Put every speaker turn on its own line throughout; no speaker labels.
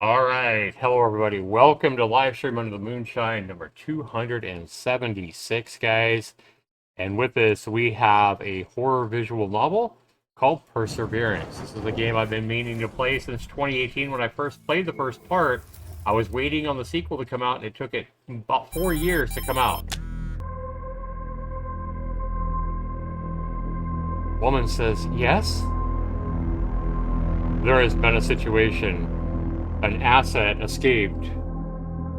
All right. Hello, everybody. Welcome to LiveStream under the Moonshine number 276, guys. And with this, we have a horror visual novel called Perseverance. This is a game I've been meaning to play since 2018 when I first played the first part. I was waiting on the sequel to come out, and it took it about 4 years to come out. Woman says, yes? There has been a situation. An asset escaped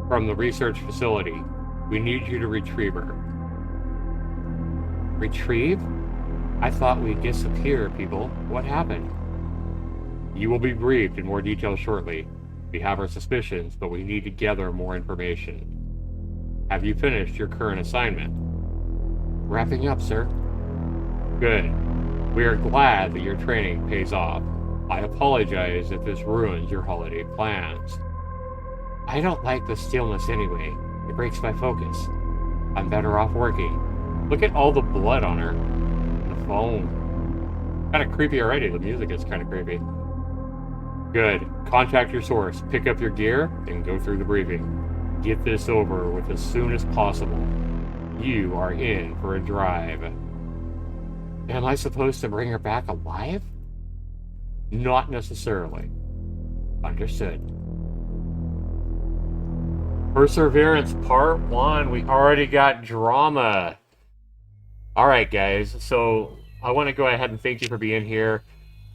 from the research facility. We need you to retrieve her. Retrieve? I thought we'd disappear, people. What happened? You will be briefed in more detail shortly. We have our suspicions, but we need to gather more information. Have you finished your current assignment? Wrapping up, sir. Good. We are glad that your training pays off. I apologize if this ruins your holiday plans. I don't like the stillness anyway. It breaks my focus. I'm better off working. Look at all the blood on her. The phone. Kind of creepy already. The music is kind of creepy. Good. Contact your source. Pick up your gear and go through the briefing. Get this over with as soon as possible. You are in for a drive. Am I supposed to bring her back alive? Not necessarily. Understood. Perseverance Part 1. We already got drama. Alright, guys. So, I want to go ahead and thank you for being here.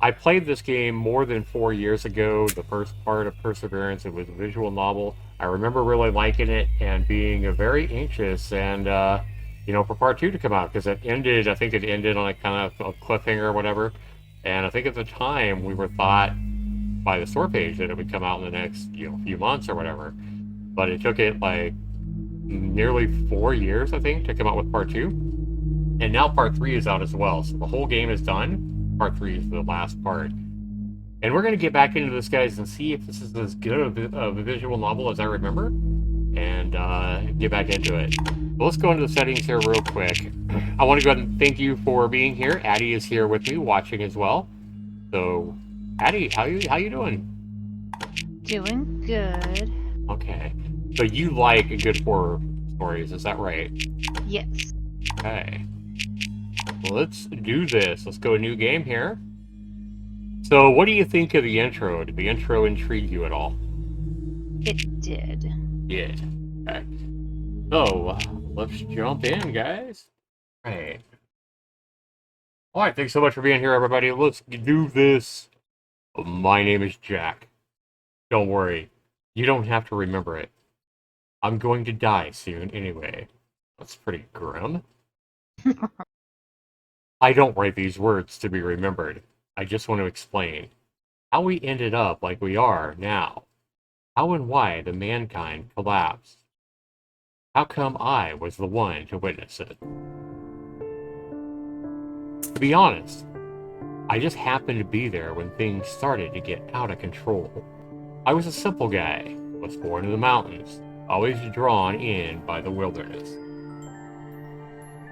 I played this game more than 4 years ago, the first part of Perseverance. It was a visual novel. I remember really liking it and being very anxious and, for Part 2 to come out, because I think it ended on a kind of a cliffhanger or whatever. And I think at the time we were thought by the store page that it would come out in the next few months or whatever. But it took it like nearly 4 years, I think, to come out with Part 2. And now Part 3 is out as well. So the whole game is done. Part 3 is the last part. And we're going to get back into this, guys, and see if this is as good of a visual novel as I remember. And get back into it. Well, let's go into the settings here real quick. I want to go ahead and thank you for being here. Addie is here with me, watching as well. So, Addie, how you doing?
Doing good.
Okay. So you like good horror stories, is that right?
Yes.
Okay. Well, let's do this. Let's go a new game here. So, what do you think of the intro? Did the intro intrigue you at all?
It did.
It. Okay. So, let's jump in, guys. Right. Alright, thanks so much for being here, everybody. Let's do this. My name is Jack. Don't worry. You don't have to remember it. I'm going to die soon anyway. That's pretty grim. I don't write these words to be remembered. I just want to explain how we ended up like we are now. How and why the mankind collapsed. How come I was the one to witness it? To be honest, I just happened to be there when things started to get out of control. I was a simple guy, was born in the mountains, always drawn in by the wilderness.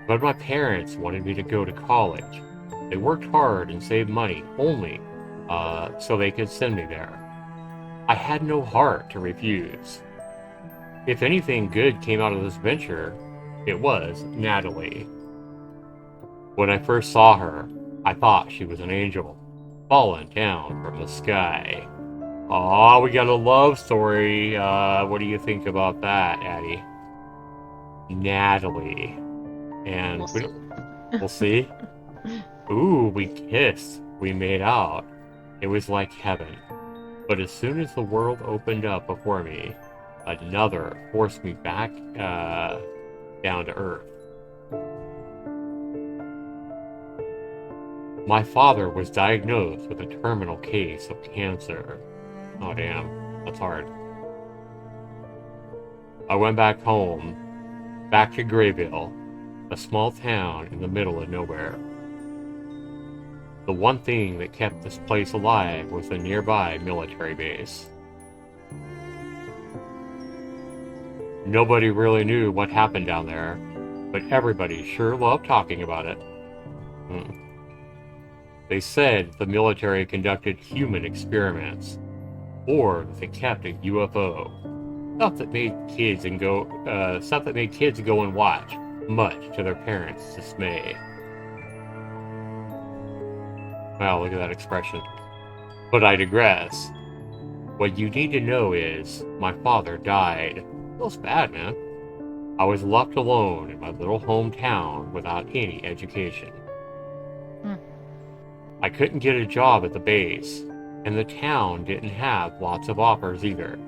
But my parents wanted me to go to college. They worked hard and saved money only so they could send me there. I had no heart to refuse. If anything good came out of this venture, it was Natalie. When I first saw her, I thought she was an angel, fallen down from the sky. Aw, we got a love story. What do you think about that, Addie? Natalie. And we'll see. Ooh, we kissed. We made out. It was like heaven. But as soon as the world opened up before me, another forced me back down to earth. My father was diagnosed with a terminal case of cancer. Oh damn, that's hard. I went back home, back to Grayville, a small town in the middle of nowhere. The one thing that kept this place alive was the nearby military base. Nobody really knew what happened down there, but everybody sure loved talking about it. They said the military conducted human experiments. or that they kept a UFO. Stuff that made kids go and watch, much to their parents' dismay. Wow, look at that expression. But I digress. What you need to know is, my father died. Feels bad, man. I was left alone in my little hometown without any education. I couldn't get a job at the base, and the town didn't have lots of offers either.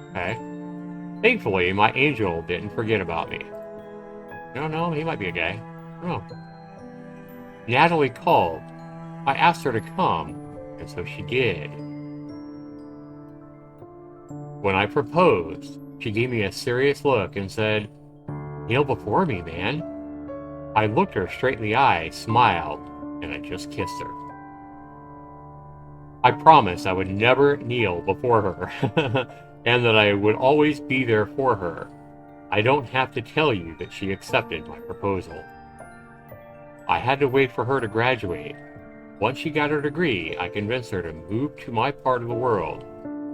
Okay? Thankfully, my angel didn't forget about me. I don't know, he might be a guy. I don't know. Natalie called. I asked her to come, and so she did. When I proposed, she gave me a serious look and said, "Kneel before me, man." I looked her straight in the eye, smiled, and I just kissed her. I promised I would never kneel before her, and that I would always be there for her. I don't have to tell you that she accepted my proposal. I had to wait for her to graduate. Once she got her degree, I convinced her to move to my part of the world.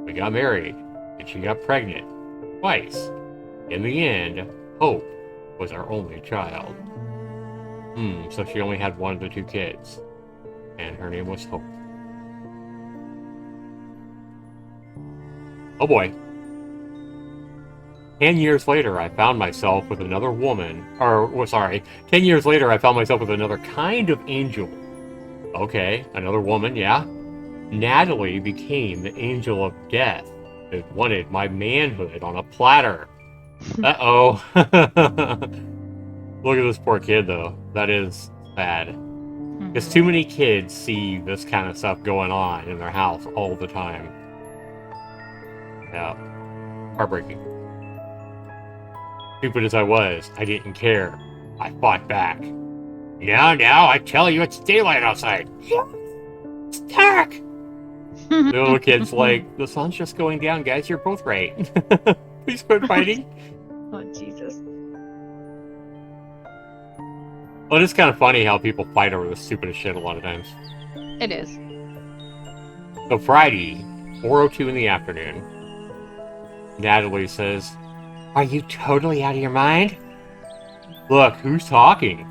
We got married, and she got pregnant. Twice. In the end, Hope was our only child. So she only had one of the two kids. And her name was Hope. Oh boy. 10 years later, I found myself with another woman. 10 years later, I found myself with another kind of angel. Okay, another woman, yeah. Natalie became the angel of death that wanted my manhood on a platter. Uh-oh. Look at this poor kid, though. That is sad. Because too many kids see this kind of stuff going on in their house all the time. Yeah. Heartbreaking. Stupid as I was, I didn't care. I fought back. Now, I tell you, it's daylight outside. It's dark. The little kid's like, the sun's just going down, guys. You're both right. Please quit fighting.
Oh, Jesus.
Well, it's kind of funny how people fight over the stupidest shit a lot of times.
It is.
So Friday, 4:02 in the afternoon, Natalie says, "Are you totally out of your mind?" Look, who's talking?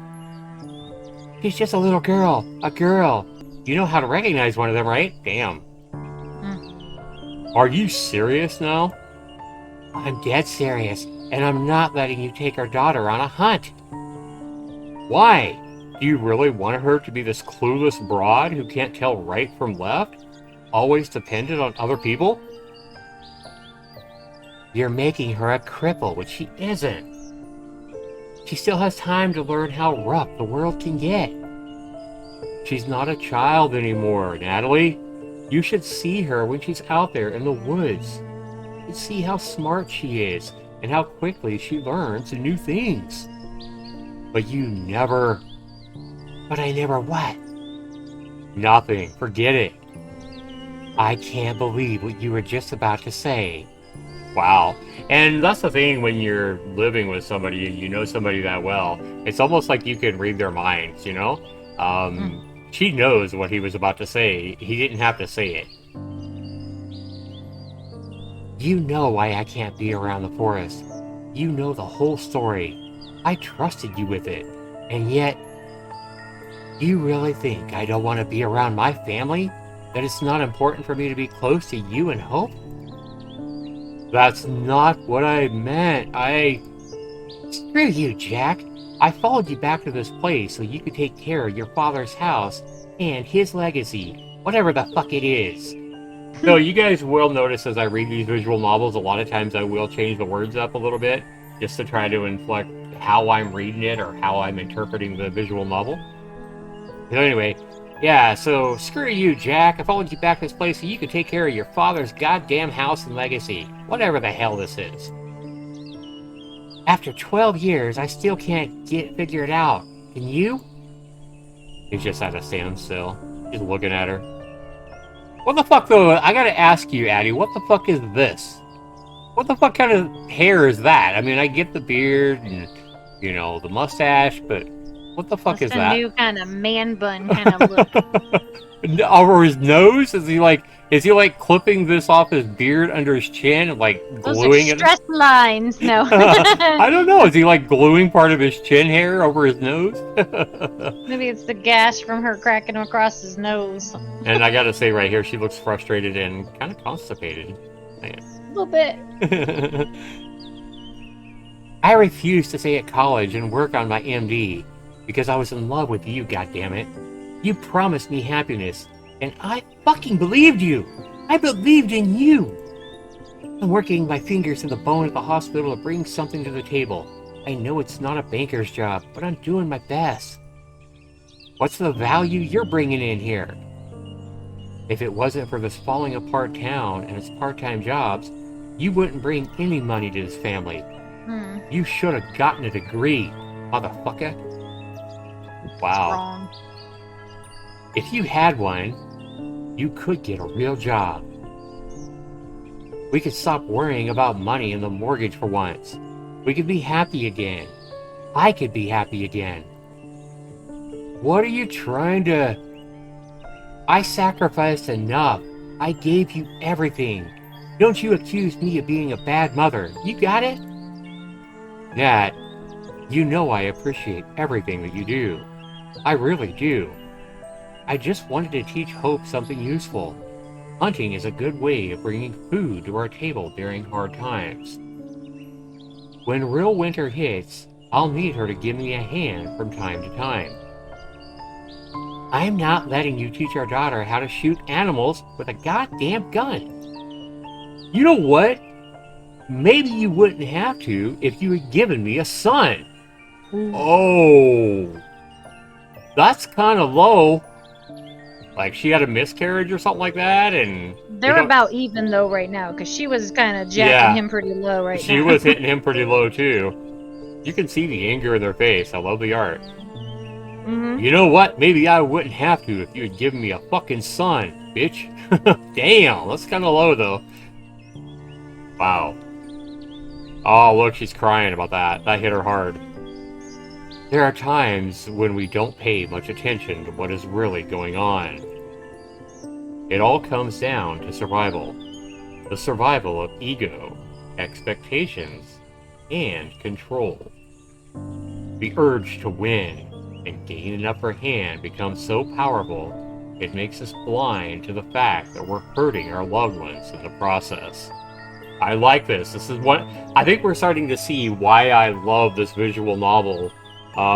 She's just a little girl. A girl. You know how to recognize one of them, right? Damn. Are you serious now? I'm dead serious, and I'm not letting you take our daughter on a hunt. Why? Do you really want her to be this clueless broad who can't tell right from left? Always dependent on other people? You're making her a cripple, which she isn't. She still has time to learn how rough the world can get. She's not a child anymore, Natalie. You should see her when she's out there in the woods. You should see how smart she is and how quickly she learns new things. But you never... But I never what? Nothing. Forget it. I can't believe what you were just about to say. Wow. And that's the thing when you're living with somebody and you know somebody that well. It's almost like you can read their minds, you know? She knows what he was about to say. He didn't have to say it. You know why I can't be around the forest. You know the whole story. I trusted you with it. And yet, you really think I don't want to be around my family? That it's not important for me to be close to you and Hope? That's not what I meant. Screw you, Jack. I followed you back to this place so you could take care of your father's house and his legacy, whatever the fuck it is. So you guys will notice as I read these visual novels, a lot of times I will change the words up a little bit just to try to inflect how I'm reading it or how I'm interpreting the visual novel. So anyway, yeah, so screw you, Jack. I followed you back to this place so you could take care of your father's goddamn house and legacy, whatever the hell this is. After 12 years, I still can't figure it out. Can you? He's just at a standstill. He's looking at her. What the fuck, though? I gotta ask you, Addie, what the fuck is this? What the fuck kind of hair is that? I mean, I get the beard and, you know, the mustache, but what the fuck is that?
A new kind of man bun kind of look.
Over his nose? Is he like Is he like clipping this off his beard under his chin and like
Those are
gluing it?
stress lines. No.
I don't know. Is he like gluing part of his chin hair over his nose?
Maybe it's the gash from her cracking him across his nose.
And I gotta say right here, she looks frustrated and kind of constipated.
A little bit.
I refused to stay at college and work on my MD because I was in love with you, goddammit. You promised me happiness, and I fucking believed you. I believed in you. I'm working my fingers to the bone at the hospital to bring something to the table. I know it's not a banker's job, but I'm doing my best. What's the value you're bringing in here? If it wasn't for this falling apart town and its part-time jobs, you wouldn't bring any money to this family. You should have gotten a degree, motherfucker. Wow.
Wrong.
If you had one, you could get a real job. We could stop worrying about money and the mortgage for once. We could be happy again. I could be happy again. What are you trying to... I sacrificed enough. I gave you everything. Don't you accuse me of being a bad mother. You got it? Nat, you know I appreciate everything that you do. I really do. I just wanted to teach Hope something useful. Hunting is a good way of bringing food to our table during hard times. When real winter hits, I'll need her to give me a hand from time to time. I'm not letting you teach our daughter how to shoot animals with a goddamn gun. You know what? Maybe you wouldn't have to if you had given me a son. Oh, that's kind of low. Like she had a miscarriage or something like that, and
they're about even though right now, because she was kind of jacking him pretty low right now.
She was hitting him pretty low too. You can see the anger in their face. I love the art. You know what? Maybe I wouldn't have to if you had given me a fucking son, bitch. Damn, that's kind of low though. Wow. Oh, look, she's crying about that. That hit her hard. There are times when we don't pay much attention to what is really going on. It all comes down to survival. The survival of ego, expectations, and control. The urge to win and gain an upper hand becomes so powerful, it makes us blind to the fact that we're hurting our loved ones in the process. I like this. This is what I think we're starting to see why I love this visual novel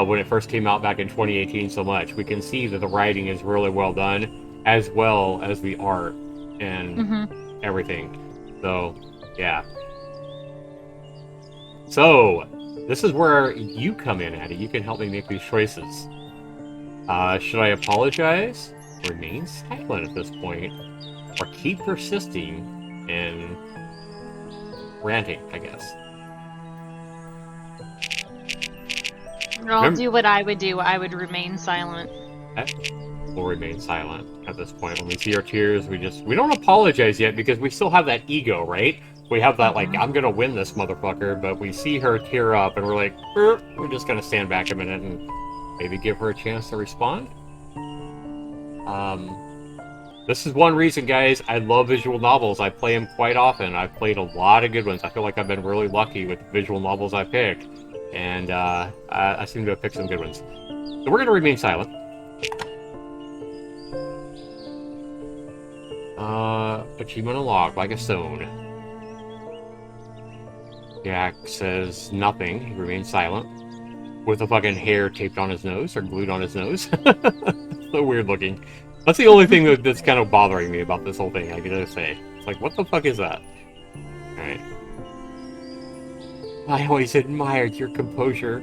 when it first came out back in 2018 so much. We can see that the writing is really well done, as well as the art and everything. So, yeah. So, this is where you come in, Addie. You can help me make these choices. Should I apologize? Remain silent at this point? Or keep persisting and ranting, I guess.
I'll do what I would do. I would remain silent.
Okay. We'll remain silent at this point. When we see our tears, we don't apologize yet because we still have that ego, right? We have that, like, I'm gonna win this motherfucker, but we see her tear up and we're like, we're just gonna stand back a minute and maybe give her a chance to respond. This is one reason, guys, I love visual novels. I play them quite often. I've played a lot of good ones. I feel like I've been really lucky with the visual novels I picked. And I seem to have picked some good ones. So we're going to remain silent. Put you on a log like a stone. Jack says nothing. He remains silent. With the fucking hair taped on his nose or glued on his nose. So weird looking. That's the only thing that's kind of bothering me about this whole thing, I gotta say. It's like, what the fuck is that? Alright. I always admired your composure,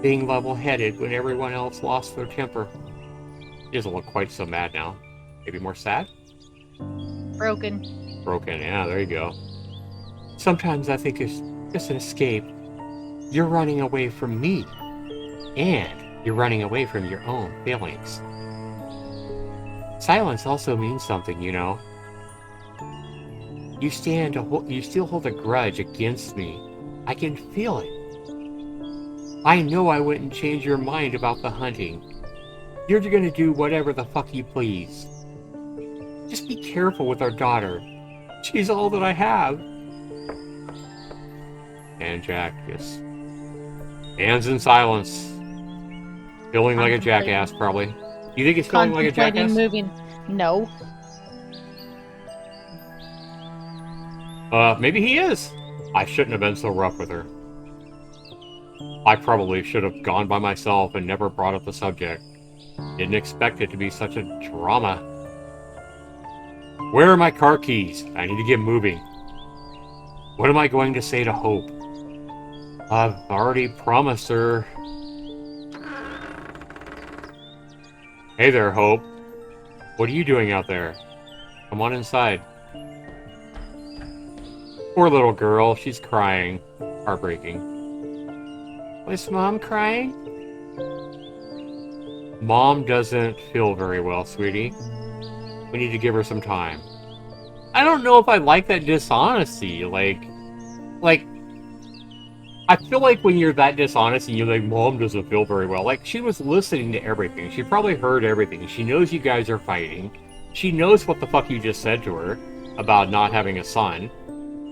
being level-headed when everyone else lost their temper. He doesn't look quite so mad now. Maybe more sad?
Broken.
Broken, yeah, there you go. Sometimes I think it's just an escape. You're running away from me. And you're running away from your own feelings. Silence also means something, you know. You still hold a grudge against me. I can feel it. I know I wouldn't change your mind about the hunting. You're gonna do whatever the fuck you please. Just be careful with our daughter. She's all that I have. And Jack just stands in silence, feeling like a jackass, probably. You think he's feeling like a jackass?
Moving. No.
Maybe he is. I shouldn't have been so rough with her. I probably should have gone by myself and never brought up the subject. Didn't expect it to be such a drama. Where are my car keys? I need to get moving. What am I going to say to Hope? I've already promised her. Hey there, Hope. What are you doing out there? Come on inside. Poor little girl, she's crying. Heartbreaking. Was Mom crying? Mom doesn't feel very well, sweetie. We need to give her some time. I don't know if I like that dishonesty. Like, I feel like when you're that dishonest and you're like, Mom doesn't feel very well. Like, she was listening to everything. She probably heard everything. She knows you guys are fighting. She knows what the fuck you just said to her about not having a son.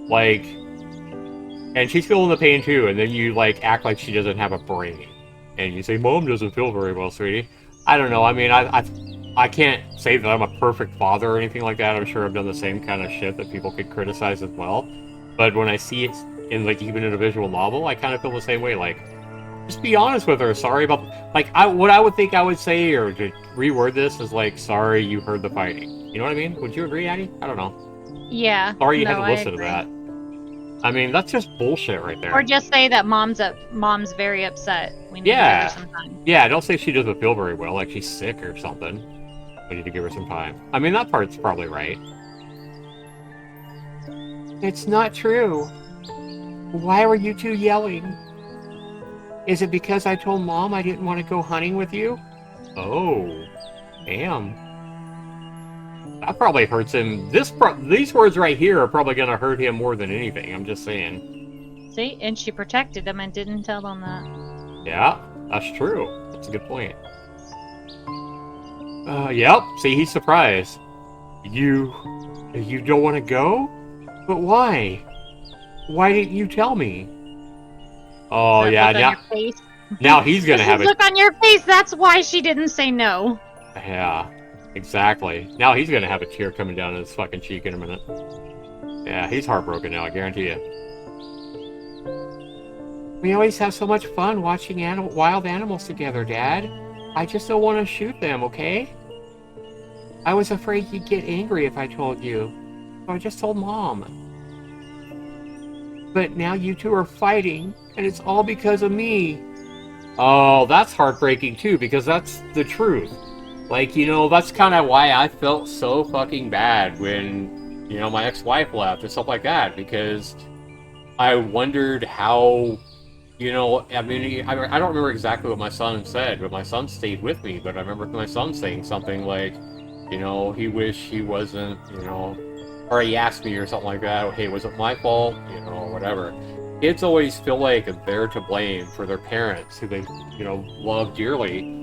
Like, and she's feeling the pain too. And then you, like, act like she doesn't have a brain. And you say, Mom doesn't feel very well, sweetie. I don't know. I mean, I can't say that I'm a perfect father or anything like that. I'm sure I've done the same kind of shit that people could criticize as well. But when I see it in, like, even in a visual novel, I kind of feel the same way. Like, just be honest with her. Sorry about... Like, what I would think I would say, or to reword this, is like, sorry you heard the fighting. You know what I mean? Would you agree, Addie? I don't know.
Yeah.
Sorry you had to listen to that. I mean, that's just bullshit right there.
Or just say that Mom's very upset. We need to give her some time.
Yeah, don't say she doesn't feel very well, like she's sick or something. We need to give her some time. I mean, that part's probably right. It's not true. Why were you two yelling? Is it because I told Mom I didn't want to go hunting with you? Oh, damn. That probably hurts him. These words right here are probably going to hurt him more than anything. I'm just saying.
See? And she protected them and didn't tell them that.
Yeah, that's true. That's a good point. Yep. See, he's surprised. You don't want to go? But why? Why didn't you tell me? Oh, yeah. Now he's going to have it.
Look on your face. That's why she didn't say no.
Yeah. Exactly. Now he's gonna have a tear coming down his fucking cheek in a minute. Yeah, he's heartbroken now, I guarantee you. We always have so much fun watching wild animals together, Dad. I just don't want to shoot them, okay? I was afraid you'd get angry if I told you. So I just told Mom. But now you two are fighting, and it's all because of me. Oh, that's heartbreaking too, because that's the truth. Like, you know, that's kind of why I felt so fucking bad when, you know, my ex-wife left and stuff like that, because I wondered how, you know, I mean, I don't remember exactly what my son said, but my son stayed with me, but I remember my son saying something like, you know, he wished he wasn't, you know, or he asked me or something like that, hey, was it my fault, you know, whatever. Kids always feel like they're to blame for their parents, who they, you know, love dearly.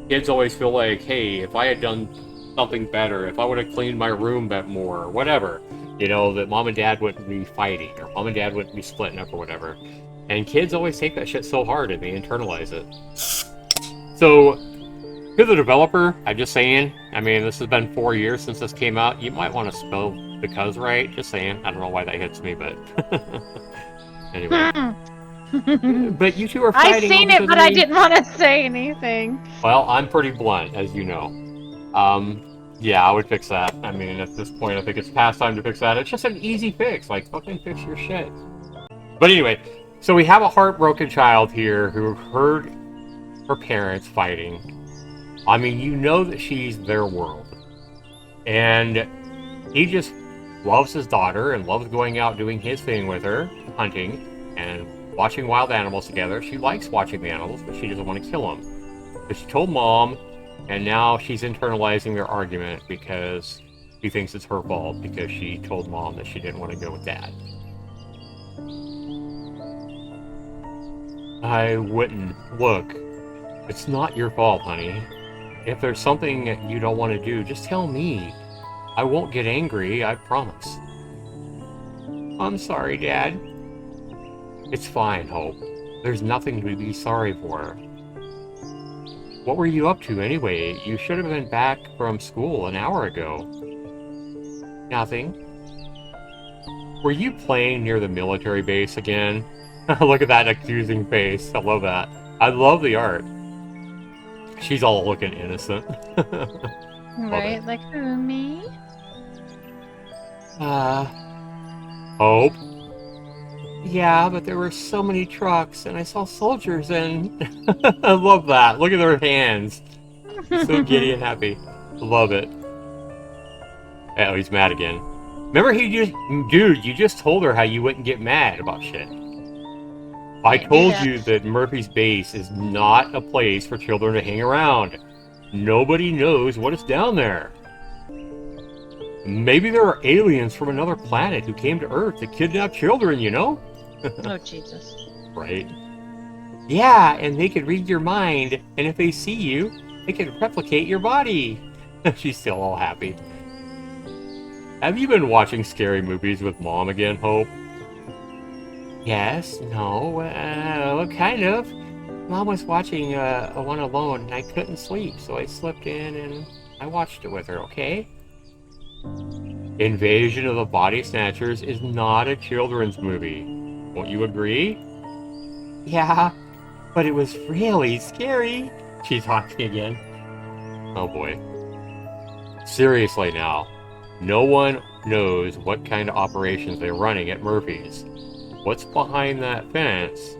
Kids always feel like, hey, if I had done something better, if I would have cleaned my room a bit more, or whatever, you know, that Mom and Dad wouldn't be fighting, or Mom and Dad wouldn't be splitting up, or whatever. And kids always take that shit so hard, and they internalize it. So, to the developer, I'm just saying, I mean, this has been 4 years since this came out. You might want to spell because right. Just saying. I don't know why that hits me, but... Anyway. But you two are fighting.
I seen it, but I didn't want to say anything.
Well, I'm pretty blunt, as you know. Yeah, I would fix that. I mean, at this point, I think it's past time to fix that. It's just an easy fix. Like, fucking fix your shit. But anyway, so we have a heartbroken child here who heard her parents fighting. I mean, you know that she's their world. And he just loves his daughter and loves going out doing his thing with her, hunting, and watching wild animals together. She likes watching the animals, but she doesn't want to kill them. But she told Mom, and now she's internalizing their argument because she thinks it's her fault because she told Mom that she didn't want to go with Dad. I wouldn't. Look, it's not your fault, honey. If there's something you don't want to do, just tell me. I won't get angry, I promise. I'm sorry, Dad. It's fine, Hope. There's nothing to be sorry for. What were you up to anyway? You should have been back from school an hour ago. Nothing. Were you playing near the military base again? Look at that accusing face. I love that. I love the art. She's all looking innocent.
Right, like who, me?
Hope? Yeah, but there were so many trucks, and I saw soldiers, and... I love that. Look at their hands. So giddy and happy. Love it. Oh, he's mad again. Remember Dude, you just told her how you wouldn't get mad about shit. I told you that Murphy's base is not a place for children to hang around. Nobody knows what is down there. Maybe there are aliens from another planet who came to Earth to kidnap children, you know?
Oh, Jesus.
Right. Yeah, and they could read your mind, and if they see you, they could replicate your body. She's still all happy. Have you been watching scary movies with Mom again, Hope? Yes, no, kind of. Mom was watching one alone, and I couldn't sleep, so I slipped in and I watched it with her, okay? Invasion of the Body Snatchers is not a children's movie. Won't you agree? Yeah, but it was really scary. She's talking again. Oh boy. Seriously now. No one knows what kind of operations they're running at Murphy's. What's behind that fence?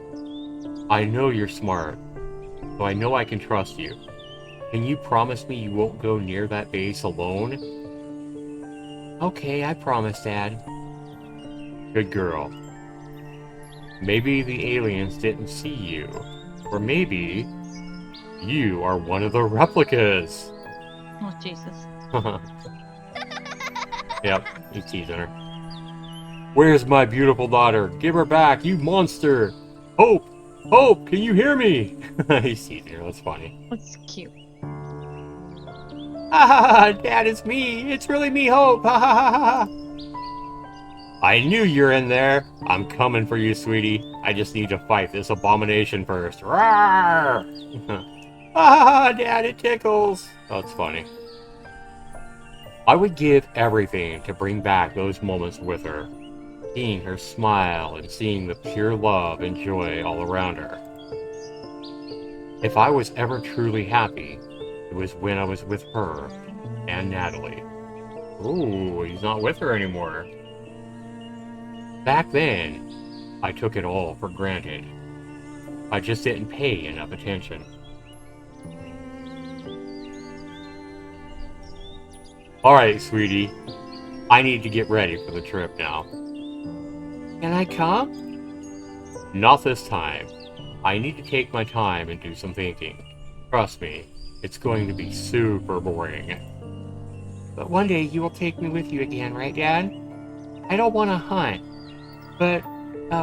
I know you're smart, so I know I can trust you. Can you promise me you won't go near that base alone? Okay, I promise, Dad. Good girl. Maybe the aliens didn't see you. Or maybe you are one of the replicas.
Oh, Jesus.
Yep, he's teasing her. Where's my beautiful daughter? Give her back, you monster! Hope! Hope, can you hear me? He's teasing her, that's funny.
That's cute.
Ah, Dad, it's me! It's really me, Hope! Ha ha ha ha! I knew you're in there. I'm coming for you, sweetie. I just need to fight this abomination first. Rawr! Ah, Dad, it tickles! That's funny. I would give everything to bring back those moments with her. Seeing her smile and seeing the pure love and joy all around her. If I was ever truly happy, it was when I was with her and Natalie. Ooh, he's not with her anymore. Back then, I took it all for granted. I just didn't pay enough attention. Alright, sweetie. I need to get ready for the trip now. Can I come? Not this time. I need to take my time and do some thinking. Trust me, it's going to be super boring. But one day you will take me with you again, right, Dad? I don't want to hunt, but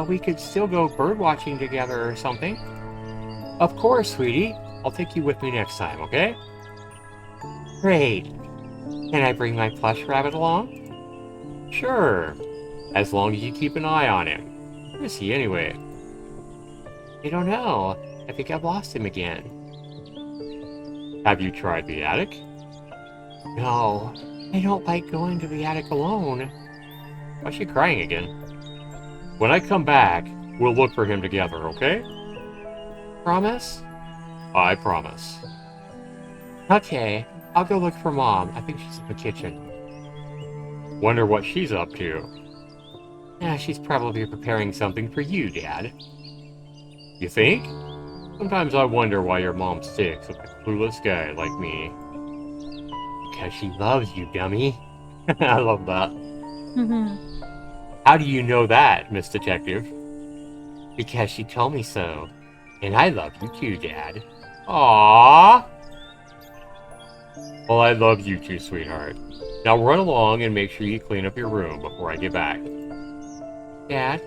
we could still go bird watching together or something. Of course, sweetie. I'll take you with me next time, okay? Great. Can I bring my plush rabbit along? Sure. As long as you keep an eye on him. Where is he anyway? I don't know. I think I've lost him again. Have you tried the attic? No. I don't like going to the attic alone. Why is she crying again? When I come back, we'll look for him together, okay? Promise? I promise. Okay. I'll go look for Mom. I think she's in the kitchen. Wonder what she's up to. Yeah, she's probably preparing something for you, Dad. You think? Sometimes I wonder why your mom sticks with a clueless guy like me. Because she loves you, dummy. I love that. How do you know that, Miss Detective? Because she told me so. And I love you too, Dad. Aww. Well, I love you too, sweetheart. Now run along and make sure you clean up your room before I get back. Dad?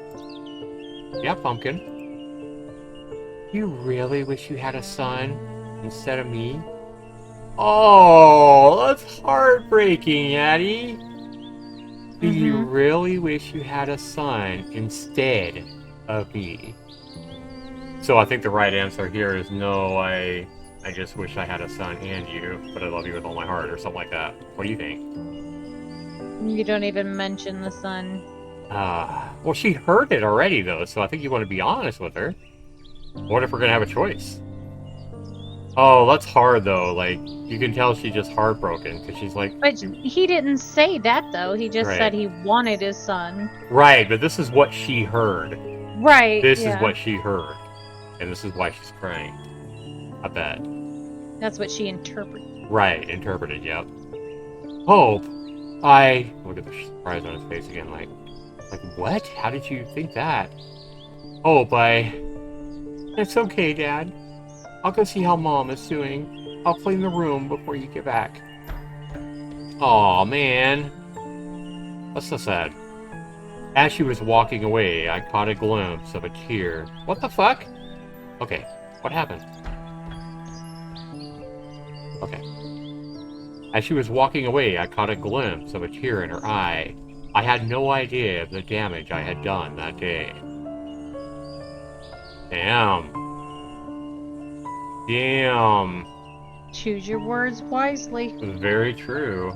Yeah, Pumpkin? You really wish you had a son instead of me? Oh, that's heartbreaking, Addie. Do you
Mm-hmm.
really wish you had a son instead of me? So I think the right answer here is no, I just wish I had a son and you, but I love you with all my heart, or something like that. What do you think?
You don't even mention the sun.
Well, she heard it already, though, so I think you want to be honest with her. What if we're going to have a choice? Oh, that's hard, though. Like, you can tell she's just heartbroken, because she's like,
But he didn't say that, though. He just
right.
said he wanted his son.
Right, but this is what she heard.
Right,
This is
yeah.
what she heard. And this is why she's crying. I bet.
That's what she interpreted.
Right, interpreted, yep. Hope, I... Look at the surprise on his face again, like, what? How did you think that? Hope, It's okay, Dad. I'll go see how Mom is doing. I'll clean the room before you get back. Aw, man. That's so sad. As she was walking away, I caught a glimpse of a tear. What the fuck? Okay, what happened? Okay. As she was walking away, I caught a glimpse of a tear in her eye. I had no idea of the damage I had done that day. Damn. Damn.
Choose your words wisely.
Very true.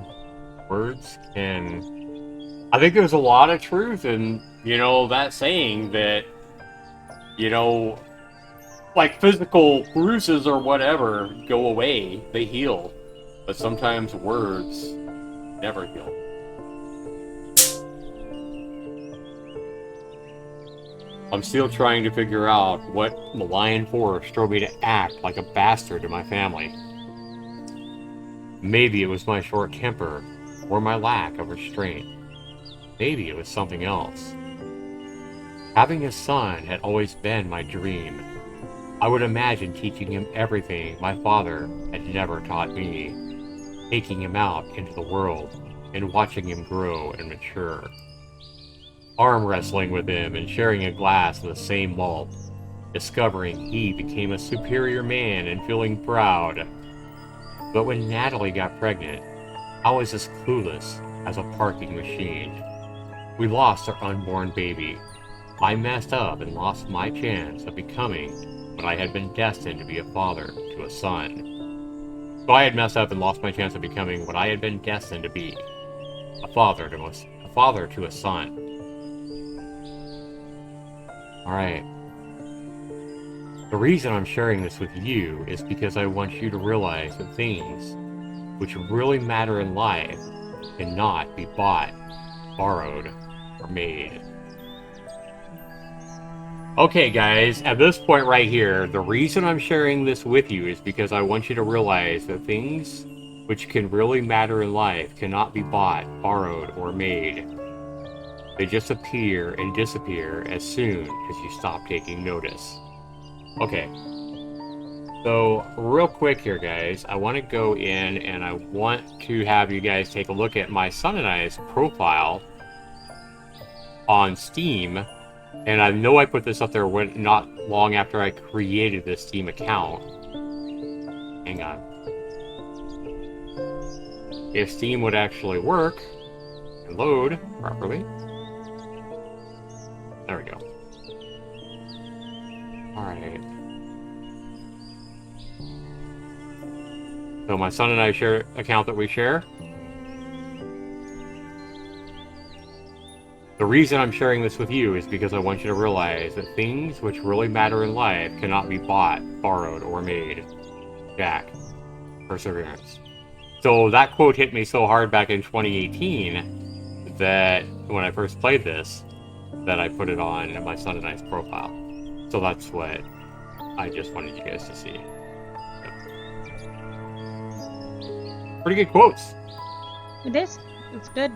Words can... I think there's a lot of truth in, that saying that, like physical bruises or whatever go away, they heal. But sometimes words never heal. I'm still trying to figure out what malign force drove me to act like a bastard to my family. Maybe it was my short temper or my lack of restraint. Maybe it was something else. Having a son had always been my dream. I would imagine teaching him everything my father had never taught me, taking him out into the world and watching him grow and mature. Arm wrestling with him and sharing a glass of the same malt, discovering he became a superior man and feeling proud. But when Natalie got pregnant, I was as clueless as a parking machine. We lost our unborn baby. I messed up and lost my chance of becoming what I had been destined to be, a father to a son. So I had messed up and lost my chance of becoming what I had been destined to be, a father to a son. Alright. The reason I'm sharing this with you is because I want you to realize that things which really matter in life cannot be bought, borrowed, or made. Okay, guys, at this point right here, the reason I'm sharing this with you is because I want you to realize that things which can really matter in life cannot be bought, borrowed, or made. They just appear and disappear as soon as you stop taking notice. Okay, so real quick here, guys, I want to go in and I want to have you guys take a look at my son and I's profile on Steam. And I know I put this up there not long after I created this Steam account. Hang on. If Steam would actually work and load properly. There we go. Alright. So my son and I share account that we share. The reason I'm sharing this with you is because I want you to realize that things which really matter in life cannot be bought, borrowed, or made. Jack. Perseverance. So that quote hit me so hard back in 2018 that when I first played this, that I put it on my son and I's profile. So that's what I just wanted you guys to see. Pretty good quotes.
It is. It's good.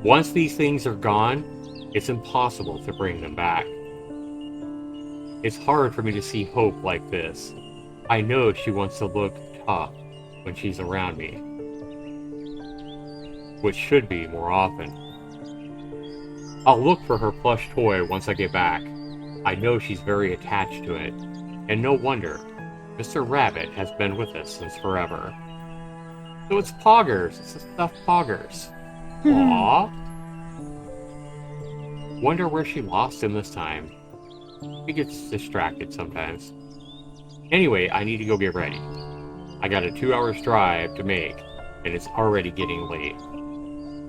Once these things are gone, it's impossible to bring them back. It's hard for me to see Hope like this. I know she wants to look tough when she's around me, which should be more often. I'll look for her plush toy once I get back. I know she's very attached to it, and no wonder, Mr. Rabbit has been with us since forever. So it's Poggers. It's a stuffed Poggers. Aww. Wonder where she lost him this time. He gets distracted sometimes. Anyway, I need to go get ready. I got a 2-hour drive to make, and it's already getting late.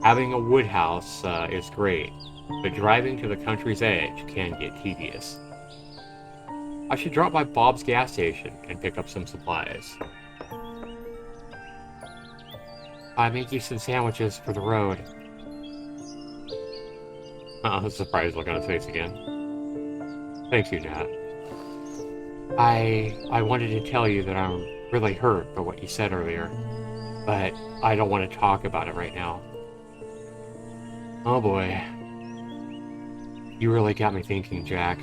Having a wood house is great, but driving to the country's edge can get tedious. I should drop by Bob's gas station and pick up some supplies. I make you some sandwiches for the road. A surprised look on his face again. Thank you, Nat. I wanted to tell you that I'm really hurt by what you said earlier, but I don't want to talk about it right now. Oh boy. You really got me thinking, Jack.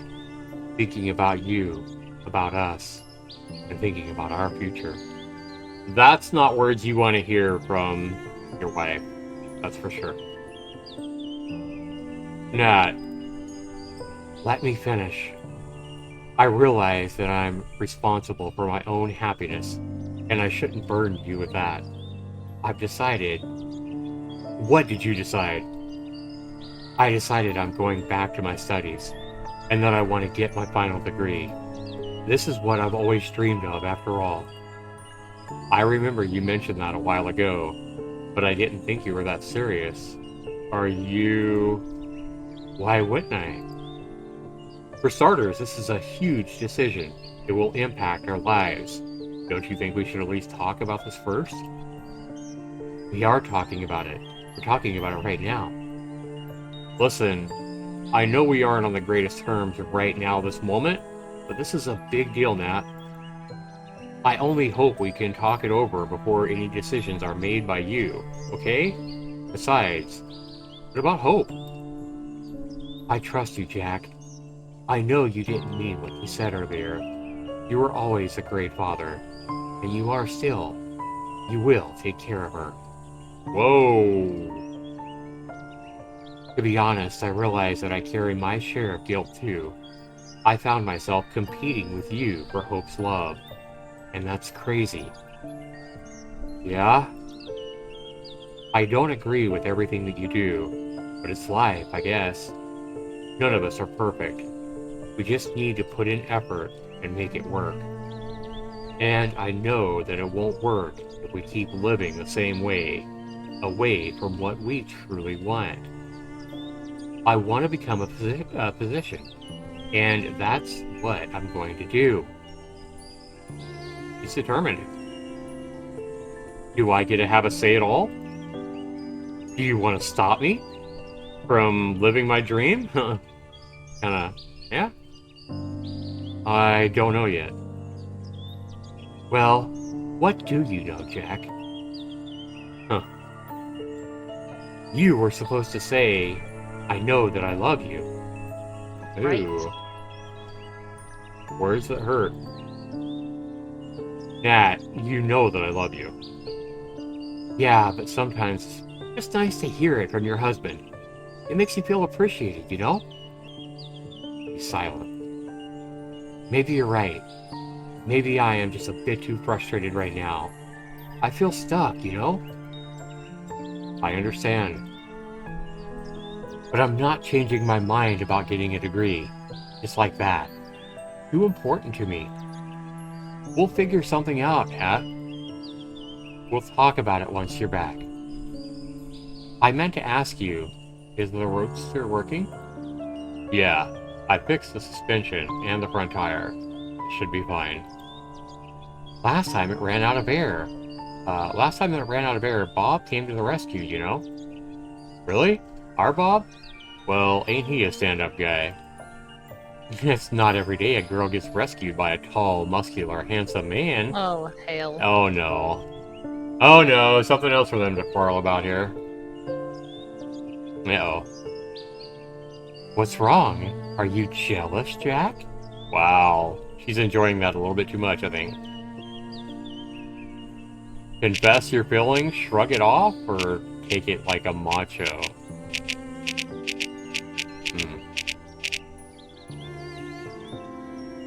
Thinking about you, about us, and thinking about our future. That's not words you want to hear from your wife. That's for sure. Nat, let me finish. I realize that I'm responsible for my own happiness, and I shouldn't burden you with that. I've decided... What did you decide? I decided I'm going back to my studies, and that I want to get my final degree. This is what I've always dreamed of, after all. I remember you mentioned that a while ago, but I didn't think you were that serious. Are you... Why wouldn't I? For starters, this is a huge decision. It will impact our lives. Don't you think we should at least talk about this first? We are talking about it. We're talking about it right now. Listen, I know we aren't on the greatest terms right now, this moment, but this is a big deal, Nat. I only hope we can talk it over before any decisions are made by you, okay? Besides, what about Hope? I trust you, Jack. I know you didn't mean what you said earlier. You were always a great father, and you are still. You will take care of her. Whoa! To be honest, I realize that I carry my share of guilt too. I found myself competing with you for Hope's love, and that's crazy. Yeah? I don't agree with everything that you do, but it's life, I guess. None of us are perfect. We just need to put in effort and make it work. And I know that it won't work if we keep living the same way, away from what we truly want. I want to become a physician, and that's what I'm going to do. He's determined. Do I get to have a say at all? Do you want to stop me from living my dream? Kinda, yeah? I don't know yet. Well, what do you know, Jack? Huh. You were supposed to say, I know that I love you. Ooh.
Right.
Words that hurt. Nat, you know that I love you. Yeah, but sometimes it's just nice to hear it from your husband. It makes you feel appreciated, you know? He's silent. Maybe you're right. Maybe I am just a bit too frustrated right now. I feel stuck, you know? I understand. But I'm not changing my mind about getting a degree. It's like that. Too important to me. We'll figure something out, Nat. We'll talk about it once you're back. I meant to ask you, is the roadster working? Yeah, I fixed the suspension and the front tire. It should be fine. Last time it ran out of air. Last time that it ran out of air, Bob came to the rescue, you know? Really? Our Bob? Well, ain't he a stand-up guy? It's not every day a girl gets rescued by a tall, muscular, handsome man.
Oh, hell.
Oh no. Oh no, something else for them to quarrel about here. Uh-oh. What's wrong? Are you jealous, Jack? Wow. She's enjoying that a little bit too much, I think. Confess your feelings, shrug it off, or take it like a macho?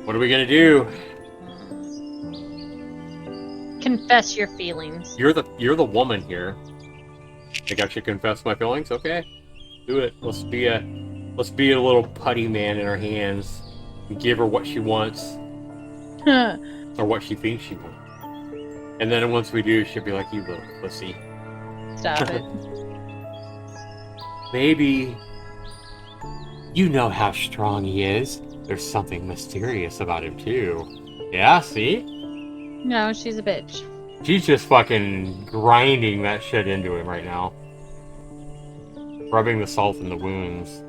What are we gonna do?
confess your feelings.
You're the woman here. Think I should confess my feelings? Okay, do it. Let's be a little putty man in her hands and give her what she wants or what she thinks she wants. And then once we do, she'll be like, "You little pussy."
Stop it.
Maybe you know how strong he is. There's something mysterious about him too. Yeah, see?
No, she's a bitch.
She's just fucking grinding that shit into him right now. Rubbing the salt in the wounds.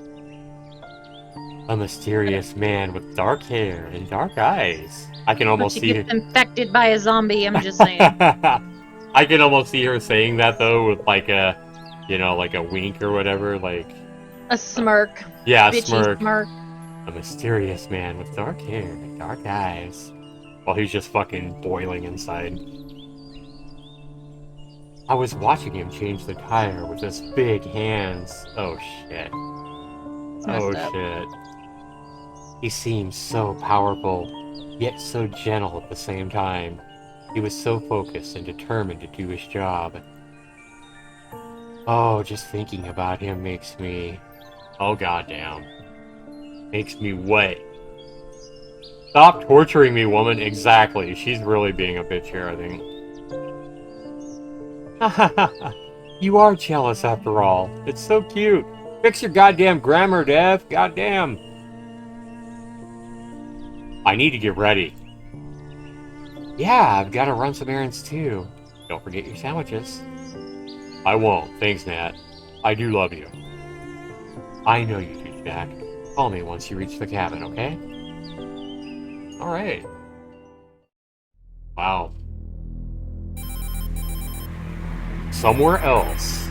A mysterious man with dark hair and dark eyes. I can almost
She
see
gets infected by a zombie, I'm just saying.
I can almost see her saying that though with like a, you know, like a wink or whatever, like
A smirk.
yeah, a
Bitchy
smirk. A mysterious man with dark hair and dark eyes. While he's just fucking boiling inside. I was watching him change the tire with his big hands. Oh shit. Oh shit. He seemed so powerful, yet so gentle at the same time. He was so focused and determined to do his job. Oh, just thinking about him makes me... Oh goddamn. Makes me what? Stop torturing me, woman. Exactly. She's really being a bitch here, I think. You are jealous after all. It's so cute. Fix your goddamn grammar, Dev. Goddamn. I need to get ready. Yeah, I've got to run some errands too. Don't forget your sandwiches. I won't. Thanks, Nat. I do love you. I know you do, Jack. Call me once you reach the cabin, okay? Alright. Wow. Somewhere else.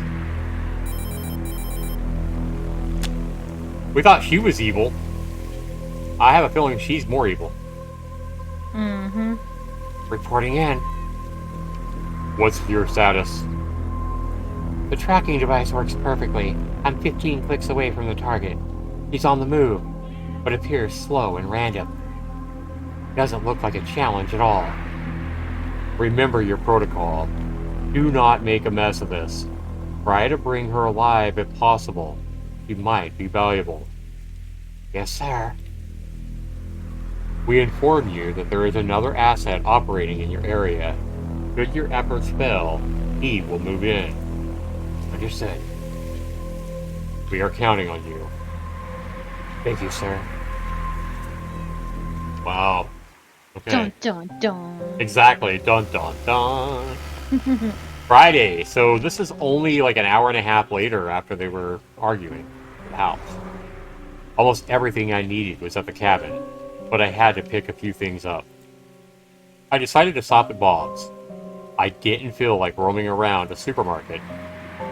We thought she was evil. I have a feeling she's more evil.
Mm-hmm.
Reporting in. What's your status? The tracking device works perfectly. I'm 15 clicks away from the target. He's on the move, but appears slow and random. Doesn't look like a challenge at all. Remember your protocol. Do not make a mess of this. Try to bring her alive if possible. She might be valuable. Yes, sir. We inform you that there is another asset operating in your area. Should your efforts fail, he will move in. Understood. We are counting on you. Thank you, sir. Wow. Okay.
Dun dun dun.
Exactly. Dun dun dun. Friday. So this is only like an hour and a half later after they were arguing at the house. Almost everything I needed was at the cabin, but I had to pick a few things up. I decided to stop at Bob's. I didn't feel like roaming around a supermarket,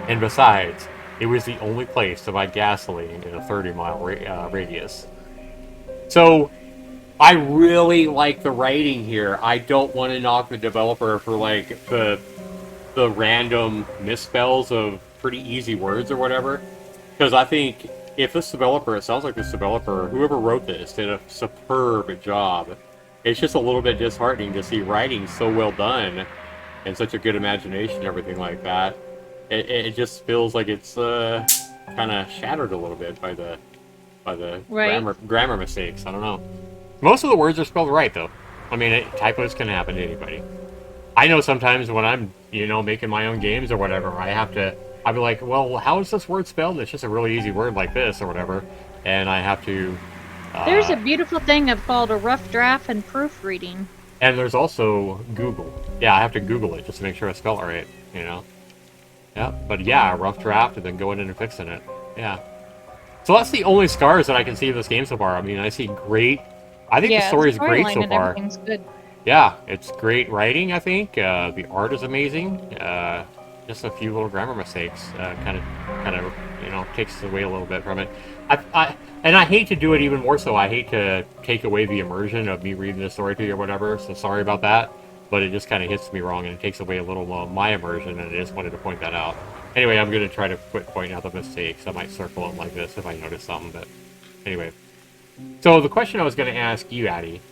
and besides, it was the only place to buy gasoline in a 30-mile radius. So, I really like the writing here. I don't want to knock the developer for like the random misspells of pretty easy words or whatever, because I think if this developer, it sounds like this developer, whoever wrote this, did a superb job. It's just a little bit disheartening to see writing so well done and such a good imagination and everything like that. It just feels like it's kind of shattered a little bit by the
Right.
grammar mistakes. I don't know. Most of the words are spelled right though. I mean, typos can happen to anybody. I know sometimes when I'm, making my own games or whatever, I'll be like, well, how is this word spelled? And it's just a really easy word like this or whatever, and I have to.
There's a beautiful thing called a rough draft and proofreading.
And there's also Google. Yeah, I have to Google it just to make sure I spell it right. Yeah, but yeah, a rough draft and then going in and fixing it. Yeah. So that's the only scars that I can see of this game so far. I mean, I see great. I think the story is great so far.
Everything's good.
Yeah, it's great writing, I think. The art is amazing. Just a few little grammar mistakes kind of takes away a little bit from it. And I hate to do it even more so. I hate to take away the immersion of me reading the story to you or whatever, so sorry about that. But it just kind of hits me wrong, and it takes away a little of my immersion, and I just wanted to point that out. Anyway, I'm going to try to quit pointing out the mistakes. I might circle them like this if I notice something, but anyway. So the question I was going to ask you, Addie,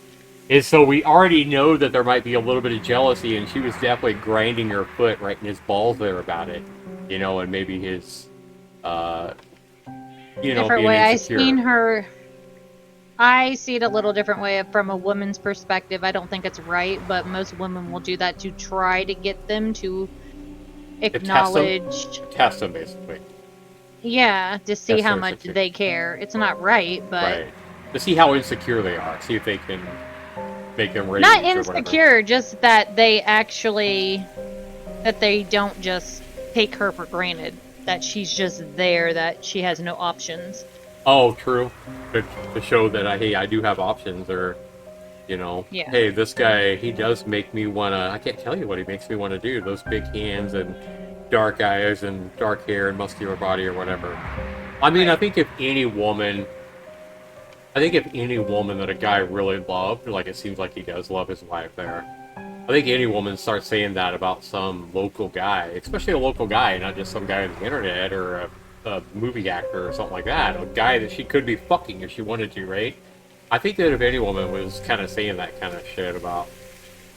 And so we already know that there might be a little bit of jealousy, and she was definitely grinding her foot right in his balls there about it, and maybe his, uh,
Different
being
way.
insecure.
I see it a little different way from a woman's perspective. I don't think it's right, but most women will do that to try to get them to
To test them,
acknowledge,
basically.
yeah, to see
Test
how
their
much
insecurity.
they care. It's not right, but
Right. To see how insecure they are. See if they can make them
not
rage or whatever.
insecure, just that they don't just take her for granted, that she's just there, that she has no options.
Oh, true. To show that, hey, I do have options, or,
Yeah.
hey, this guy, he does make me want to, I can't tell you what he makes me want to do. Those big hands and dark eyes and dark hair and muscular body or whatever. I mean,
Right.
I think if any woman that a guy really loved, like it seems like he does love his wife there, I think any woman starts saying that about some local guy, especially a local guy, not just some guy on the internet or a movie actor or something like that. A guy that she could be fucking if she wanted to, right? I think that if any woman was kind of saying that kind of shit about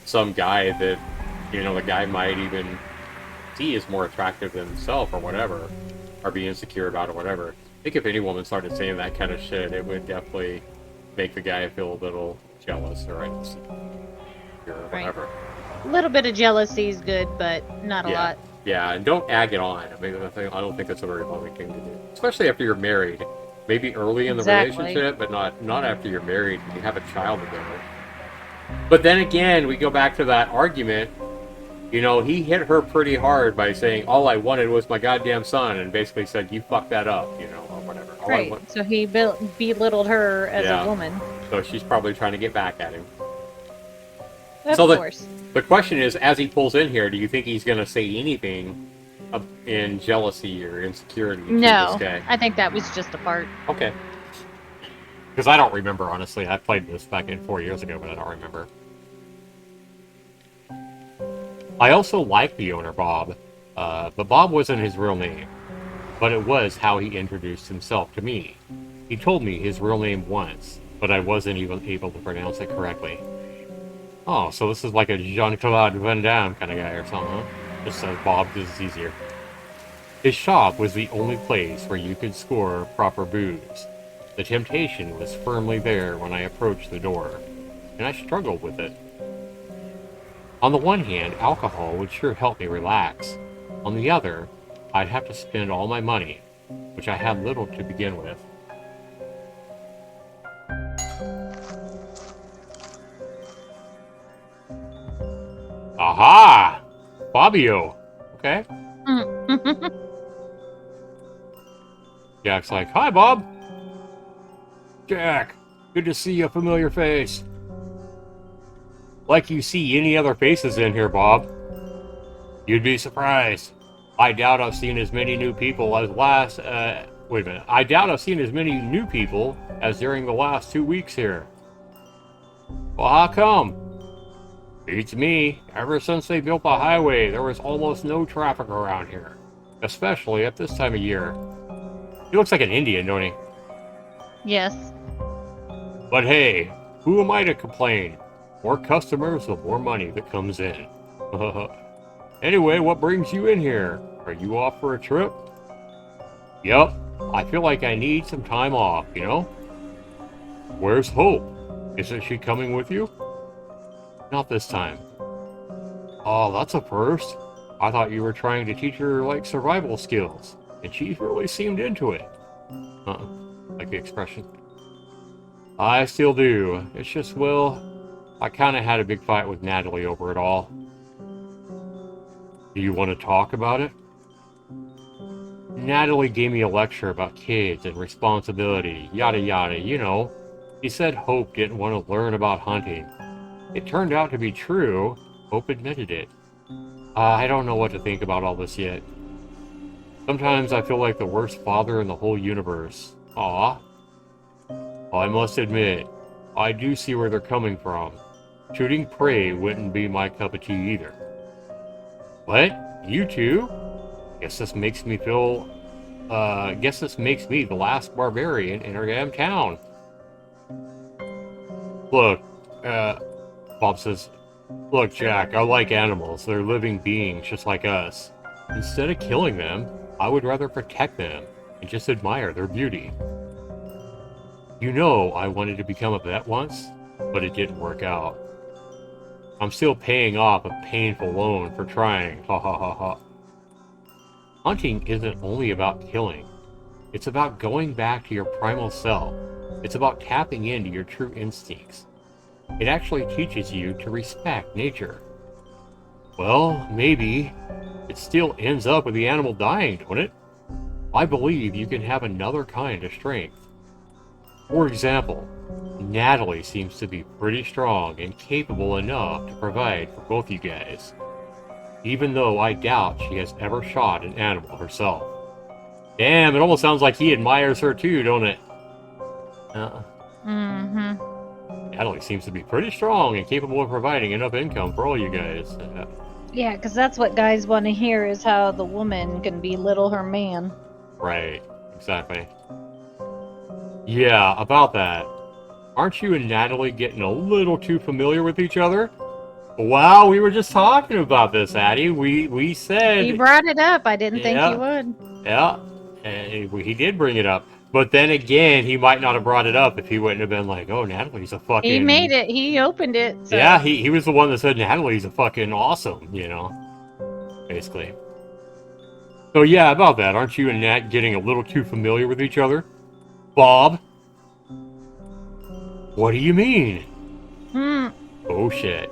some guy that, the guy might even see as more attractive than himself or whatever, or be insecure about or whatever. I think if any woman started saying that kind of shit, it would definitely make the guy feel a little jealous or insecure or
Right.
whatever.
A little bit of jealousy is good, but not a
Yeah,
lot.
yeah, and don't egg it on. I mean, I don't think that's a very loving thing to do, especially after you're married. Maybe early in the
Exactly.
relationship, but not after you're married and you have a child together. But then again, we go back to that argument. He hit her pretty hard by saying all I wanted was my goddamn son, and basically said you fucked that up, or whatever. All I
Right.
want,
So he belittled her as a
yeah.
woman.
So she's probably trying to get back at him.
Of
So
course.
the question is, as he pulls in here, do you think he's going to say anything in jealousy or insecurity to this
No,
guy?
I think that was just a part.
Okay. Because I don't remember, honestly. I played this back in 4 years ago, but I don't remember. I also like the owner, Bob. But Bob wasn't his real name. But it was how he introduced himself to me. He told me his real name once, but I wasn't even able to pronounce it correctly. Oh, so this is like a Jean-Claude Van Damme kind of guy or something, huh? Just says Bob because it's easier. His shop was the only place where you could score proper booze. The temptation was firmly there when I approached the door, and I struggled with it. On the one hand, alcohol would sure help me relax. On the other, I'd have to spend all my money, which I had little to begin with. Aha! Fabio! Okay. Jack's like, hi, Bob! Jack, good to see a familiar face. Like you see any other faces in here, Bob. You'd be surprised. I doubt I've seen as many new people as wait a minute. I doubt I've seen as many new people as during the last 2 weeks here. Well, how come? Beats me. Ever since they built the highway, there was almost no traffic around here. Especially at this time of year. He looks like an Indian, don't he?
Yes.
But hey, who am I to complain? More customers, the more money that comes in. Anyway, what brings you in here? Are you off for a trip? Yep, I feel like I need some time off, Where's Hope? Isn't she coming with you? Not this time. Oh, that's a first. I thought you were trying to teach her, like, survival skills, and she really seemed into it. Like the expression. I still do. It's just, well, I kind of had a big fight with Natalie over it all. Do you want to talk about it? Natalie gave me a lecture about kids and responsibility, yada yada. She said Hope didn't want to learn about hunting. It turned out to be true. Hope admitted it. I don't know what to think about all this yet. Sometimes I feel like the worst father in the whole universe. Aw. I must admit, I do see where they're coming from. Shooting prey wouldn't be my cup of tea either. What? You too? Guess this makes me the last barbarian in our damn town. Look, Bob says, "Look, Jack, I like animals. They're living beings just like us. Instead of killing them, I would rather protect them and just admire their beauty. You know, I wanted to become a vet once, but it didn't work out. I'm still paying off a painful loan for trying. Ha ha ha ha. Hunting isn't only about killing. It's about going back to your primal self. It's about tapping into your true instincts. It actually teaches you to respect nature. Well, maybe. It still ends up with the animal dying, don't it? I believe you can have another kind of strength. For example, Natalie seems to be pretty strong and capable enough to provide for both you guys. Even though I doubt she has ever shot an animal herself." Damn, it almost sounds like he admires her too, don't it? Natalie seems to be pretty strong and capable of providing enough income for all you guys.
Yeah, because that's what guys want to hear, is how the woman can belittle her man.
Right, exactly. Yeah, about that. Aren't you and Natalie getting a little too familiar with each other? Wow, we were just talking about this, Addie. We said...
He brought it up. I didn't think he
Yeah.
would.
Yeah, and he did bring it up. But then again, he might not have brought it up if he wouldn't have been like, "Oh, Natalie's a fucking..."
He made it. He opened it. So.
Yeah, he was the one that said Natalie's a fucking awesome, you know, basically. So yeah, about that, aren't you and Nat getting a little too familiar with each other? Bob? What do you mean? Oh shit.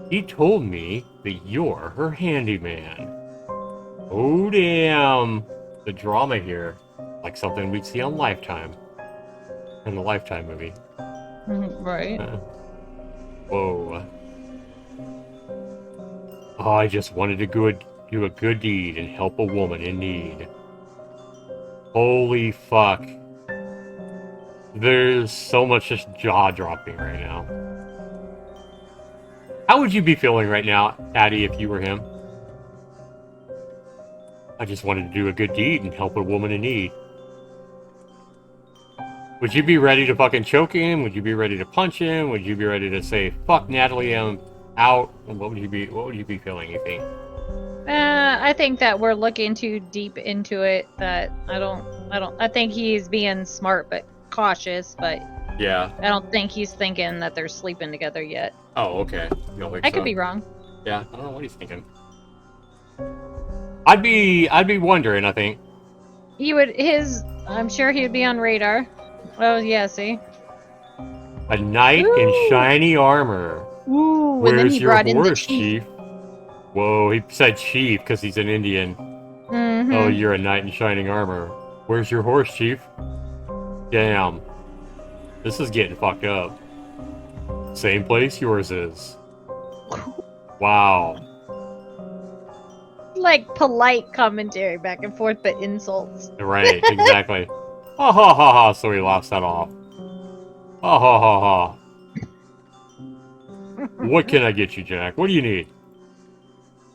He told me that you're her handyman. Oh damn. The drama here. Like something we'd see on Lifetime. In the Lifetime movie.
Right.
Whoa. Oh, I just wanted to do a good deed and help a woman in need. Holy fuck. There's so much just jaw-dropping right now. How would you be feeling right now, Addie, if you were him? I just wanted to do a good deed and help a woman in need. Would you be ready to fucking choke him? Would you be ready to punch him? Would you be ready to say, "Fuck Natalie, I'm out"? What would you be feeling, you think?
I think that we're looking too deep into it. That I think he's being smart but cautious, but
Yeah.
I don't think he's thinking that they're sleeping together yet.
Oh, okay. You don't think
I
so?
could be wrong.
Yeah, I don't know what he's thinking. I'd be wondering, I think.
I'm sure he would be on radar. Oh yeah, see?
A knight in shiny armor.
Ooh,
Where's
and then he
your
brought in the
horse, chief? Whoa, he said chief because he's an Indian. Oh, you're a knight in shining armor. Where's your horse, chief? Damn. This is getting fucked up. Same place yours is. Wow.
Like polite commentary back and forth, but insults.
Right, exactly. Ha ha ha ha, so he laughs that off. Ha ha ha ha. What can I get you, Jack? What do you need?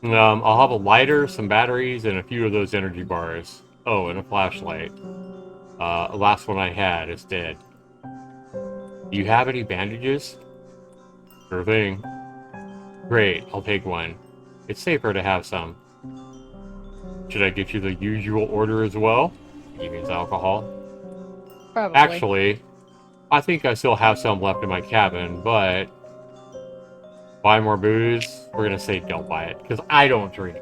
I'll have a lighter, some batteries, and a few of those energy bars. Oh, and a flashlight. The last one I had is dead. Do you have any bandages? Sure thing. Great, I'll take one. It's safer to have some. Should I get you the usual order as well? He means alcohol.
Probably.
Actually, I think I still have some left in my cabin, but... buy more booze? We're gonna say don't buy it, because I don't drink.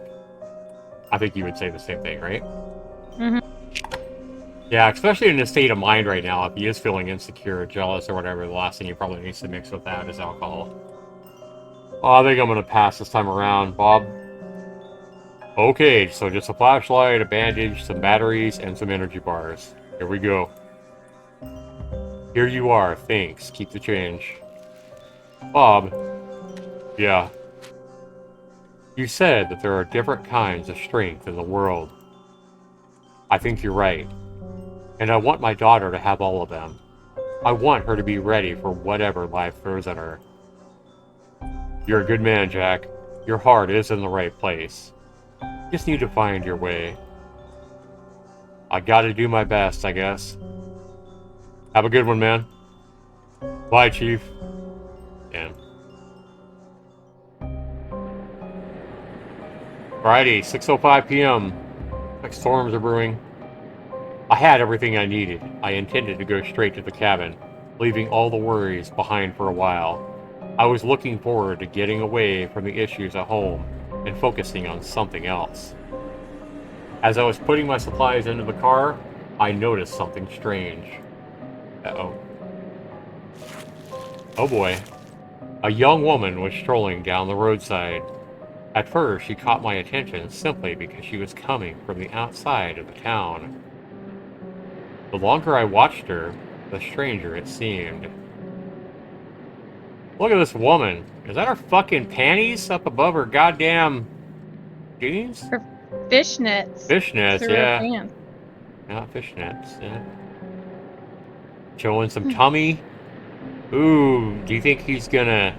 I think you would say the same thing, right? Yeah, especially in his state of mind right now, if he is feeling insecure or jealous or whatever, the last thing he probably needs to mix with that is alcohol. Oh, I think I'm gonna pass this time around, Bob. Okay, so just a flashlight, a bandage, some batteries, and some energy bars. Here we go. Here you are, thanks. Keep the change. Bob. Yeah. You said that there are different kinds of strength in the world. I think you're right. And I want my daughter to have all of them. I want her to be ready for whatever life throws at her. You're a good man, Jack. Your heart is in the right place. Just need to find your way. I gotta do my best, I guess. Have a good one, man. Bye, Chief. Yeah. Friday, 6:05 p.m. Like storms are brewing. I had everything I needed. I intended to go straight to the cabin, leaving all the worries behind for a while. I was looking forward to getting away from the issues at home and focusing on something else. As I was putting my supplies into the car, I noticed something strange. Uh-oh. Oh boy. A young woman was strolling down the roadside. At first, she caught my attention simply because she was coming from the outside of the town. The longer I watched her, the stranger it seemed. Look at this woman. Is that her fucking panties up above her goddamn jeans?
Her fishnets
Fishnets,
through her
yeah.
pants.
Not fishnets, yeah. Showing some tummy. Ooh, do you think he's gonna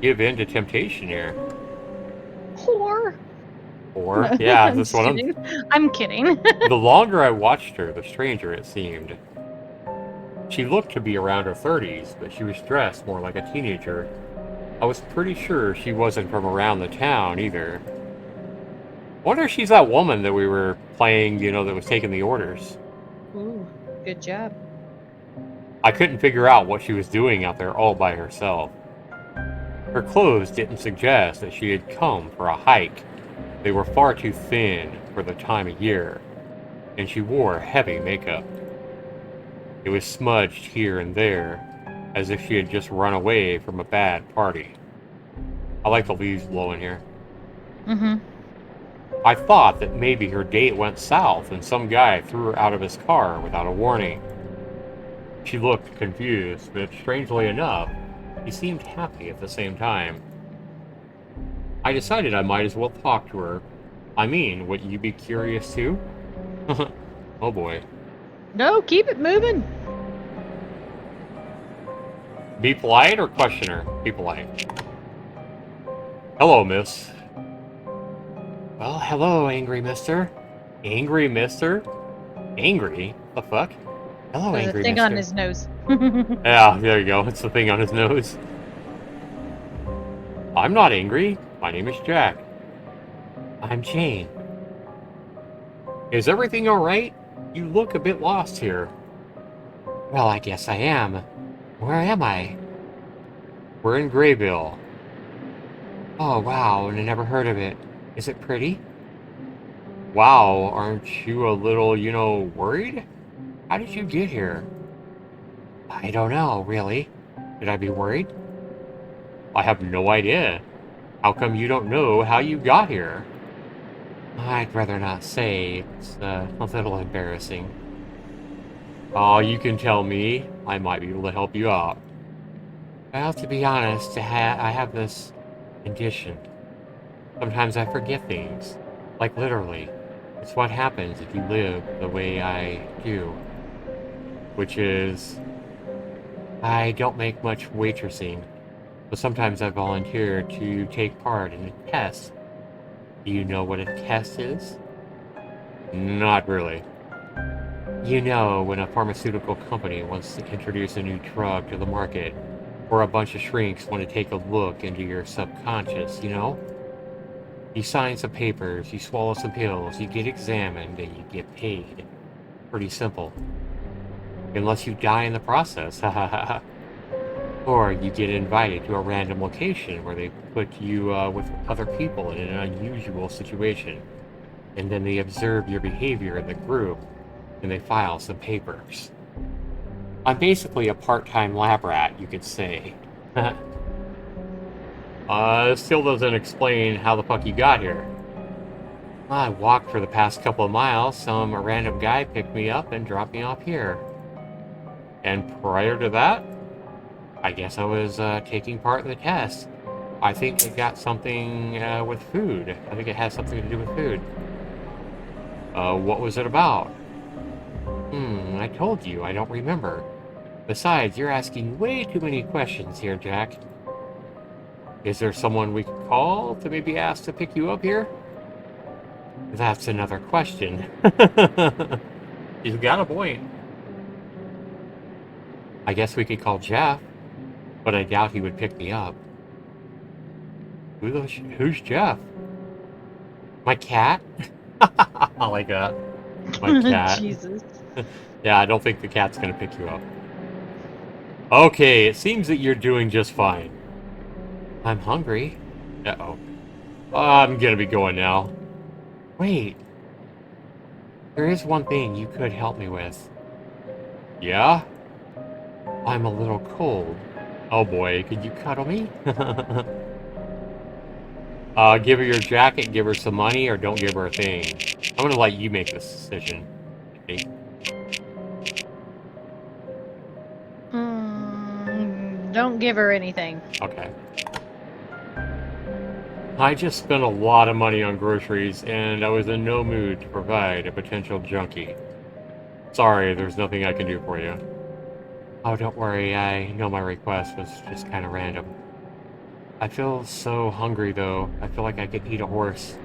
give in to temptation here?
Whore.
Or, yeah,
I'm
this
just
one.
kidding. I'm kidding.
The longer I watched her, the stranger it seemed. She looked to be around her 30s, but she was dressed more like a teenager. I was pretty sure she wasn't from around the town either. Wonder if she's that woman that we were playing, that was taking the orders.
Ooh, good job.
I couldn't figure out what she was doing out there all by herself. Her clothes didn't suggest that she had come for a hike. They were far too thin for the time of year, and she wore heavy makeup. It was smudged here and there, as if she had just run away from a bad party. I like the leaves blowing here.
Mm-hmm.
I thought that maybe her date went south and some guy threw her out of his car without a warning. She looked confused, but strangely enough, she seemed happy at the same time. I decided I might as well talk to her. I mean, would you be curious too? Oh boy.
No, keep it moving.
Be polite or question her? Be polite. Hello, miss. Well, hello, angry mister. Angry mister? Angry? The fuck? Hello,
The
angry
thing
mister.
on his nose.
Yeah, there you go. It's the thing on his nose. I'm not angry. My name is Jack. I'm Jane. Is everything alright? You look a bit lost here. Well, I guess I am. Where am I? We're in Grayville. Oh, wow, and I never heard of it. Is it pretty? Wow, aren't you a little, worried? How did you get here? I don't know, really. Should I be worried? I have no idea. How come you don't know how you got here? I'd rather not say. It's a little embarrassing. Oh, you can tell me. I might be able to help you out. Well, to be honest, I have this condition. Sometimes I forget things. Like literally. It's what happens if you live the way I do. Which is, I don't make much waitressing, but sometimes I volunteer to take part in a test. Do you know what a test is? Not really. You know, when a pharmaceutical company wants to introduce a new drug to the market, or a bunch of shrinks want to take a look into your subconscious, You sign some papers, you swallow some pills, you get examined, and you get paid. Pretty simple. Unless you die in the process, Or you get invited to a random location where they put you with other people in an unusual situation. And then they observe your behavior in the group, and they file some papers. I'm basically a part-time lab rat, you could say. Still doesn't explain how the fuck you got here. I walked for the past couple of miles. Some random guy picked me up and dropped me off here. And prior to that, I guess I was taking part in the test. I think it got something with food. I think it has something to do with food. What was it about? I told you, I don't remember. Besides, you're asking way too many questions here, Jack. Is there someone we could call to maybe ask to pick you up here? That's another question. You've got a point. I guess we could call Jeff, but I doubt he would pick me up. Who's Jeff? My cat? I like that. My cat.
Jesus.
Yeah, I don't think the cat's gonna pick you up. Okay, it seems that you're doing just fine. I'm hungry. Uh-oh. I'm gonna be going now. Wait, there is one thing you could help me with. Yeah? I'm a little cold. Oh boy, could you cuddle me? Give her your jacket, give her some money, or don't give her a thing. I'm gonna let you make this decision. Okay.
Don't give her anything.
Okay. I just spent a lot of money on groceries, and I was in no mood to provide a potential junkie. Sorry, there's nothing I can do for you. Oh, don't worry, I know my request was just kind of random. I feel so hungry, though. I feel like I could eat a horse.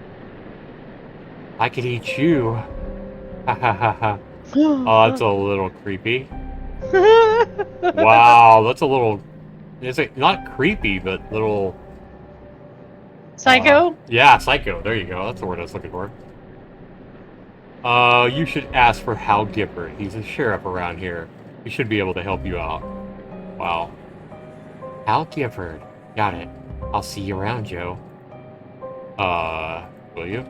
I could eat you. Ha ha ha ha. Oh, that's a little creepy. Wow, that's a little... Is it not creepy, but little...
Psycho?
Yeah, psycho. There you go. That's the word I was looking for. You should ask for Hal Gifford. He's a sheriff around here. He should be able to help you out. Wow. Hal Gifford. Got it. I'll see you around, Joe. Will you?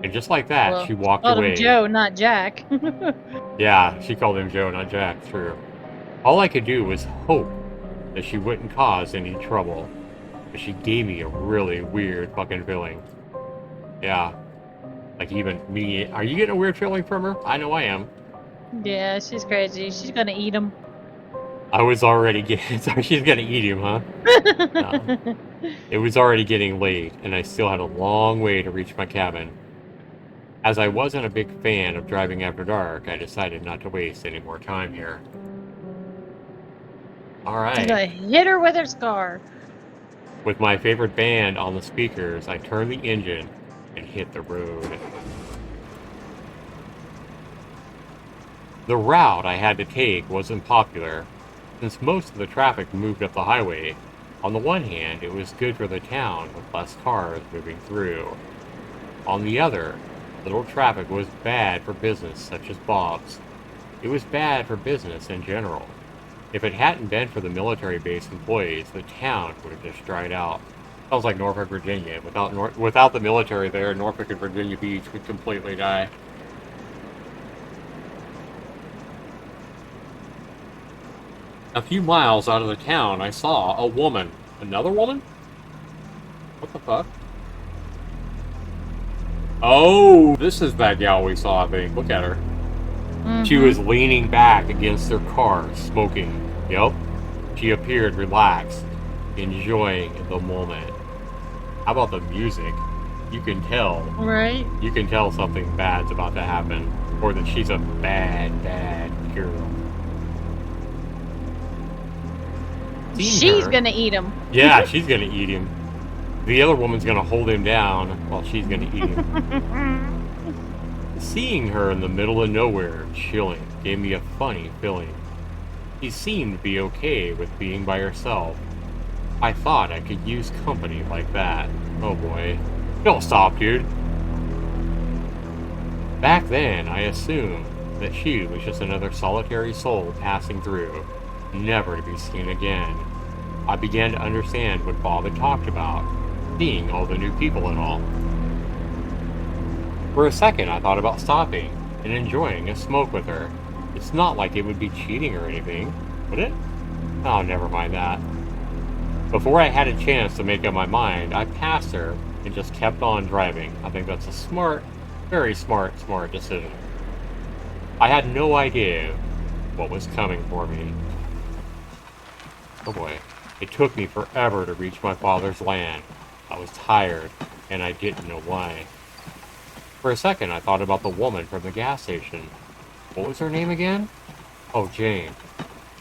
And just like that,
Well,
she walked
called
away.
him Joe, not Jack.
Yeah, she called him Joe, not Jack. True. All I could do was hope that she wouldn't cause any trouble. But she gave me a really weird fucking feeling. Yeah. Like even me. Are you getting a weird feeling from her? I know I am.
Yeah, she's crazy. She's gonna eat him.
I was already getting... Sorry, she's gonna eat him, huh? No. It was already getting late, and I still had a long way to reach my cabin. As I wasn't a big fan of driving after dark, I decided not to waste any more time here.
He's
Alright.
gonna hit her with his car.
With my favorite band on the speakers, I turned the engine and hit the road. The route I had to take wasn't popular, since most of the traffic moved up the highway. On the one hand, it was good for the town with less cars moving through. On the other, little traffic was bad for business such as Bob's. It was bad for business in general. If it hadn't been for the military base employees, the town would have just dried out. Sounds like Norfolk, Virginia. Without the military there, Norfolk and Virginia Beach would completely die. A few miles out of the town, I saw a woman. Another woman? What the fuck? Oh, this is that gal we saw, I think. Look at her. She was leaning back against her car, smoking. Yep. She appeared relaxed, enjoying the moment. How about the music? You can tell.
Right?
You can tell something bad's about to happen. Or that she's a bad, bad girl.
She's gonna eat him.
Yeah, she's gonna eat him. The other woman's gonna hold him down while she's gonna eat him. Seeing her in the middle of nowhere, chilling, gave me a funny feeling. She seemed to be okay with being by herself. I thought I could use company like that. Oh boy. Don't stop, dude. Back then, I assumed that she was just another solitary soul passing through, never to be seen again. I began to understand what Bob had talked about, seeing all the new people and all. For a second, I thought about stopping and enjoying a smoke with her. It's not like it would be cheating or anything, would it? Oh, never mind that. Before I had a chance to make up my mind, I passed her and just kept on driving. I think that's a smart, very smart decision. I had no idea what was coming for me. Oh boy. It took me forever to reach my father's land. I was tired, and I didn't know why. For a second, I thought about the woman from the gas station. What was her name again? Oh, Jane.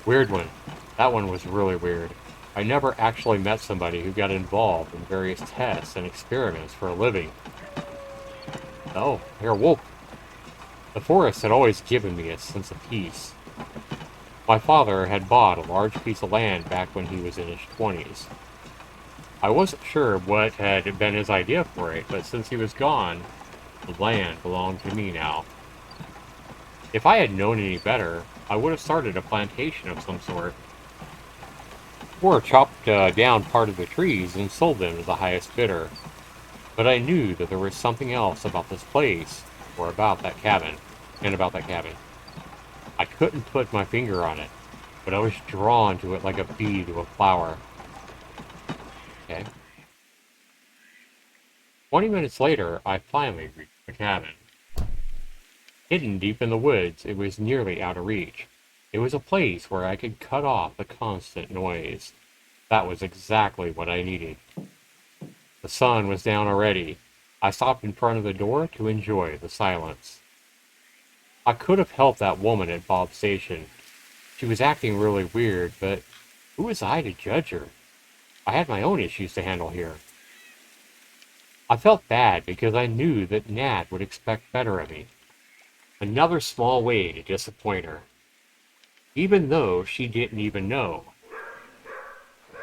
Weird one. That one was really weird. I never actually met somebody who got involved in various tests and experiments for a living. Oh, here, wolf. The forest had always given me a sense of peace. My father had bought a large piece of land back when he was in his 20s. I wasn't sure what had been his idea for it, but since he was gone, the land belonged to me now. If I had known any better, I would have started a plantation of some sort, or chopped down part of the trees and sold them to the highest bidder. But I knew that there was something else about this place, or about that cabin, and about that cabin. I couldn't put my finger on it, but I was drawn to it like a bee to a flower. Okay. 20 minutes later, I finally reached the cabin. Hidden deep in the woods, it was nearly out of reach. It was a place where I could cut off the constant noise. That was exactly what I needed. The sun was down already. I stopped in front of the door to enjoy the silence. I could have helped that woman at Bob's station. She was acting really weird, but who was I to judge her? I had my own issues to handle here. I felt bad because I knew that Nat would expect better of me. Another small way to disappoint her, even though she didn't even know.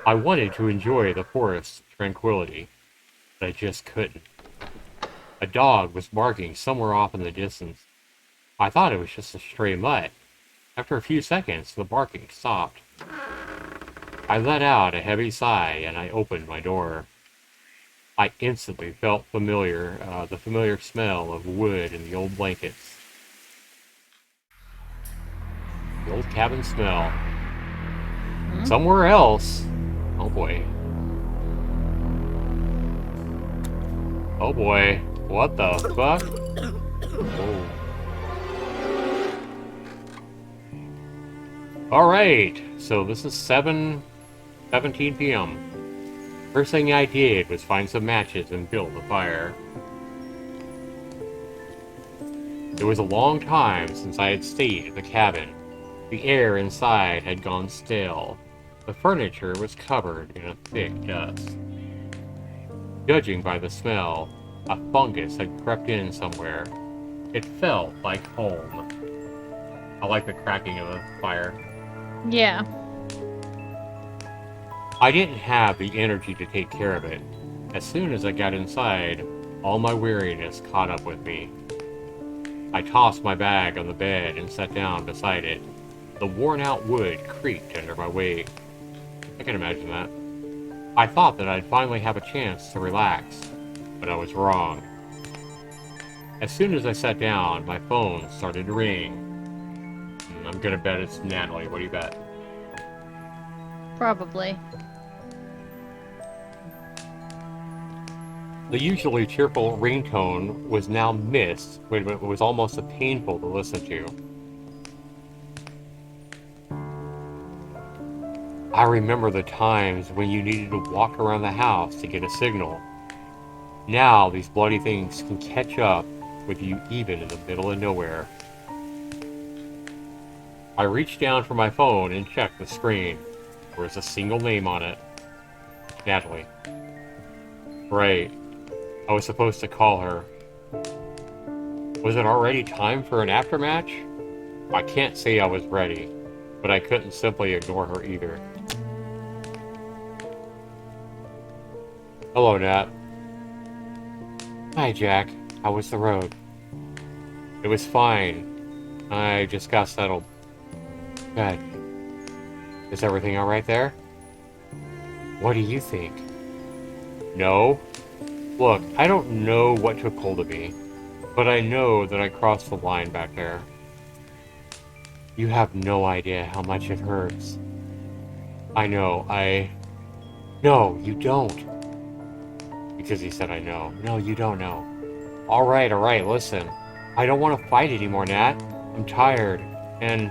I wanted to enjoy the forest's tranquility, but I just couldn't. A dog was barking somewhere off in the distance. I thought it was just a stray mutt. After a few seconds, the barking stopped. I let out a heavy sigh and I opened my door. I instantly felt the familiar smell of wood and the old blankets. The old cabin smell. Somewhere else. Oh boy. Oh boy. What the fuck? Oh. Alright, so this is 7:17 p.m. First thing I did was find some matches and build a fire. It was a long time since I had stayed at the cabin. The air inside had gone stale. The furniture was covered in a thick dust. Judging by the smell, a fungus had crept in somewhere. It felt like home. I like the cracking of the fire.
Yeah.
I didn't have the energy to take care of it. As soon as I got inside, all my weariness caught up with me. I tossed my bag on the bed and sat down beside it. The worn-out wood creaked under my weight. I can imagine that. I thought that I'd finally have a chance to relax, but I was wrong. As soon as I sat down, my phone started to ring. I'm gonna bet it's Natalie. What do you bet?
Probably.
The usually cheerful ringtone was now missed. Wait a minute, it was almost painful to listen to. I remember the times when you needed to walk around the house to get a signal. Now these bloody things can catch up with you even in the middle of nowhere. I reached down for my phone and checked the screen. There was a single name on it. Natalie. Right. I was supposed to call her. Was it already time for an aftermatch? I can't say I was ready, but I couldn't simply ignore her either. Hello, Nat. Hi, Jack. How was the road? It was fine. I just got settled. Good. Is everything alright there? What do you think? No. Look, I don't know what took hold of me, but I know that I crossed the line back there. You have no idea how much it hurts. I know, No, you don't. Because he said I know. No, you don't know. Alright, listen. I don't want to fight anymore, Nat. I'm tired. And...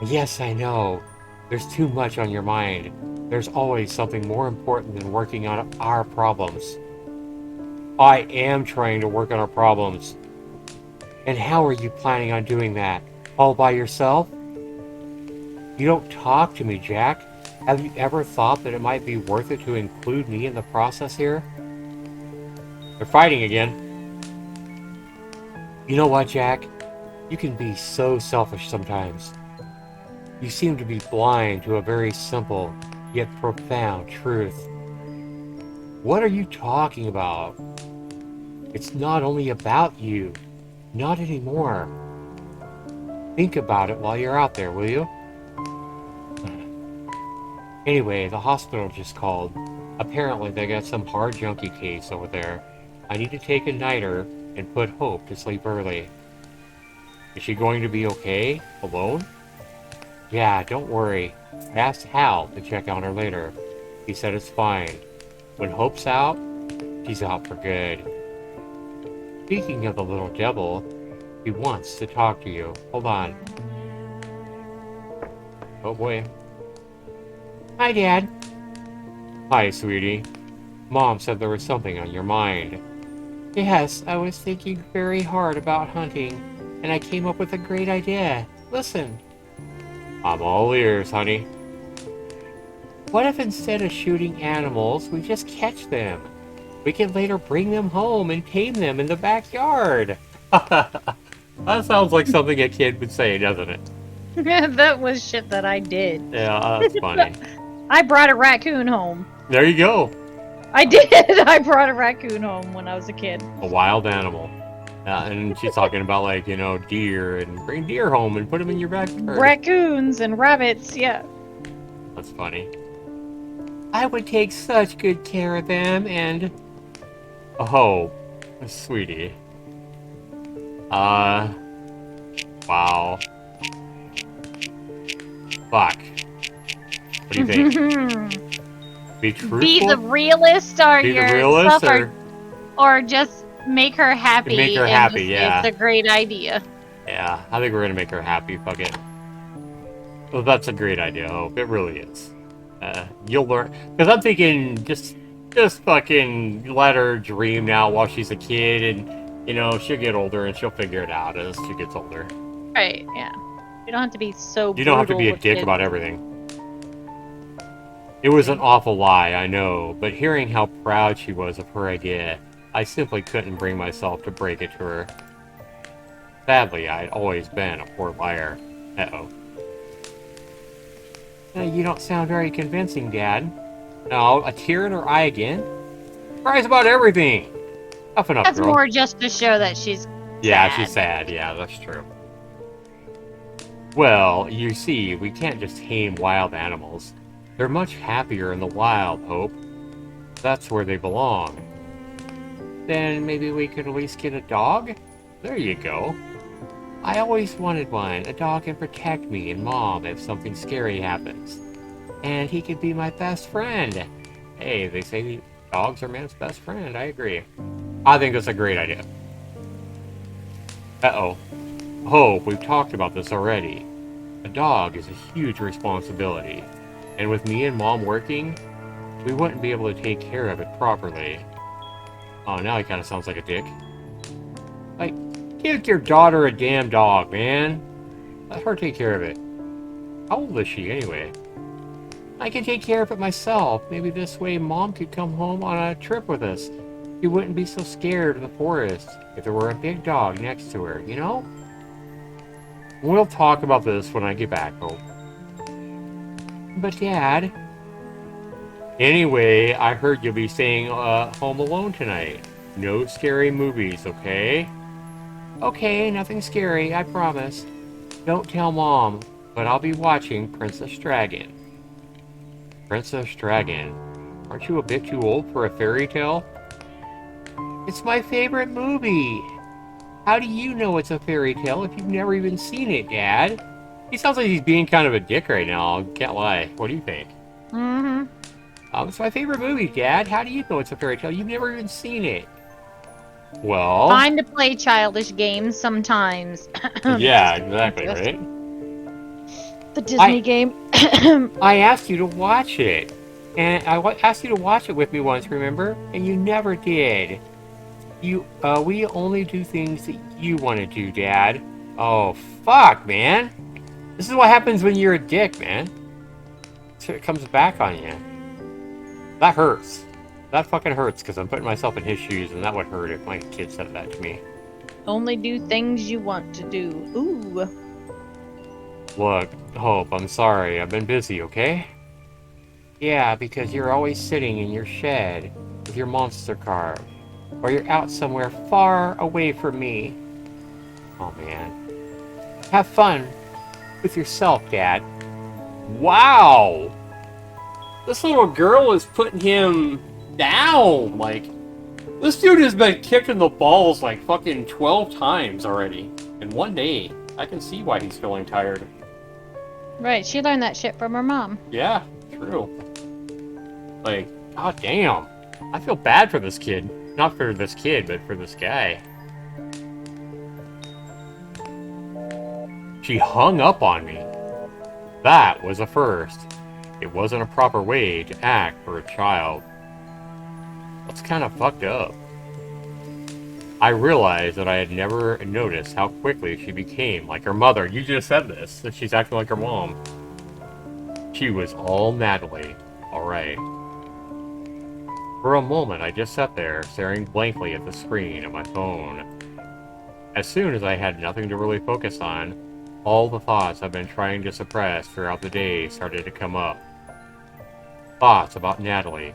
Yes, I know. There's too much on your mind. There's always something more important than working on our problems. I am trying to work on our problems. And how are you planning on doing that? All by yourself? You don't talk to me, Jack. Have you ever thought that it might be worth it to include me in the process here? They're fighting again. You know what, Jack? You can be so selfish sometimes. You seem to be blind to a very simple, yet profound truth. What are you talking about? It's not only about you. Not anymore. Think about it while you're out there, will you? Anyway, the hospital just called. Apparently they got some hard junkie case over there. I need to take a nighter and put Hope to sleep early. Is she going to be okay? Alone? Yeah, don't worry. I asked Hal to check on her later. He said it's fine. When Hope's out, she's out for good. Speaking of the little devil, he wants to talk to you. Hold on. Oh boy. Hi, Dad. Hi, sweetie. Mom said there was something on your mind. Yes, I was thinking very hard about hunting, and I came up with a great idea. Listen. I'm all ears, honey. What if instead of shooting animals, we just catch them? We can later bring them home and tame them in the backyard. That sounds like something a kid would say, doesn't it?
That was shit that I did.
Yeah, that's funny.
I brought a raccoon home.
There you go.
I did. I brought a raccoon home when I was a kid.
A wild animal. And she's talking about, like, you know, deer, and bring deer home and put them in your backyard.
Raccoons and rabbits, yeah.
That's funny. I would take such good care of them, and... Oh, sweetie. Wow. Fuck. What do you think? Be truthful?
Be the realist or
Be the
yourself,
realist,
or just make her happy.
Make her
and
happy,
just,
yeah.
It's a great idea.
Yeah, I think we're gonna make her happy. Fuck it. Well, that's a great idea, Hope. It really is. You'll learn. Because I'm thinking, just fucking let her dream now while she's a kid, and, you know, she'll get older and she'll figure it out as she gets older.
Right, yeah. You don't have to be so
You don't have to be a
with
dick
kids.
about everything. It was an awful lie, I know, but hearing how proud she was of her idea, I simply couldn't bring myself to break it to her. Sadly, I'd always been a poor liar. Uh-oh. You don't sound very convincing, Dad. No, a tear in her eye again? Cries about everything. Toughen up,
That's
girl.
more just to show that she's
Yeah,
sad.
she's sad. Yeah, that's true. Well, you see, we can't just tame wild animals. They're much happier in the wild, Hope. That's where they belong. Then maybe we could at least get a dog? There you go. I always wanted one. A dog can protect me and Mom if something scary happens. And he could be my best friend. Hey, they say dogs are man's best friend. I agree. I think that's a great idea. Uh-oh. Hope, we've talked about this already. A dog is a huge responsibility. And with me and Mom working, we wouldn't be able to take care of it properly. Oh, now he kind of sounds like a dick. Like, give your daughter a damn dog, man. Let her take care of it. How old is she, anyway? I can take care of it myself. Maybe this way Mom could come home on a trip with us. She wouldn't be so scared of the forest if there were a big dog next to her, you know? We'll talk about this when I get back, Hope. But, Dad... Anyway, I heard you'll be staying home alone tonight. No scary movies, okay? Okay, nothing scary, I promise. Don't tell Mom, but I'll be watching Princess Dragon. Princess Dragon? Aren't you a bit too old for a fairy tale? It's my favorite movie! How do you know it's a fairy tale if you've never even seen it, Dad? He sounds like he's being kind of a dick right now, can't lie. What do you think?
Mm-hmm.
It's my favorite movie, Dad. How do you know it's a fairy tale? You've never even seen it. Well...
Fine to play childish games sometimes.
Yeah, exactly, right?
The Disney game.
I asked you to watch it. And I asked you to watch it with me once, remember? And you never did. We only do things that you want to do, Dad. Oh, fuck, man. This is what happens when you're a dick, man. So it comes back on you. That hurts. That fucking hurts, because I'm putting myself in his shoes, and that would hurt if my kid said that to me.
Only do things you want to do. Ooh.
Look, Hope, I'm sorry. I've been busy, okay? Yeah, because you're always sitting in your shed with with your monster car, or you're out somewhere far away from me. Oh man. Have fun with yourself, Dad. Wow! This little girl is putting him down. Like, this dude has been kicked in the balls like fucking 12 times already in one day. I can see why he's feeling tired.
Right, she learned that shit from her mom.
Yeah, true. Like, god damn. I feel bad for this kid. Not for this kid, but for this guy. She hung up on me. That was a first. It wasn't a proper way to act for a child. That's kind of fucked up. I realized that I had never noticed how quickly she became like her mother. You just said this, that she's acting like her mom. She was all Natalie. Alright. For a moment, I just sat there, staring blankly at the screen of my phone. As soon as I had nothing to really focus on, all the thoughts I've been trying to suppress throughout the day started to come up. Thoughts about Natalie.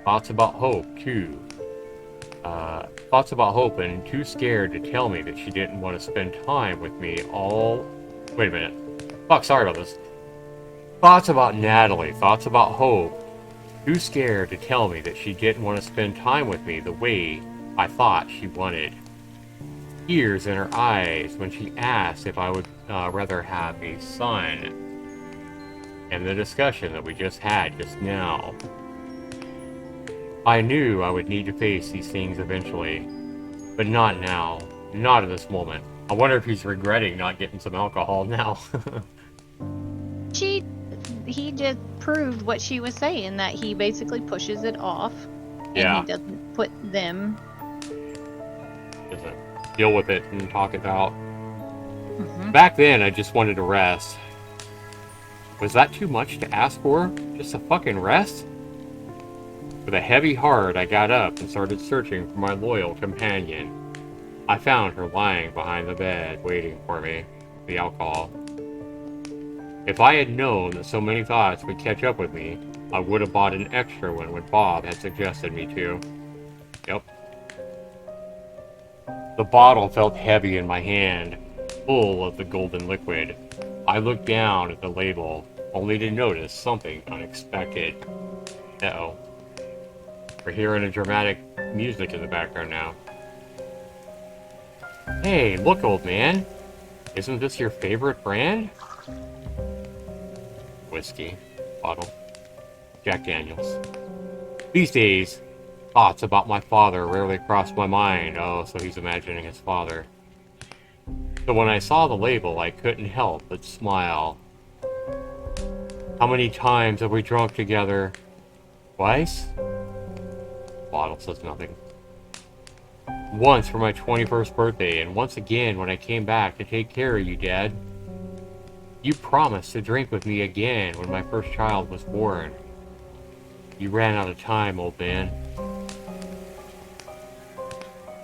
Thoughts about Hope, too. Thoughts about Hope and too scared to tell me that she didn't want to spend time with me all... Wait a minute. Fuck, sorry about this. Thoughts about Natalie. Thoughts about Hope. Too scared to tell me that she didn't want to spend time with me the way I thought she wanted. Tears in her eyes when she asked if I would rather have a son. And the discussion that we just had just now. I knew I would need to face these things eventually, but not now. Not at this moment. I wonder if he's regretting not getting some alcohol now.
He just proved what she was saying, that he basically pushes it off.
Yeah.
And he doesn't put them.
Doesn't deal with it and talk it out.
Mm-hmm.
Back then, I just wanted to rest. Was that too much to ask for? Just a fucking rest? With a heavy heart, I got up and started searching for my loyal companion. I found her lying behind the bed, waiting for me. The alcohol. If I had known that so many thoughts would catch up with me, I would have bought an extra one when Bob had suggested me to. Yep. The bottle felt heavy in my hand, full of the golden liquid. I looked down at the label, only to notice something unexpected. Uh-oh. We're hearing a dramatic music in the background now. Hey, look, old man. Isn't this your favorite brand? Whiskey. Bottle. Jack Daniels. These days, thoughts about my father rarely cross my mind. Oh, so he's imagining his father. So when I saw the label, I couldn't help but smile. How many times have we drunk together? Twice? Bottle says nothing. Once for my 21st birthday, and once again when I came back to take care of you, Dad. You promised to drink with me again when my first child was born. You ran out of time, old man.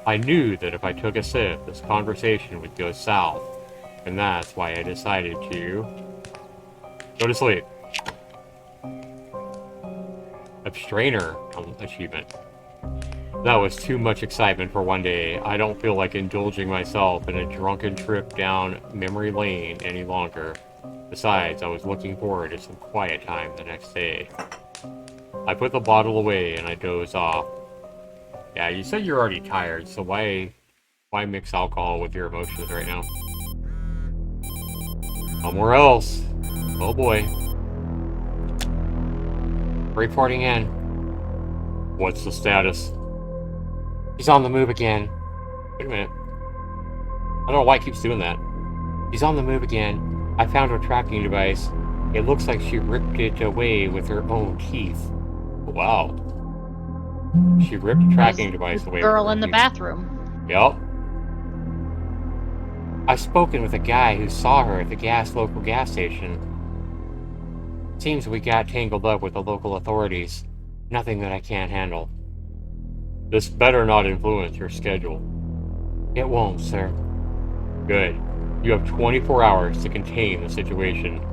I knew that if I took a sip, this conversation would go south, and that's why I decided to go to sleep. Abstainer achievement. That was too much excitement for one day. I don't feel like indulging myself in a drunken trip down memory lane any longer. Besides, I was looking forward to some quiet time the next day. I put the bottle away and I dozed off. Yeah, you said you're already tired, so why mix alcohol with your emotions right now? Somewhere else. Oh boy. Reporting in. What's the status? He's on the move again. Wait a minute. I don't know why it keeps doing that. He's on the move again. I found her tracking device. It looks like she ripped it away with her own teeth. Wow. She ripped the tracking device away.
Girl in the bathroom.
Yep. I've spoken with a guy who saw her at the local gas station. Seems we got tangled up with the local authorities. Nothing that I can't handle. This better not influence your schedule. It won't, sir. Good. You have 24 hours to contain the situation.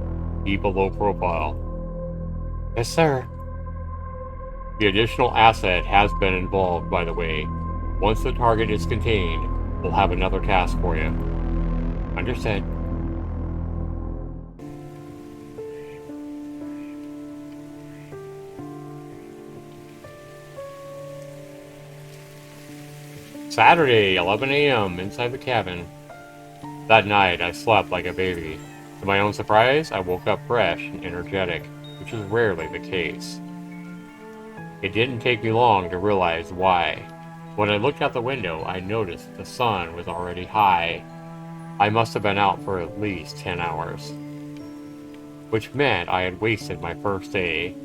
Keep a low profile. Yes, sir. The additional asset has been involved, by the way. Once the target is contained, we'll have another task for you. Understood. Saturday, 11 a.m., inside the cabin. That night, I slept like a baby. To my own surprise, I woke up fresh and energetic, which is rarely the case. It didn't take me long to realize why. When I looked out the window, I noticed the sun was already high. I must have been out for at least 10 hours, which meant I had wasted my first day.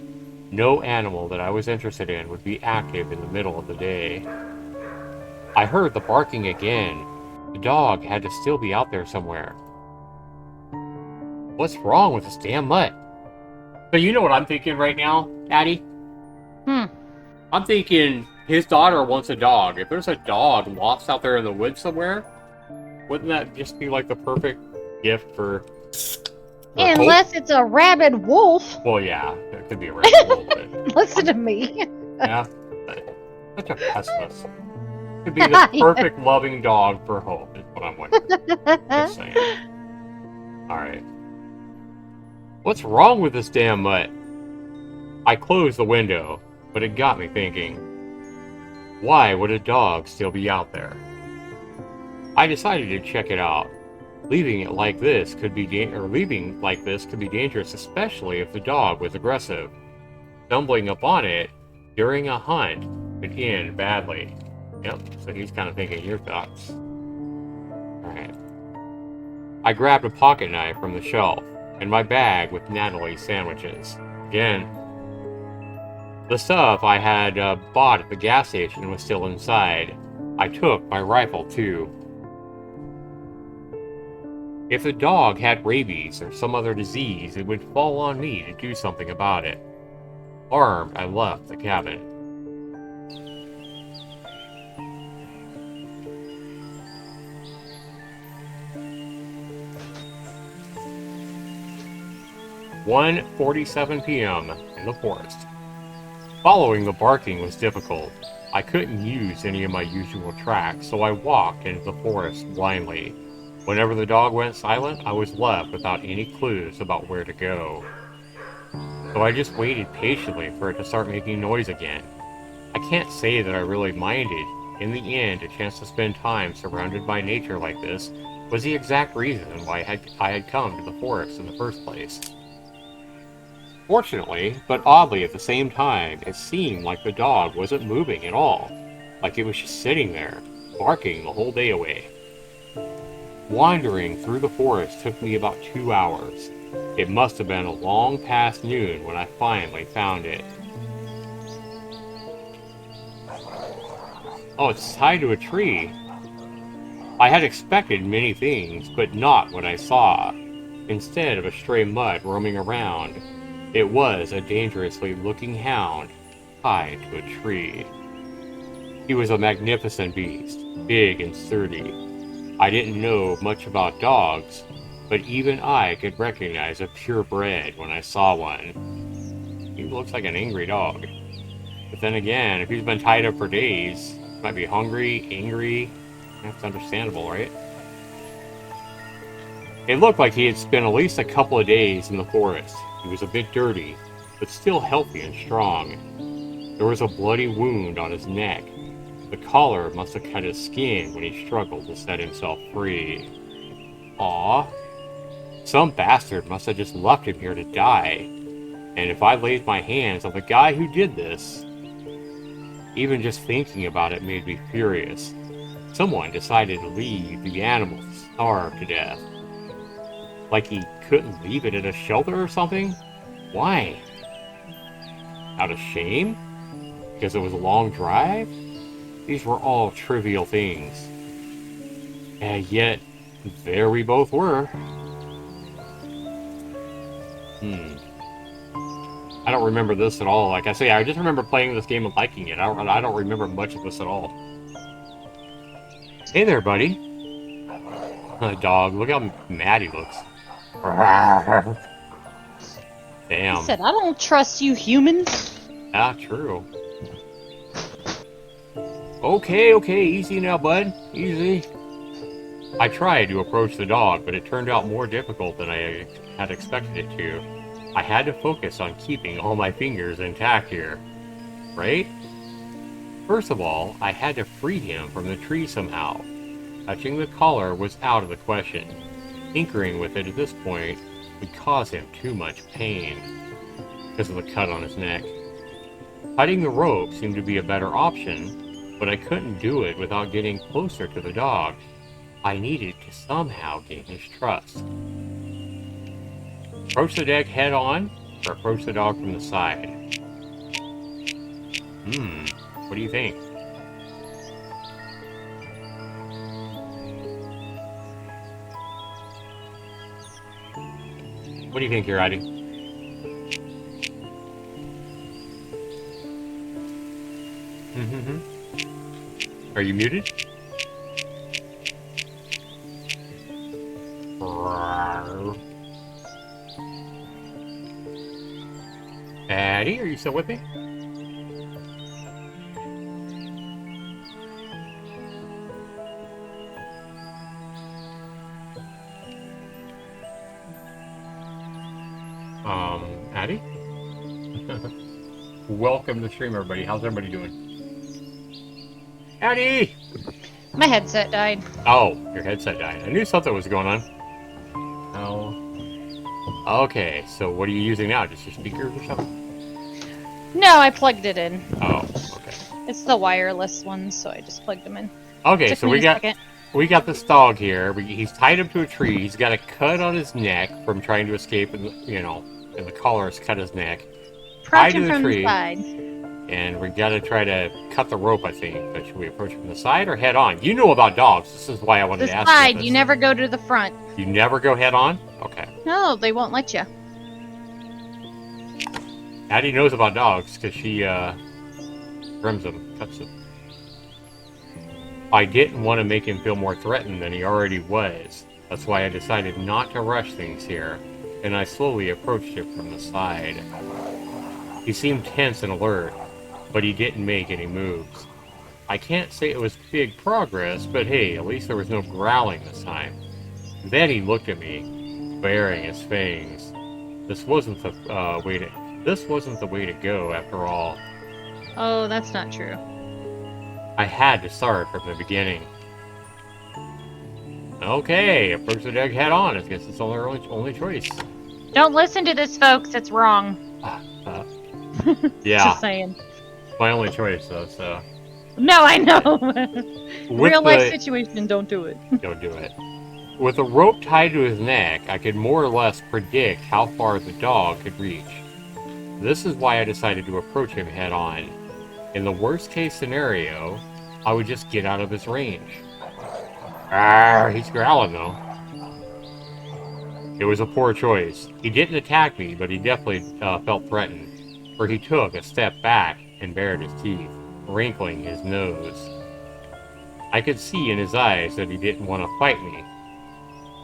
No animal that I was interested in would be active in the middle of the day. I heard the barking again. The dog had to still be out there somewhere. What's wrong with this damn mutt? So you know what I'm thinking right now, Addie? I'm thinking his daughter wants a dog. If there's a dog lost out there in the woods somewhere, wouldn't that just be like the perfect gift for
Unless it's a rabid wolf.
Well, yeah, it could be a rabid wolf. But
Listen to me.
yeah, such a pessimist. Could be the perfect loving dog for hope, is what I'm wondering. Just saying. Alright. What's wrong with this damn mutt? I closed the window, but it got me thinking. Why would a dog still be out there? I decided to check it out. Leaving like this could be dangerous, especially if the dog was aggressive. Stumbling upon it during a hunt could end badly. Yep, so he's kind of thinking your thoughts. Alright. I grabbed a pocket knife from the shelf and my bag with Natalie's sandwiches. Again, the stuff I had bought at the gas station was still inside. I took my rifle too. If the dog had rabies or some other disease, it would fall on me to do something about it. Armed, I left the cabin. "1:47 p.m. in the forest. Following the barking was difficult. I couldn't use any of my usual tracks, so I walked into the forest blindly. Whenever the dog went silent, I was left without any clues about where to go. So I just waited patiently for it to start making noise again. I can't say that I really minded. In the end, a chance to spend time surrounded by nature like this was the exact reason why I had come to the forest in the first place. Fortunately, but oddly at the same time, it seemed like the dog wasn't moving at all, like it was just sitting there, barking the whole day away. Wandering through the forest took me about 2 hours. It must have been long past noon when I finally found it. Oh, it's tied to a tree. I had expected many things, but not what I saw. Instead of a stray mutt roaming around, it was a dangerously looking hound tied to a tree. He was a magnificent beast, big and sturdy. I didn't know much about dogs, but even I could recognize a purebred when I saw one. He looks like an angry dog. But then again, if he's been tied up for days, he might be hungry, angry. That's understandable, right? It looked like he had spent at least a couple of days in the forest. He was a bit dirty, but still healthy and strong. There was a bloody wound on his neck. The collar must have cut his skin when he struggled to set himself free. Aw. Some bastard must have just left him here to die. And if I laid my hands on the guy who did this, even just thinking about it made me furious. Someone decided to leave the animal to starve to death. Like he couldn't leave it at a shelter or something? Why? Out of shame? Because it was a long drive? These were all trivial things. And yet, there we both were. I don't remember this at all. Like I say, I just remember playing this game and liking it. I don't remember much of this at all. Hey there, buddy. Dog, look how mad he looks. Damn.
He said, I don't trust you humans.
Ah, true. Okay, easy now, bud. Easy. I tried to approach the dog, but it turned out more difficult than I had expected it to. I had to focus on keeping all my fingers intact here, right? First of all, I had to free him from the tree somehow. Touching the collar was out of the question. Tinkering with it at this point would cause him too much pain because of the cut on his neck. Cutting the rope seemed to be a better option, but I couldn't do it without getting closer to the dog. I needed to somehow gain his trust. Approach the dog head on, or approach the dog from the side? What do you think? What do you think here, Addie? Are you muted? Addie, are you still with me? Addie? Welcome to the stream, everybody. How's everybody doing? Addie!
My headset died.
Oh, your headset died. I knew something was going on. Oh. Okay, so what are you using now? Just your speakers or something?
No, I plugged it in.
Oh, okay.
It's the wireless ones, so I just plugged them in.
Okay,
Took
so
me
we
a
got
second.
this dog here. He's tied up to a tree. He's got a cut on his neck from trying to escape, and and the collar's cut his neck.
Approach
Tied to
him
the
from
tree,
the side.
and we got to try to cut the rope, I think. But should we approach him from the side or head on? You know about dogs. This is why I wanted
The
to ask
side.
you this.
You never go to the front.
You never go head on? Okay.
No, they won't let you.
Addie knows about dogs because she trims them, cuts them. I didn't want to make him feel more threatened than he already was. That's why I decided not to rush things here, and I slowly approached him from the side. He seemed tense and alert, but he didn't make any moves. I can't say it was big progress, but hey, at least there was no growling this time. Then he looked at me, baring his fangs. This wasn't the way to go after all.
Oh, that's not true.
I had to start from the beginning. Okay, approach the dog head on. I guess it's our only choice.
Don't listen to this, folks. It's wrong.
Yeah,
Just saying.
my only choice though. So
No, I know.
With
Real life
the-
situation, don't do it.
don't do it. With a rope tied to his neck, I could more or less predict how far the dog could reach. This is why I decided to approach him head on. In the worst case scenario, I would just get out of his range. He's growling though. It was a poor choice. He didn't attack me, but he definitely felt threatened, for he took a step back and bared his teeth, wrinkling his nose. I could see in his eyes that he didn't want to fight me,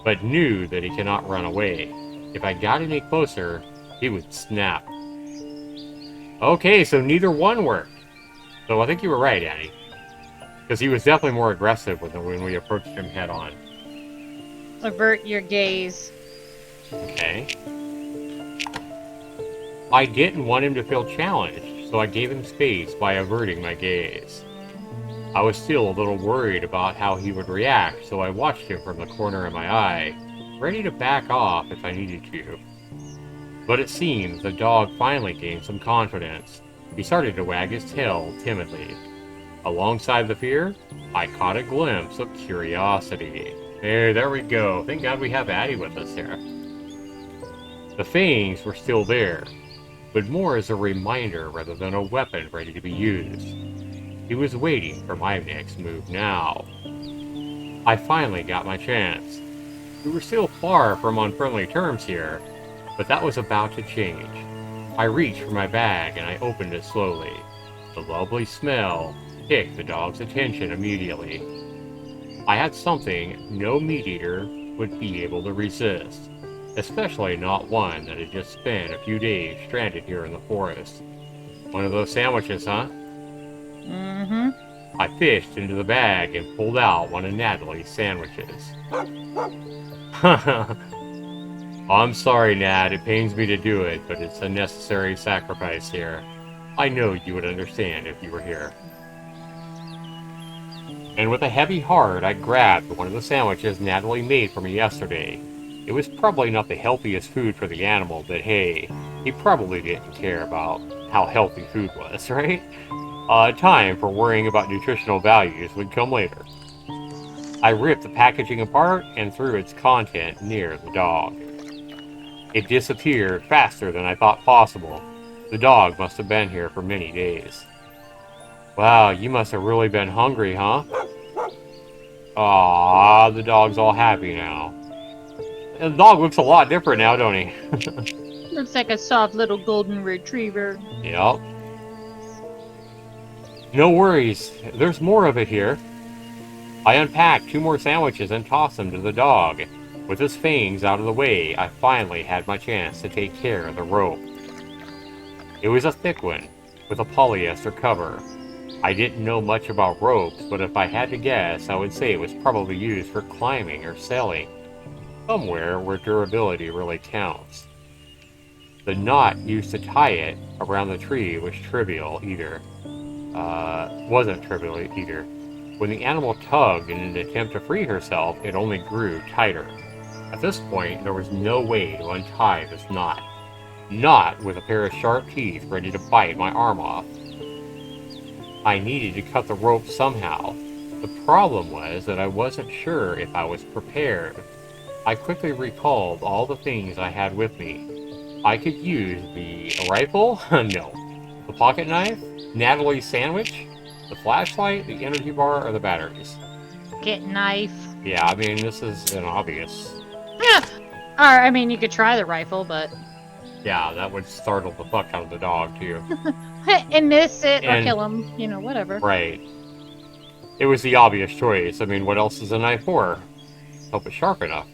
but knew that he cannot run away. If I got any closer, he would snap. Okay, so neither one worked. So I think you were right, Annie. Because he was definitely more aggressive when we approached him head on.
Avert your gaze.
Okay. I didn't want him to feel challenged, so I gave him space by averting my gaze. I was still a little worried about how he would react, so I watched him from the corner of my eye, ready to back off if I needed to. But it seems the dog finally gained some confidence. He started to wag his tail timidly. Alongside the fear, I caught a glimpse of curiosity. Hey, there we go. Thank God we have Addie with us here. The fangs were still there, but more as a reminder rather than a weapon ready to be used. He was waiting for my next move now. I finally got my chance. We were still far from on friendly terms here, but that was about to change. I reached for my bag and I opened it slowly. The lovely smell piqued the dog's attention immediately. I had something no meat eater would be able to resist, especially not one that had just spent a few days stranded here in the forest. One of those sandwiches, huh?
Mm-hmm.
I fished into the bag and pulled out one of Natalie's sandwiches. I'm sorry, Nat. It pains me to do it, but it's a necessary sacrifice here. I know you would understand if you were here. And with a heavy heart, I grabbed one of the sandwiches Natalie made for me yesterday. It was probably not the healthiest food for the animal, but hey, he probably didn't care about how healthy food was, right? Time for worrying about nutritional values would come later. I ripped the packaging apart and threw its content near the dog. It disappeared faster than I thought possible. The dog must have been here for many days. Wow, you must have really been hungry, huh? Aww, the dog's all happy now. And the dog looks a lot different now, don't he?
Looks like a soft little golden retriever.
Yep. No worries, there's more of it here. I unpacked 2 more sandwiches and tossed them to the dog. With his fangs out of the way, I finally had my chance to take care of the rope. It was a thick one, with a polyester cover. I didn't know much about ropes, but if I had to guess, I would say it was probably used for climbing or sailing. Somewhere where durability really counts. The knot used to tie it around the tree wasn't trivial either. When the animal tugged in an attempt to free herself, it only grew tighter. At this point, there was no way to untie this knot. Not with a pair of sharp teeth ready to bite my arm off. I needed to cut the rope somehow. The problem was that I wasn't sure if I was prepared. I quickly recalled all the things I had with me. I could use the rifle? No. The pocket knife? Natalie's sandwich? The flashlight? The energy bar? Or the batteries?
Get knife.
Yeah, I mean, this is an obvious.
Yeah. Or, I mean, you could try the rifle, but...
Yeah, that would startle the fuck out of the dog, too.
and miss it, or kill him. You know, whatever.
Right. It was the obvious choice. I mean, what else is a knife for? Hope it's sharp enough.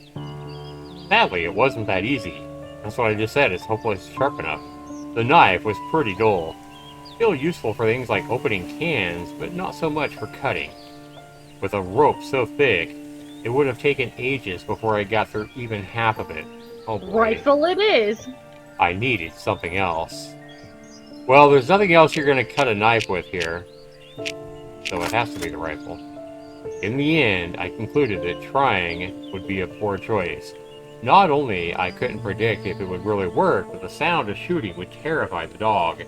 Sadly, it wasn't that easy. That's what I just said, it's hopeless sharp enough. The knife was pretty dull. Still useful for things like opening cans, but not so much for cutting. With a rope so thick, it would have taken ages before I got through even half of it. Oh boy.
Rifle it is!
I needed something else. Well, there's nothing else you're going to cut a knife with here, so it has to be the rifle. In the end, I concluded that trying would be a poor choice. Not only I couldn't predict if it would really work, but the sound of shooting would terrify the dog.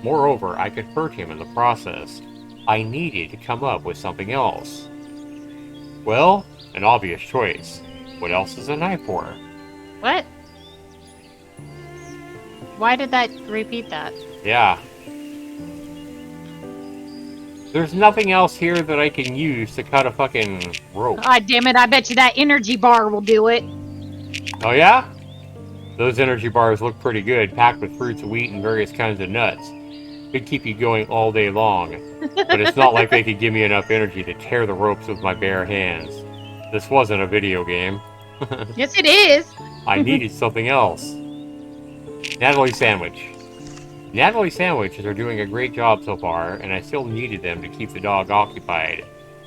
Moreover, I could hurt him in the process. I needed to come up with something else. Well, an obvious choice. What else is a knife for?
What? Why did that repeat that?
Yeah. There's nothing else here that I can use to cut a fucking rope.
God damn it, I bet you that energy bar will do it.
Oh yeah? Those energy bars look pretty good, packed with fruits, wheat, and various kinds of nuts. Could keep you going all day long. But it's not like they could give me enough energy to tear the ropes with my bare hands. This wasn't a video game.
Yes, it is.
I needed something else. Natalie's sandwich. Natalie's sandwiches are doing a great job so far, and I still needed them to keep the dog occupied.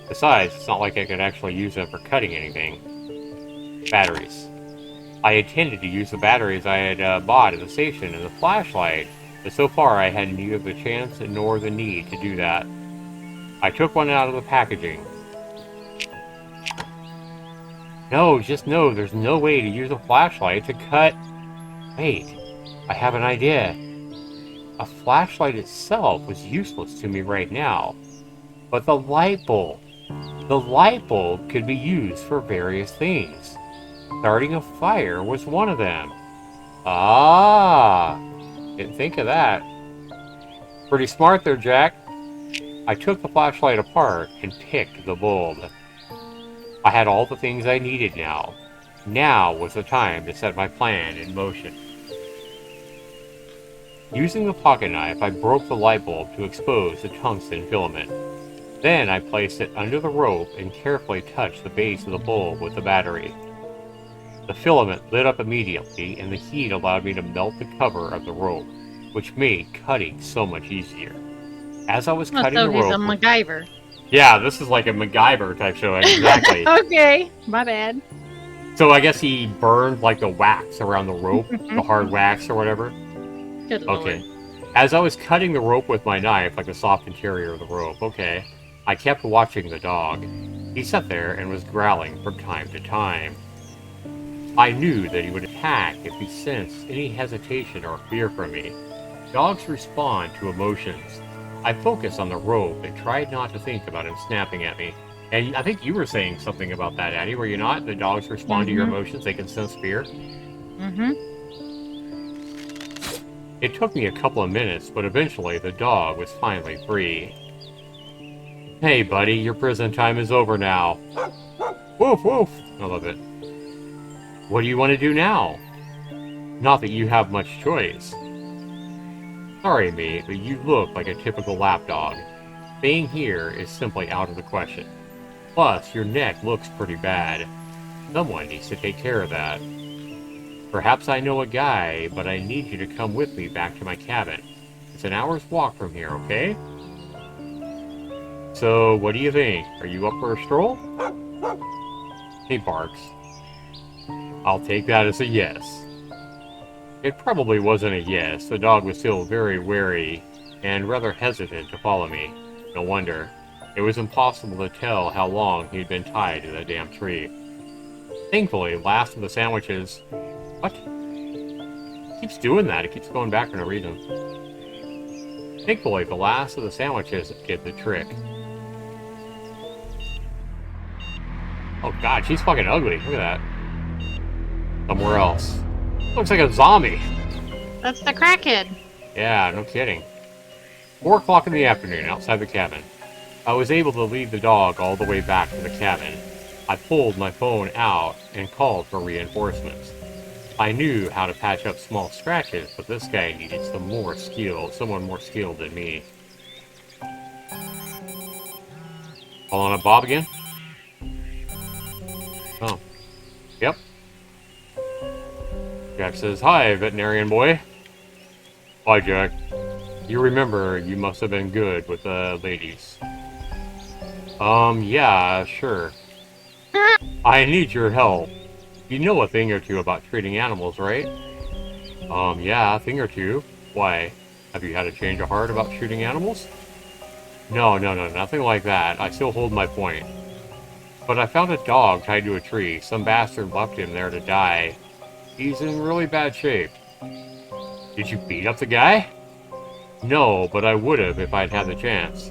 Besides, it's not like I could actually use them for cutting anything. Batteries. I intended to use the batteries I had bought at the station and the flashlight, but so far I had neither the chance nor the need to do that. I took one out of the packaging. No, just no, there's no way to use a flashlight to cut... Wait, I have an idea. A flashlight itself was useless to me right now. But the light bulb could be used for various things. Starting a fire was one of them. Ah, didn't think of that. Pretty smart there, Jack. I took the flashlight apart and picked the bulb. I had all the things I needed now. Now was the time to set my plan in motion. Using the pocket knife, I broke the light bulb to expose the tungsten filament. Then I placed it under the rope and carefully touched the base of the bulb with the battery. The filament lit up immediately, and the heat allowed me to melt the cover of the rope, which made cutting so much easier. As I was cutting the rope...
he's a MacGyver.
Yeah, this is like a MacGyver type show, exactly.
Okay, my bad.
So I guess he burned like the wax around the rope, the hard wax or whatever.
Good lord.
Okay. As I was cutting the rope with my knife, like the soft interior of the rope, okay, I kept watching the dog. He sat there and was growling from time to time. I knew that he would attack if he sensed any hesitation or fear from me. Dogs respond to emotions. I focused on the rope and tried not to think about him snapping at me. And I think you were saying something about that, Addie, were you not? The dogs respond to your emotions, they can sense fear? It took me a couple of minutes, but eventually the dog was finally free. Hey, buddy, your prison time is over now. Woof, woof. I love it. What do you want to do now? Not that you have much choice. Sorry, mate, but you look like a typical lapdog. Staying here is simply out of the question. Plus, your neck looks pretty bad. Someone needs to take care of that. Perhaps I know a guy, but I need you to come with me back to my cabin. It's an hour's walk from here, okay? So, what do you think? Are you up for a stroll? He barks. I'll take that as a yes. It probably wasn't a yes. The dog was still very wary and rather hesitant to follow me. No wonder. It was impossible to tell how long he'd been tied to that damn tree. Thankfully, last of the sandwiches... What? It keeps doing that. It keeps going back for no reason. Thankfully, the last of the sandwiches did the trick. Oh god, she's fucking ugly. Look at that. Somewhere else. Looks like a zombie.
That's the crackhead.
Yeah, no kidding. 4 o'clock in the afternoon, outside the cabin. I was able to lead the dog all the way back to the cabin. I pulled my phone out and called for reinforcements. I knew how to patch up small scratches, but this guy needed someone more skilled than me. Calling up Bob again? Oh. Yep. Jack says, "Hi, veterinarian boy." "Hi, Jack. You remember you must have been good with the ladies." Yeah, sure. I need your help. You know a thing or two about treating animals, right?" Yeah, a thing or two. Why? Have you had a change of heart about shooting animals?" No, nothing like that. I still hold my point. But I found a dog tied to a tree. Some bastard left him there to die. He's in really bad shape." "Did you beat up the guy?" "No, but I would have if I'd had the chance.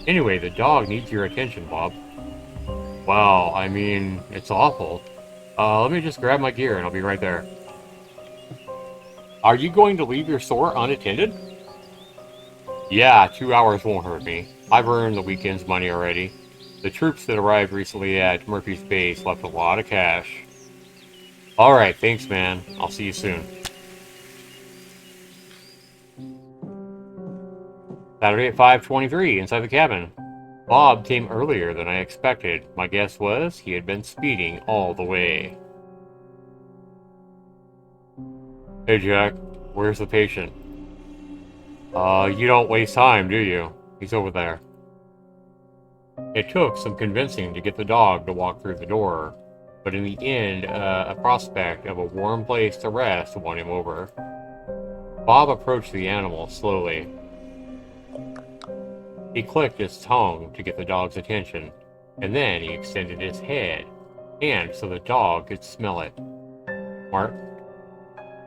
Anyway, the dog needs your attention, Bob." "Well, I mean, it's awful. Let me just grab my gear and I'll be right there." "Are you going to leave your store unattended?" "Yeah, 2 hours won't hurt me. I've earned the weekend's money already. The troops that arrived recently at Murphy's base left a lot of cash." "Alright, thanks, man. I'll see you soon." Saturday at 5:23, inside the cabin. Bob came earlier than I expected. My guess was he had been speeding all the way. "Hey, Jack. Where's the patient?" You don't waste time, do you? He's over there." It took some convincing to get the dog to walk through the door, but in the end, a prospect of a warm place to rest won him over. Bob approached the animal slowly. He clicked his tongue to get the dog's attention, and then he extended his head, and so the dog could smell it. Smart.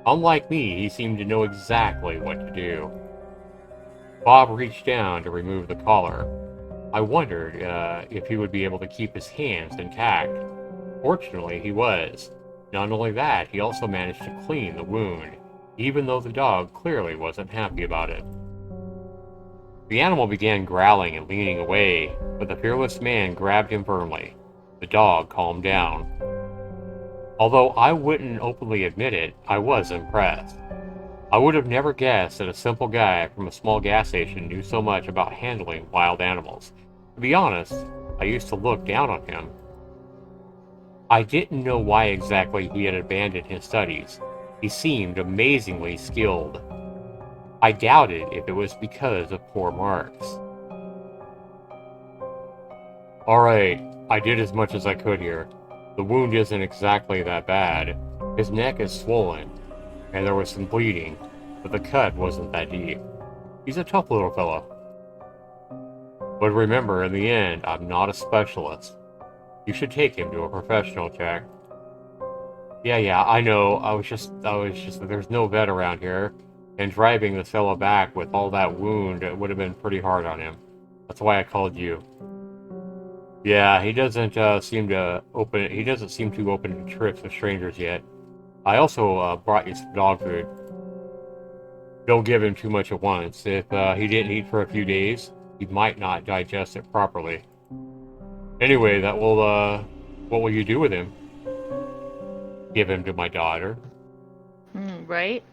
Unlike me, he seemed to know exactly what to do. Bob reached down to remove the collar. I wondered if he would be able to keep his hands intact. Fortunately, he was. Not only that, he also managed to clean the wound, even though the dog clearly wasn't happy about it. The animal began growling and leaning away, but the fearless man grabbed him firmly. The dog calmed down. Although I wouldn't openly admit it, I was impressed. I would have never guessed that a simple guy from a small gas station knew so much about handling wild animals. To be honest, I used to look down on him. I didn't know why exactly he had abandoned his studies. He seemed amazingly skilled. I doubted if it was because of poor marks. Alright, I did as much as I could here. The wound isn't exactly that bad. His neck is swollen, and there was some bleeding, but the cut wasn't that deep. He's a tough little fellow. But remember, in the end, I'm not a specialist. You should take him to a professional, Jack. Yeah, I know. There's no vet around here, and driving this fellow back with all that wound, it would have been pretty hard on him. That's why I called you. Yeah, he doesn't seem too open to trips with strangers yet. I also brought you some dog food. Don't give him too much at once. If he didn't eat for a few days, he might not digest it properly. Anyway, what will you do with him? Give him to my daughter.
Right?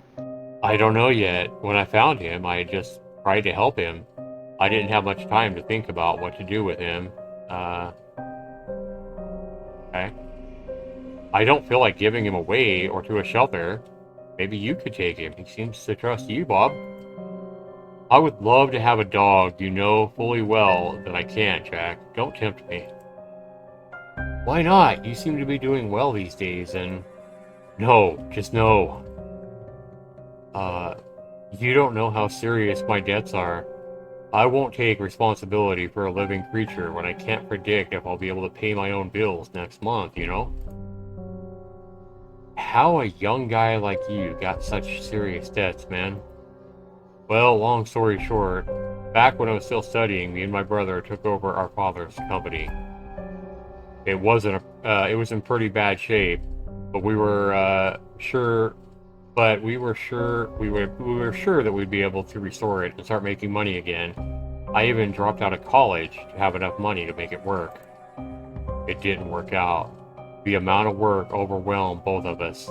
I don't know yet. When I found him, I just tried to help him. I didn't have much time to think about what to do with him. Okay. I don't feel like giving him away or to a shelter. Maybe you could take him. He seems to trust you, Bob. I would love to have a dog. You know fully well that I can't, Jack. Don't tempt me. Why not? You seem to be doing well these days, and... No, just no. You don't know how serious my debts are. I won't take responsibility for a living creature when I can't predict if I'll be able to pay my own bills next month, you know? How a young guy like you got such serious debts, man? Well, long story short, back when I was still studying, me and my brother took over our father's company. It was in pretty bad shape, but we were sure that we'd be able to restore it and start making money again. I even dropped out of college to have enough money to make it work. It didn't work out. The amount of work overwhelmed both of us,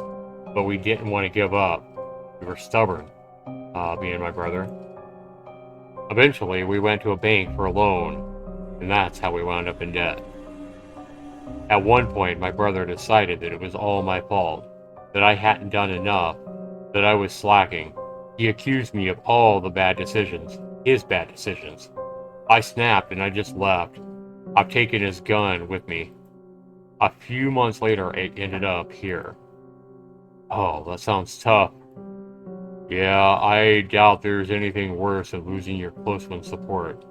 but we didn't want to give up. We were stubborn, me and my brother. Eventually, we went to a bank for a loan, and that's how we wound up in debt. At one point, my brother decided that it was all my fault, that I hadn't done enough, that I was slacking. He accused me of all the bad decisions, his bad decisions. I snapped and I just left. I've taken his gun with me. A few months later, it ended up here. Oh, that sounds tough. Yeah, I doubt there's anything worse than losing your close one's support.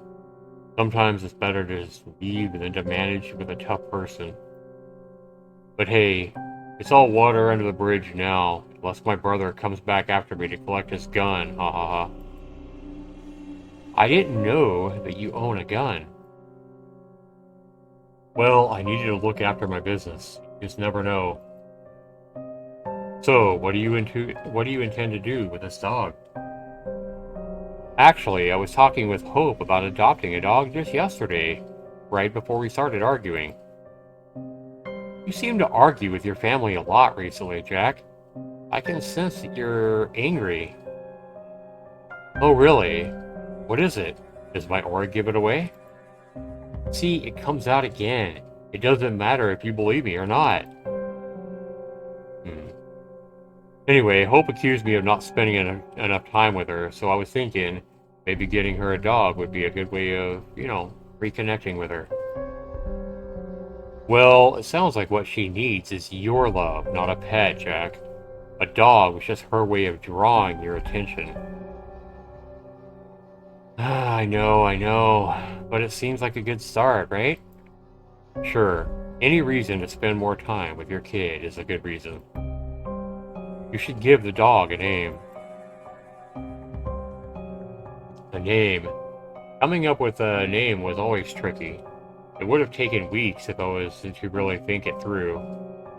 Sometimes it's better to just leave than to manage with a tough person. But hey, it's all water under the bridge now, unless my brother comes back after me to collect his gun, ha ha ha. I didn't know that you own a gun. Well, I needed to look after my business. You just never know. So, what do you intend to do with this dog? Actually, I was talking with Hope about adopting a dog just yesterday, right before we started arguing. You seem to argue with your family a lot recently, Jack. I can sense that you're angry. Oh, really? What is it? Does my aura give it away? See, it comes out again. It doesn't matter if you believe me or not. Anyway, Hope accused me of not spending enough time with her, so I was thinking maybe getting her a dog would be a good way of, reconnecting with her. Well, it sounds like what she needs is your love, not a pet, Jack. A dog was just her way of drawing your attention. I know, but it seems like a good start, right? Sure, any reason to spend more time with your kid is a good reason. You should give the dog a name. A name. Coming up with a name was always tricky. It would have taken weeks if I was to really think it through.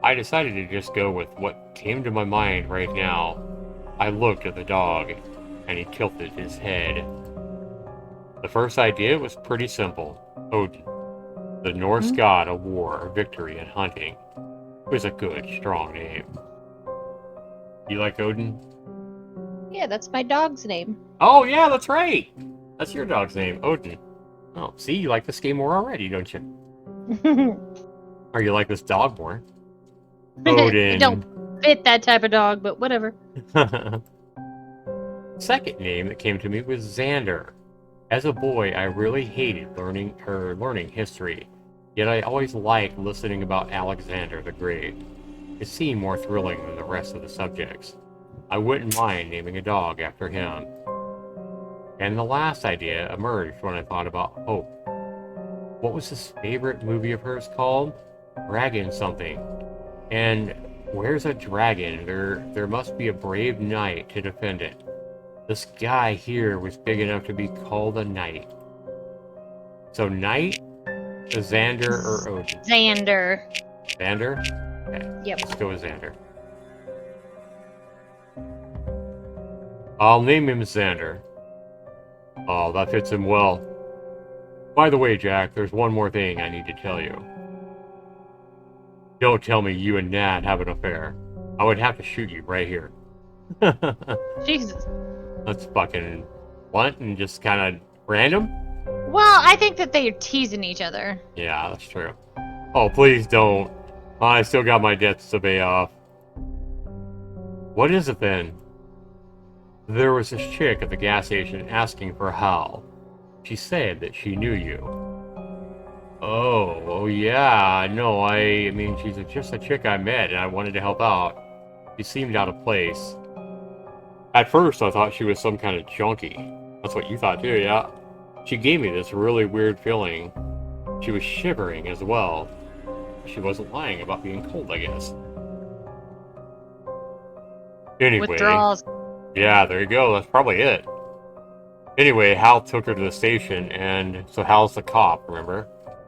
I decided to just go with what came to my mind right now. I looked at the dog, and he tilted his head. The first idea was pretty simple. Odin, the Norse god of war, victory, and hunting. It was a good, strong name. You like Odin?
Yeah, that's my dog's name.
Oh, yeah, that's right. That's your dog's name, Odin. Oh, see, you like this game more already, don't you? Or you like this dog more? Odin.
It don't fit that type of dog, but whatever.
Second name that came to me was Xander. As a boy, I really hated learning history. Yet I always liked listening about Alexander the Great. It seemed more thrilling than the rest of the subjects. I wouldn't mind naming a dog after him. And the last idea emerged when I thought about Hope. What was his favorite movie of hers called? Dragon something. And where's a dragon? There must be a brave knight to defend it. This guy here was big enough to be called a knight. So knight, Xander, or Odin?
Xander.
Xander? Okay,
Yep.
let's go with Xander. I'll name him Xander. Oh, that fits him well. By the way, Jack, there's one more thing I need to tell you. Don't tell me you and Nat have an affair. I would have to shoot you right here.
Jesus.
That's fucking blunt and just kind of random.
Well, I think that they are teasing each other.
Yeah, that's true. Oh, please don't. I still got my debts to pay off. What is it then? There was this chick at the gas station asking for Hal. She said that she knew you. Oh yeah, no, I mean, she's just a chick I met and I wanted to help out. She seemed out of place. At first, I thought she was some kind of junkie. That's what you thought too, yeah? She gave me this really weird feeling. She was shivering as well. She wasn't lying about being cold, I guess. Anyway.
Withdrawals.
Yeah, there you go. That's probably it. Anyway, Hal took her to the station, and so Hal's the cop, remember?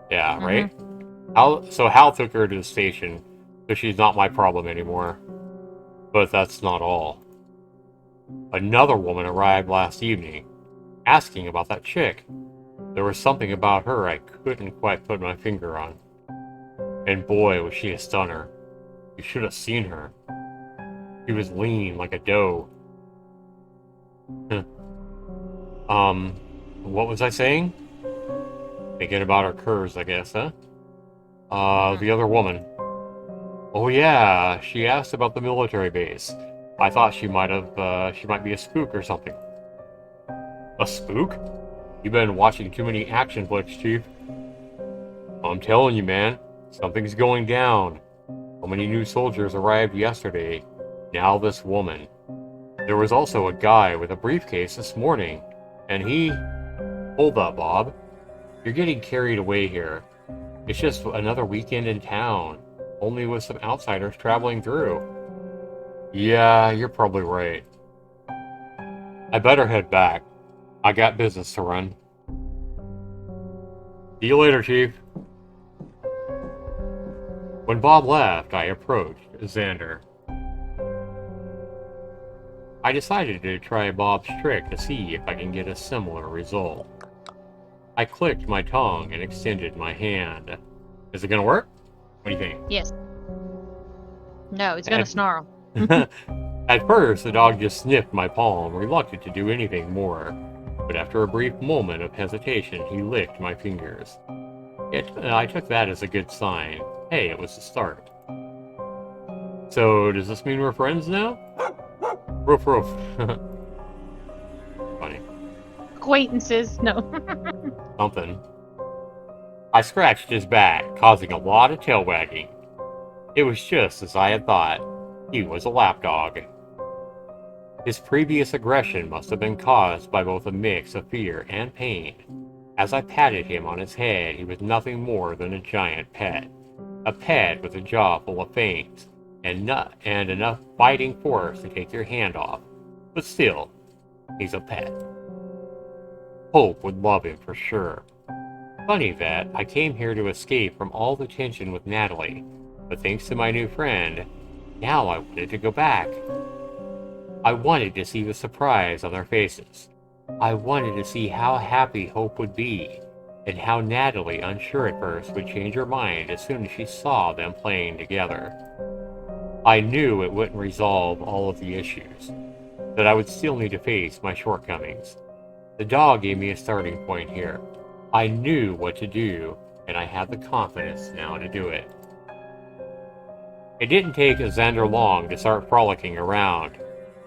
Yeah, right? Hal took her to the station, so she's not my problem anymore. But that's not all. Another woman arrived last evening, asking about that chick. There was something about her I couldn't quite put my finger on. And boy, was she a stunner. You should have seen her. She was lean like a doe. What was I saying? Thinking about her curves, I guess, huh? The other woman. Oh yeah, she asked about the military base. I thought she might be a spook or something. A spook? You've been watching too many action flicks, Chief. I'm telling you, man, something's going down. So many new soldiers arrived yesterday. Now this woman. There was also a guy with a briefcase this morning, and he... Hold up, Bob. You're getting carried away here. It's just another weekend in town, only with some outsiders traveling through. Yeah, you're probably right. I better head back. I got business to run. See you later, Chief. When Bob left, I approached Xander. I decided to try Bob's trick to see if I can get a similar result. I clicked my tongue and extended my hand. Is it gonna work? What do you think?
Yes. No, it's gonna snarl.
At first, the dog just sniffed my palm, reluctant to do anything more. But after a brief moment of hesitation, he licked my fingers. I took that as a good sign. Hey, it was the start. So, does this mean we're friends now? Roof, roof. Funny.
Acquaintances, no.
Something. I scratched his back, causing a lot of tail wagging. It was just as I had thought. He was a lapdog. His previous aggression must have been caused by both a mix of fear and pain. As I patted him on his head, he was nothing more than a giant pet. A pet with a jaw full of fangs, and enough biting force to take your hand off. But still, he's a pet. Hope would love him for sure. Funny that I came here to escape from all the tension with Natalie, but thanks to my new friend, now I wanted to go back. I wanted to see the surprise on their faces. I wanted to see how happy Hope would be, and how Natalie, unsure at first, would change her mind as soon as she saw them playing together. I knew it wouldn't resolve all of the issues, that I would still need to face my shortcomings. The dog gave me a starting point here. I knew what to do, and I had the confidence now to do it. It didn't take Xander long to start frolicking around.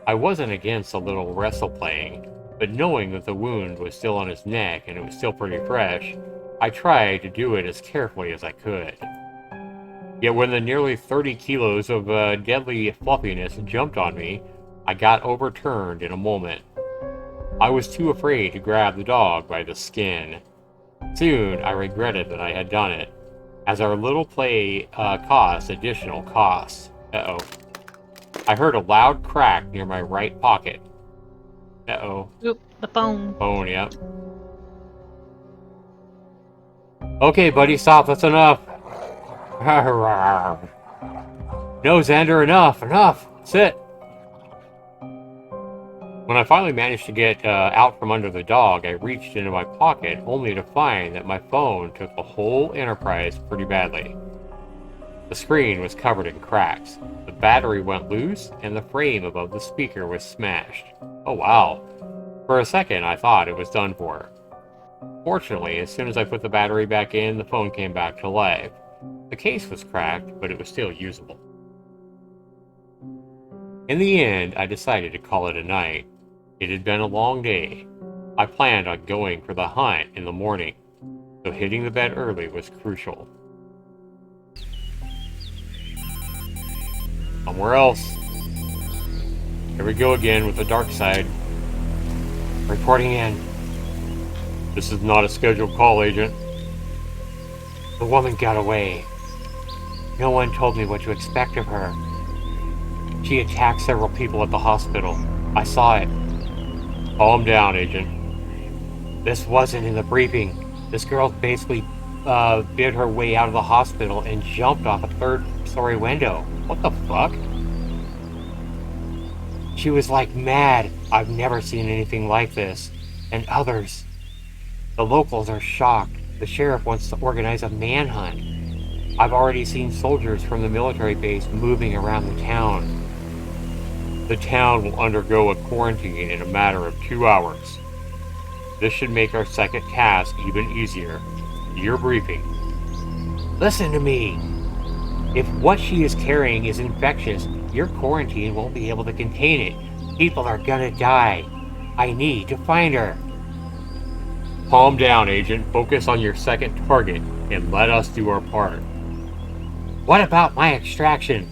I wasn't against a little wrestle playing, but knowing that the wound was still on his neck and it was still pretty fresh, I tried to do it as carefully as I could. Yet when the nearly 30 kilos of deadly fluffiness jumped on me, I got overturned in a moment. I was too afraid to grab the dog by the skin. Soon I regretted that I had done it, as our little play cost additional costs. Uh-oh. I heard a loud crack near my right pocket. Uh-oh.
Oop, the phone.
Phone, yep. Okay, buddy, stop. That's enough. No, Xander, enough. Enough. Sit. When I finally managed to get out from under the dog, I reached into my pocket only to find that my phone took the whole enterprise pretty badly. The screen was covered in cracks, the battery went loose, and the frame above the speaker was smashed. Oh wow. For a second, I thought it was done for. Fortunately, as soon as I put the battery back in, the phone came back to life. The case was cracked, but it was still usable. In the end, I decided to call it a night. It had been a long day. I planned on going for the hunt in the morning, so hitting the bed early was crucial. Somewhere else. Here we go again with the dark side. Reporting in. This is not a scheduled call, Agent. The woman got away. No one told me what to expect of her. She attacked several people at the hospital. I saw it. Calm down, Agent. This wasn't in the briefing. This girl basically bid her way out of the hospital and jumped off a third-story window. What the fuck? She was like mad. I've never seen anything like this. And others. The locals are shocked. The sheriff wants to organize a manhunt. I've already seen soldiers from the military base moving around the town. The town will undergo a quarantine in a matter of 2 hours. This should make our second task even easier. Your briefing. Listen to me. If what she is carrying is infectious, your quarantine won't be able to contain it. People are gonna die. I need to find her. Calm down, Agent. Focus on your second target and let us do our part. What about my extraction?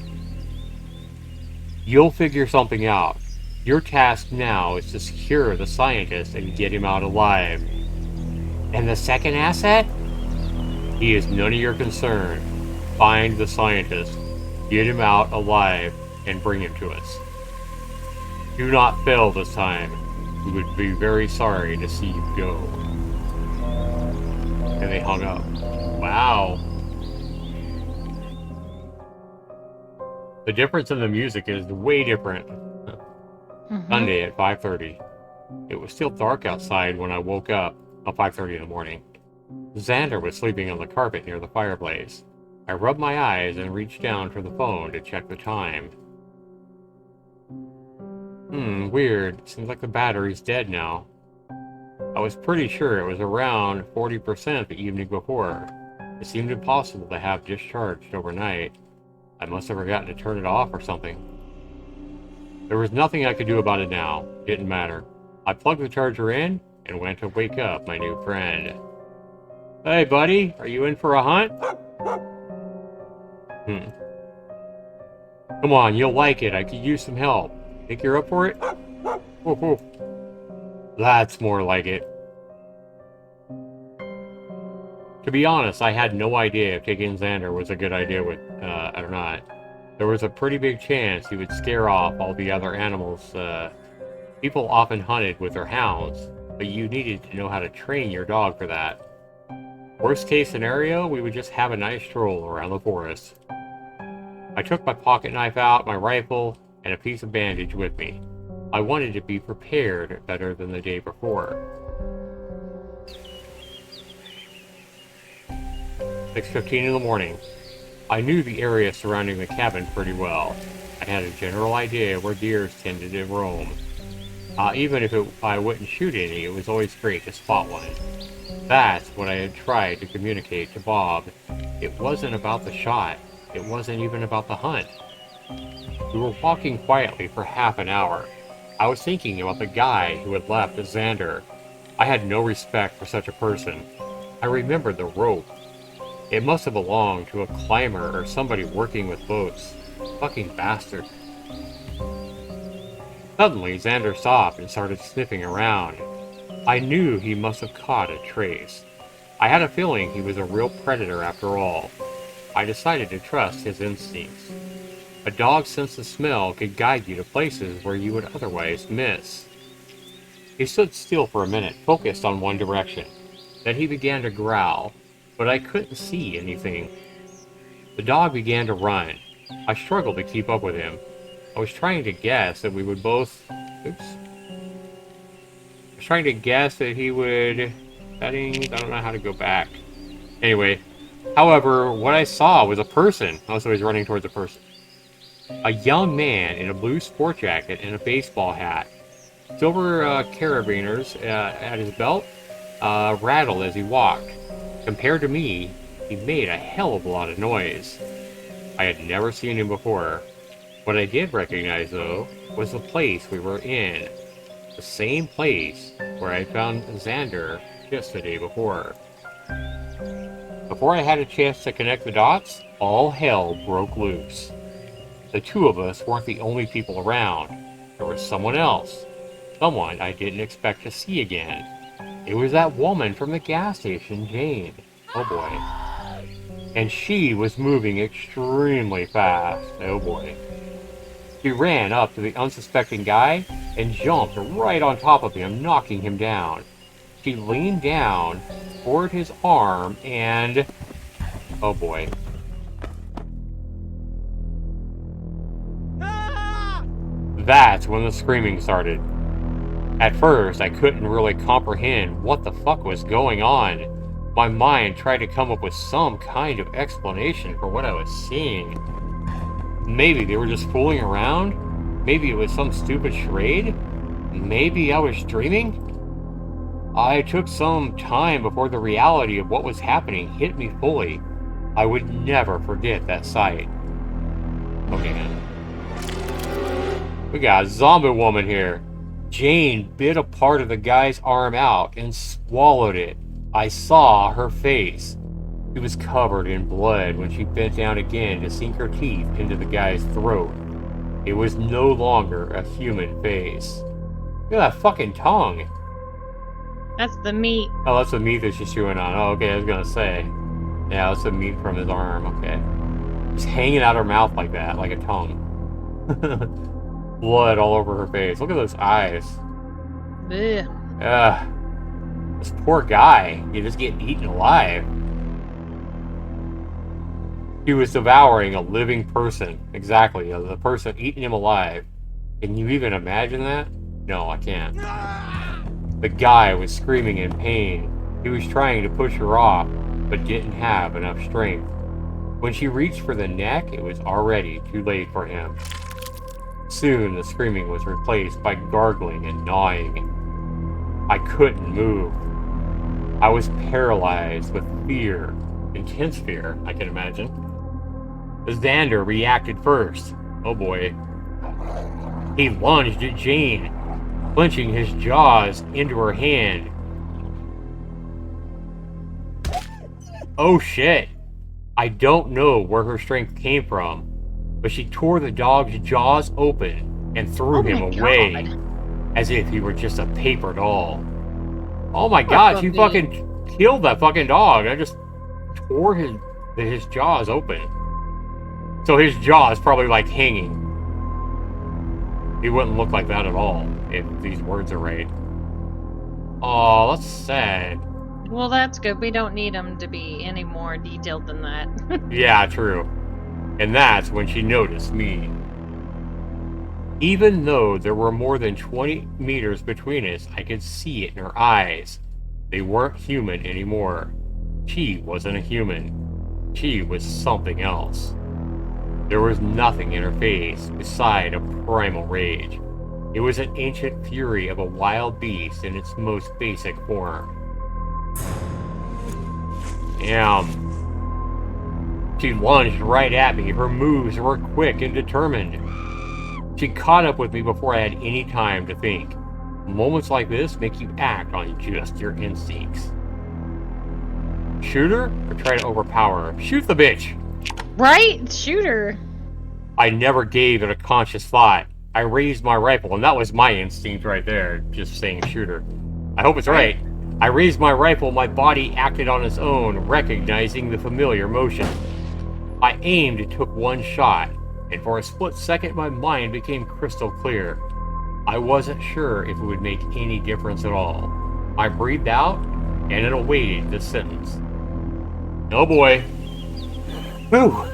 You'll figure something out. Your task now is to secure the scientist and get him out alive. And the second asset? He is none of your concern. Find the scientist, get him out alive, and bring him to us. Do not fail this time. We would be very sorry to see you go. And they hung up. Wow. The difference in the music is way different. Sunday at 5:30. It was still dark outside when I woke up at 5:30 in the morning. Xander was sleeping on the carpet near the fireplace. I rubbed my eyes and reached down for the phone to check the time. Weird. Seems like the battery's dead now. I was pretty sure it was around 40% the evening before. It seemed impossible to have discharged overnight. I must have forgotten to turn it off or something. There was nothing I could do about it now. Didn't matter. I plugged the charger in and went to wake up my new friend. Hey, buddy, are you in for a hunt? Come on, you'll like it. I could use some help. Think you're up for it? Whoa. That's more like it. To be honest, I had no idea if taking Xander was a good idea or not. There was a pretty big chance he would scare off all the other animals. People often hunted with their hounds, but you needed to know how to train your dog for that. Worst case scenario, we would just have a nice stroll around the forest. I took my pocket knife out, my rifle, and a piece of bandage with me. I wanted to be prepared better than the day before. 6:15 in the morning. I knew the area surrounding the cabin pretty well. I had a general idea where deers tended to roam. Even if I wouldn't shoot any, it was always great to spot one. That's what I had tried to communicate to Bob. It wasn't about the shot. It wasn't even about the hunt. We were walking quietly for half an hour. I was thinking about the guy who had left as Xander. I had no respect for such a person. I remembered the rope. It must have belonged to a climber or somebody working with boats. Fucking bastard. Suddenly, Xander stopped and started sniffing around. I knew he must have caught a trace. I had a feeling he was a real predator after all. I decided to trust his instincts. A dog's sense of smell could guide you to places where you would otherwise miss. He stood still for a minute, focused on one direction. Then he began to growl, but I couldn't see anything. The dog began to run. I struggled to keep up with him. I was trying to guess that we would both... Oops. I was trying to guess that he would... Settings, I don't know how to go back. Anyway, however, what I saw was a person. Also, he's running towards a person. A young man in a blue sport jacket and a baseball hat. Silver carabiners at his belt rattled as he walked. Compared to me, he made a hell of a lot of noise. I had never seen him before. What I did recognize, though, was the place we were in. The same place where I found Xander just the day before. Before I had a chance to connect the dots, all hell broke loose. The two of us weren't the only people around. There was someone else. Someone I didn't expect to see again. It was that woman from the gas station, Jane. Oh boy. And she was moving extremely fast. Oh boy. She ran up to the unsuspecting guy and jumped right on top of him, knocking him down. She leaned down toward his arm and... Oh boy. That's when the screaming started. At first, I couldn't really comprehend what the fuck was going on. My mind tried to come up with some kind of explanation for what I was seeing. Maybe they were just fooling around? Maybe it was some stupid charade? Maybe I was dreaming? I took some time before the reality of what was happening hit me fully. I would never forget that sight. Okay. We got a zombie woman here. Jane bit a part of the guy's arm out and swallowed it. I saw her face. She was covered in blood when she bent down again to sink her teeth into the guy's throat. It was no longer a human face. Look at that fucking tongue.
That's the meat.
Oh, that's the meat that she's chewing on. Oh, okay, I was gonna say. Yeah, that's the meat from his arm, okay. It's hanging out her mouth like that, like a tongue. Blood all over her face. Look at those eyes.
Ugh.
This poor guy. He just getting eaten alive. He was devouring a living person. Exactly. The person eating him alive. Can you even imagine that? No, I can't. The guy was screaming in pain. He was trying to push her off, but didn't have enough strength. When she reached for the neck, it was already too late for him. Soon, the screaming was replaced by gargling and gnawing. I couldn't move. I was paralyzed with fear. Intense fear, I can imagine. Xander reacted first. Oh boy. He lunged at Jane, clenching his jaws into her hand. Oh shit. I don't know where her strength came from, but she tore the dog's jaws open and threw him away, as if he were just a paper doll. Oh my god, she fucking killed that fucking dog. I just tore his jaws open. So his jaw is probably like hanging. He wouldn't look like that at all if these words are right. Oh, that's sad.
Well, that's good. We don't need them to be any more detailed than that.
Yeah, true. And that's when she noticed me. Even though there were more than 20 meters between us, I could see it in her eyes. They weren't human anymore. She wasn't a human. She was something else. There was nothing in her face beside a primal rage. It was an ancient fury of a wild beast in its most basic form. Damn. She lunged right at me. Her moves were quick and determined. She caught up with me before I had any time to think. Moments like this make you act on just your instincts. Shoot her or try to overpower her? Shoot the bitch!
Right? Shoot her.
I never gave it a conscious thought. I raised my rifle, and that was my instinct right there, just saying shoot her. I hope it's right. I raised my rifle, my body acted on its own, recognizing the familiar motion. I aimed and took one shot, and for a split second my mind became crystal clear. I wasn't sure if it would make any difference at all. I breathed out, and it awaited the sentence. No boy. Whew.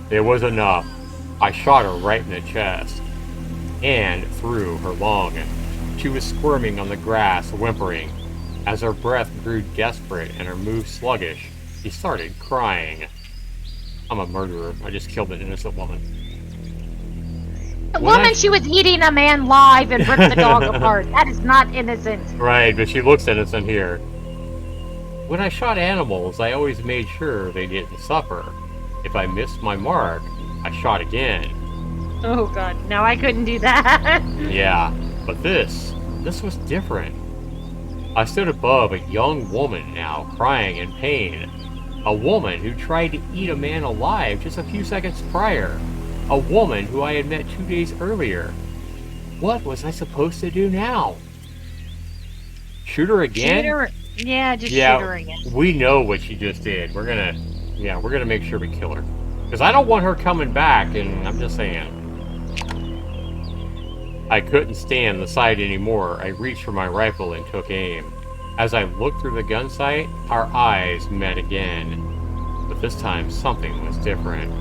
It was enough. I shot her right in the chest, and through her lung. She was squirming on the grass, whimpering. As her breath grew desperate and her moves sluggish, she started crying. I'm a murderer. I just killed an innocent woman.
The woman, she was eating a man live and ripped the dog apart. That is not innocent.
Right, but she looks innocent here. When I shot animals, I always made sure they didn't suffer. If I missed my mark, I shot again.
Oh god, no, I couldn't do that.
Yeah, but this was different. I stood above a young woman now, crying in pain. A woman who tried to eat a man alive just a few seconds prior. A woman who I had met 2 days earlier. What was I supposed to do now? Shoot her again?
Shoot her. Yeah, just shoot her again.
We know what she just did. We're gonna make sure we kill her. Because I don't want her coming back, and I'm just saying. I couldn't stand the sight anymore. I reached for my rifle and took aim. As I looked through the gun sight, our eyes met again. But this time, something was different.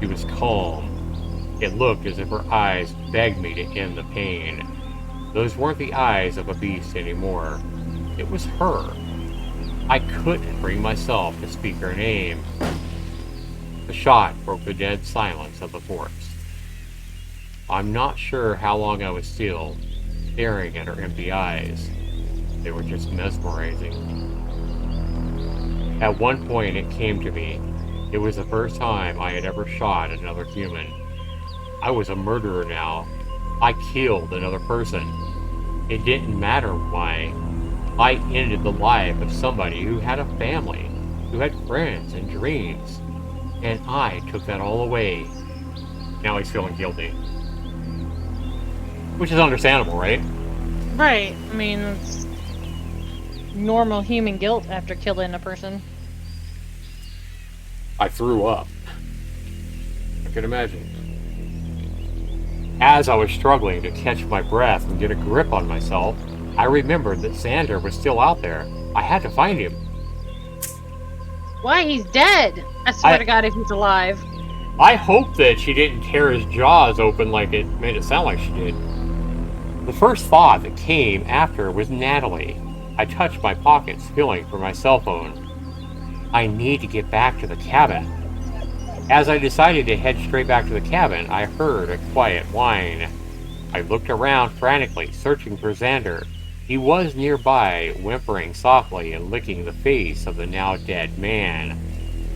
She was calm. It looked as if her eyes begged me to end the pain. Those weren't the eyes of a beast anymore. It was her. I couldn't bring myself to speak her name. The shot broke the dead silence of the forest. I'm not sure how long I was still, staring at her empty eyes. They were just mesmerizing. At one point it came to me. It was the first time I had ever shot another human. I was a murderer now. I killed another person. It didn't matter why. I ended the life of somebody who had a family, who had friends and dreams. And I took that all away. Now he's feeling guilty. Which is understandable, right?
Right. I mean, it's normal human guilt after killing a person.
I threw up. I can imagine. As I was struggling to catch my breath and get a grip on myself, I remembered that Xander was still out there. I had to find him.
Why? He's dead. I swear to God, if he's alive.
I hope that she didn't tear his jaws open like it made it sound like she did. The first thought that came after was Natalie. I touched my pockets, feeling for my cell phone. I need to get back to the cabin. As I decided to head straight back to the cabin, I heard a quiet whine. I looked around frantically, searching for Xander. He was nearby, whimpering softly and licking the face of the now dead man.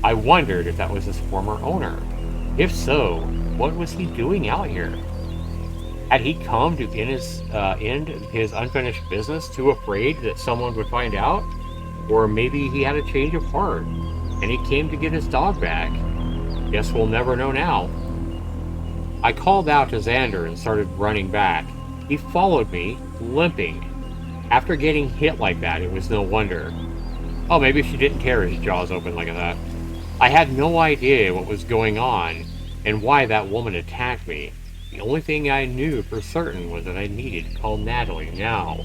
I wondered if that was his former owner. If so, what was he doing out here? Had he come to end his unfinished business, too afraid that someone would find out? Or maybe he had a change of heart, and he came to get his dog back. Guess we'll never know now. I called out to Xander and started running back. He followed me, limping. After getting hit like that, it was no wonder. Oh, maybe she didn't tear his jaws open like that. I had no idea what was going on and why that woman attacked me. The only thing I knew for certain was that I needed to call Natalie now.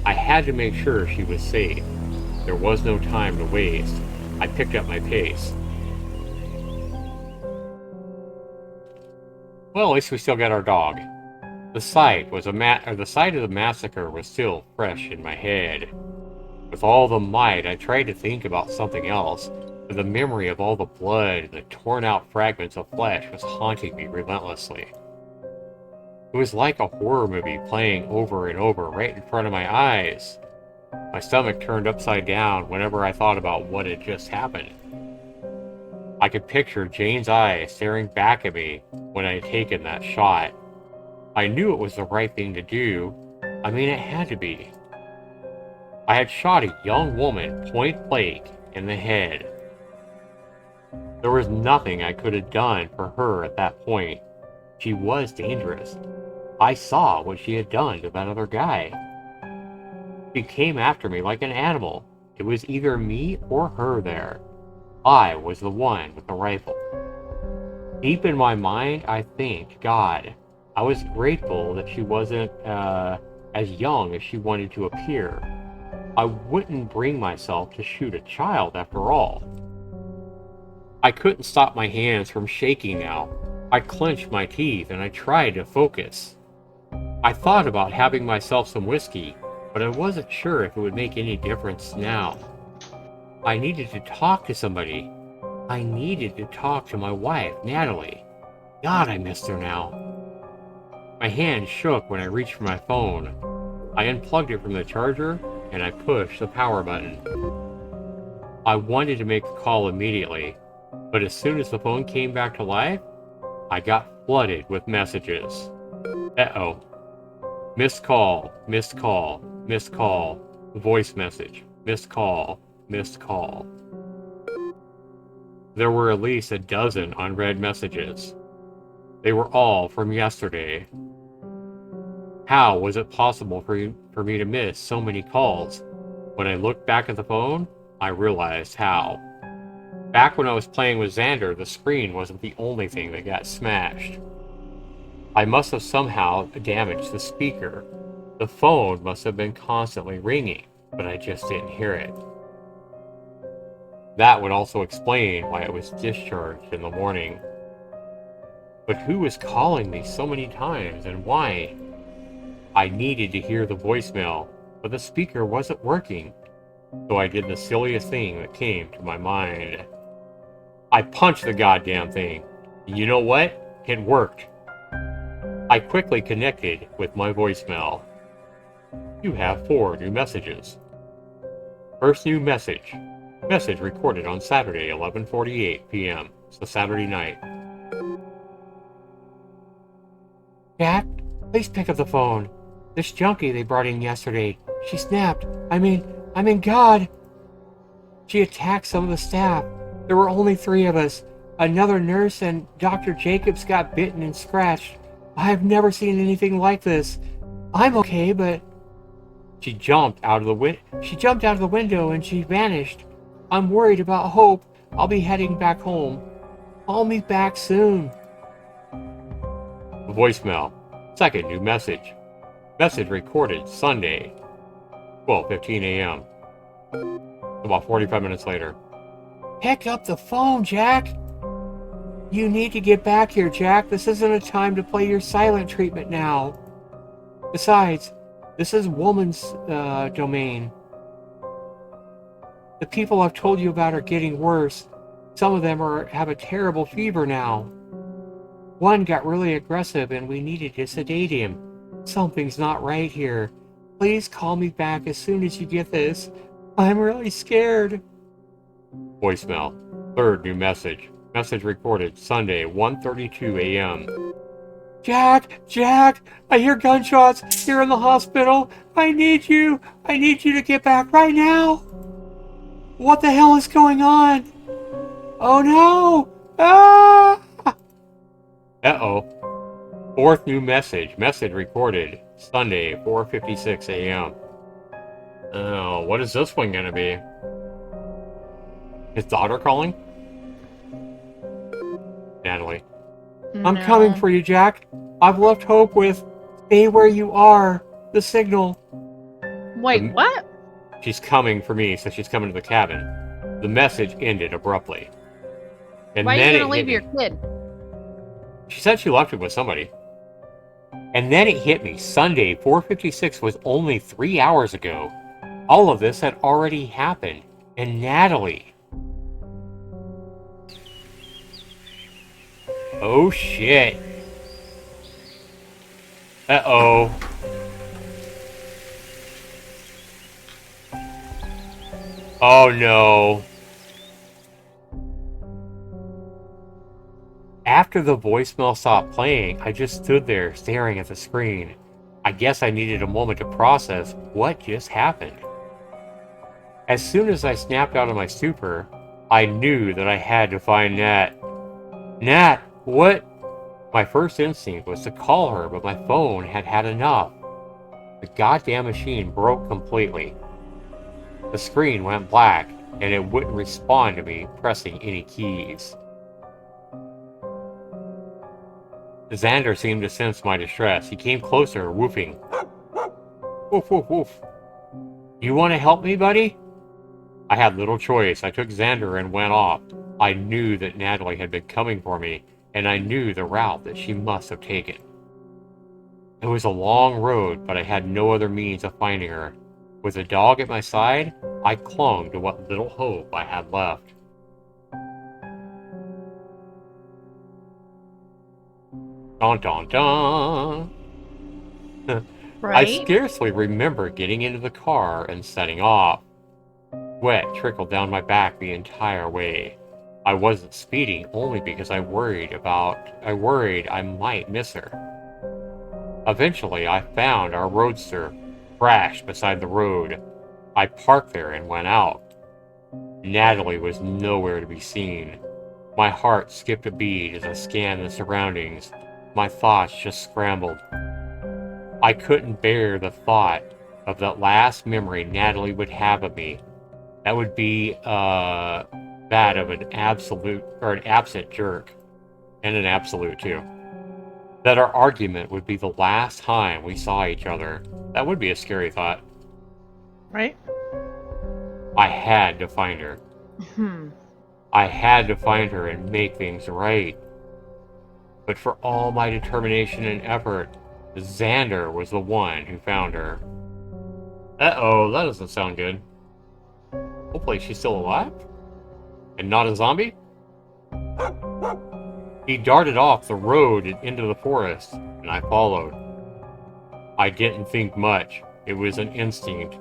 I had to make sure she was safe. There was no time to waste. I picked up my pace. Well, at least we still got our dog. The sight of the massacre was still fresh in my head. With all the might, I tried to think about something else, but the memory of all the blood and the torn-out fragments of flesh was haunting me relentlessly. It was like a horror movie playing over and over right in front of my eyes. My stomach turned upside down whenever I thought about what had just happened. I could picture Jane's eyes staring back at me when I had taken that shot. I knew it was the right thing to do. I mean, it had to be. I had shot a young woman point blank in the head. There was nothing I could have done for her at that point. She was dangerous. I saw what she had done to that other guy. She came after me like an animal. It was either me or her there. I was the one with the rifle. Deep in my mind, I thanked God. I was grateful that she wasn't as young as she wanted to appear. I wouldn't bring myself to shoot a child after all. I couldn't stop my hands from shaking now. I clenched my teeth and I tried to focus. I thought about having myself some whiskey, but I wasn't sure if it would make any difference now. I needed to talk to somebody. I needed to talk to my wife, Natalie. God, I missed her now. My hand shook when I reached for my phone. I unplugged it from the charger and I pushed the power button. I wanted to make the call immediately, but as soon as the phone came back to life, I got flooded with messages. Uh-oh. Missed call, missed call, missed call, voice message, missed call, missed call. There were at least a dozen unread messages. They were all from yesterday. How was it possible for me to miss so many calls? When I looked back at the phone, I realized how. Back when I was playing with Xander, the screen wasn't the only thing that got smashed. I must have somehow damaged the speaker. The phone must have been constantly ringing, but I just didn't hear it. That would also explain why it was discharged in the morning. But who was calling me so many times and why? I needed to hear the voicemail, but the speaker wasn't working. So I did the silliest thing that came to my mind. I punched the goddamn thing. And you know what? It worked. I quickly connected with my voicemail. You have 4 new messages. First new message. Message recorded on Saturday, 11:48 p.m. So Saturday night. Dad, please pick up the phone. This junkie they brought in yesterday, she snapped. I mean, God. She attacked some of the staff. There were only 3 of us. Another nurse and Dr. Jacobs got bitten and scratched. I have never seen anything like this. I'm okay, but... She jumped out of the window and she vanished. I'm worried about Hope. I'll be heading back home. Call me back soon. Voicemail. Second new message. Message recorded Sunday, 12:15 a.m. About 45 minutes later. Pick up the phone, Jack. You need to get back here, Jack. This isn't a time to play your silent treatment now. Besides, this is woman's domain. The people I've told you about are getting worse. Some of them have a terrible fever now. One got really aggressive and we needed to sedate him. Something's not right here. Please call me back as soon as you get this. I'm really scared. Voicemail. Third new message. Message recorded Sunday, 1:32 a.m. Jack, I hear gunshots here in the hospital. I need you to get back right now. What the hell is going on? Oh no! Ah! Uh-oh. Fourth new message. Message recorded Sunday, 4:56 a.m. Oh, what is this one gonna be? His daughter calling? Natalie. No. I'm coming for you, Jack. I've left Hope with stay where you are. The signal.
Wait, what?
She's coming for me, so she's coming to the cabin. The message ended abruptly. And
why
then
are you gonna leave your kid?
She said she left it with somebody. And then it hit me. Sunday, 4:56 was only 3 hours ago. All of this had already happened. And Natalie. Oh shit. Uh-oh. Oh no. After the voicemail stopped playing, I just stood there staring at the screen. I guess I needed a moment to process what just happened. As soon as I snapped out of my stupor, I knew that I had to find Nat. Nat, what? My first instinct was to call her, but my phone had had enough. The goddamn machine broke completely. The screen went black, and it wouldn't respond to me pressing any keys. Xander seemed to sense my distress. He came closer, woofing. Woof, woof, woof. You want to help me, buddy? I had little choice. I took Xander and went off. I knew that Natalie had been coming for me, and I knew the route that she must have taken. It was a long road, but I had no other means of finding her. With a dog at my side, I clung to what little hope I had left. Dun dun dun! I
Right?
scarcely remember getting into the car and setting off. Sweat trickled down my back the entire way. I wasn't speeding only because I worried I might miss her. Eventually, I found our roadster, crashed beside the road. I parked there and went out. Natalie was nowhere to be seen. My heart skipped a beat as I scanned the surroundings. My thoughts just scrambled. I couldn't bear the thought of that last memory Natalie would have of me. That would be that of an absent jerk, and an absolute too. That our argument would be the last time we saw each other. That would be a scary thought.
Right?
I had to find her. I had to find her and make things right. But for all my determination and effort, Xander was the one who found her. Uh-oh, that doesn't sound good. Hopefully she's still alive? And not a zombie? He darted off the road and into the forest, and I followed. I didn't think much. It was an instinct,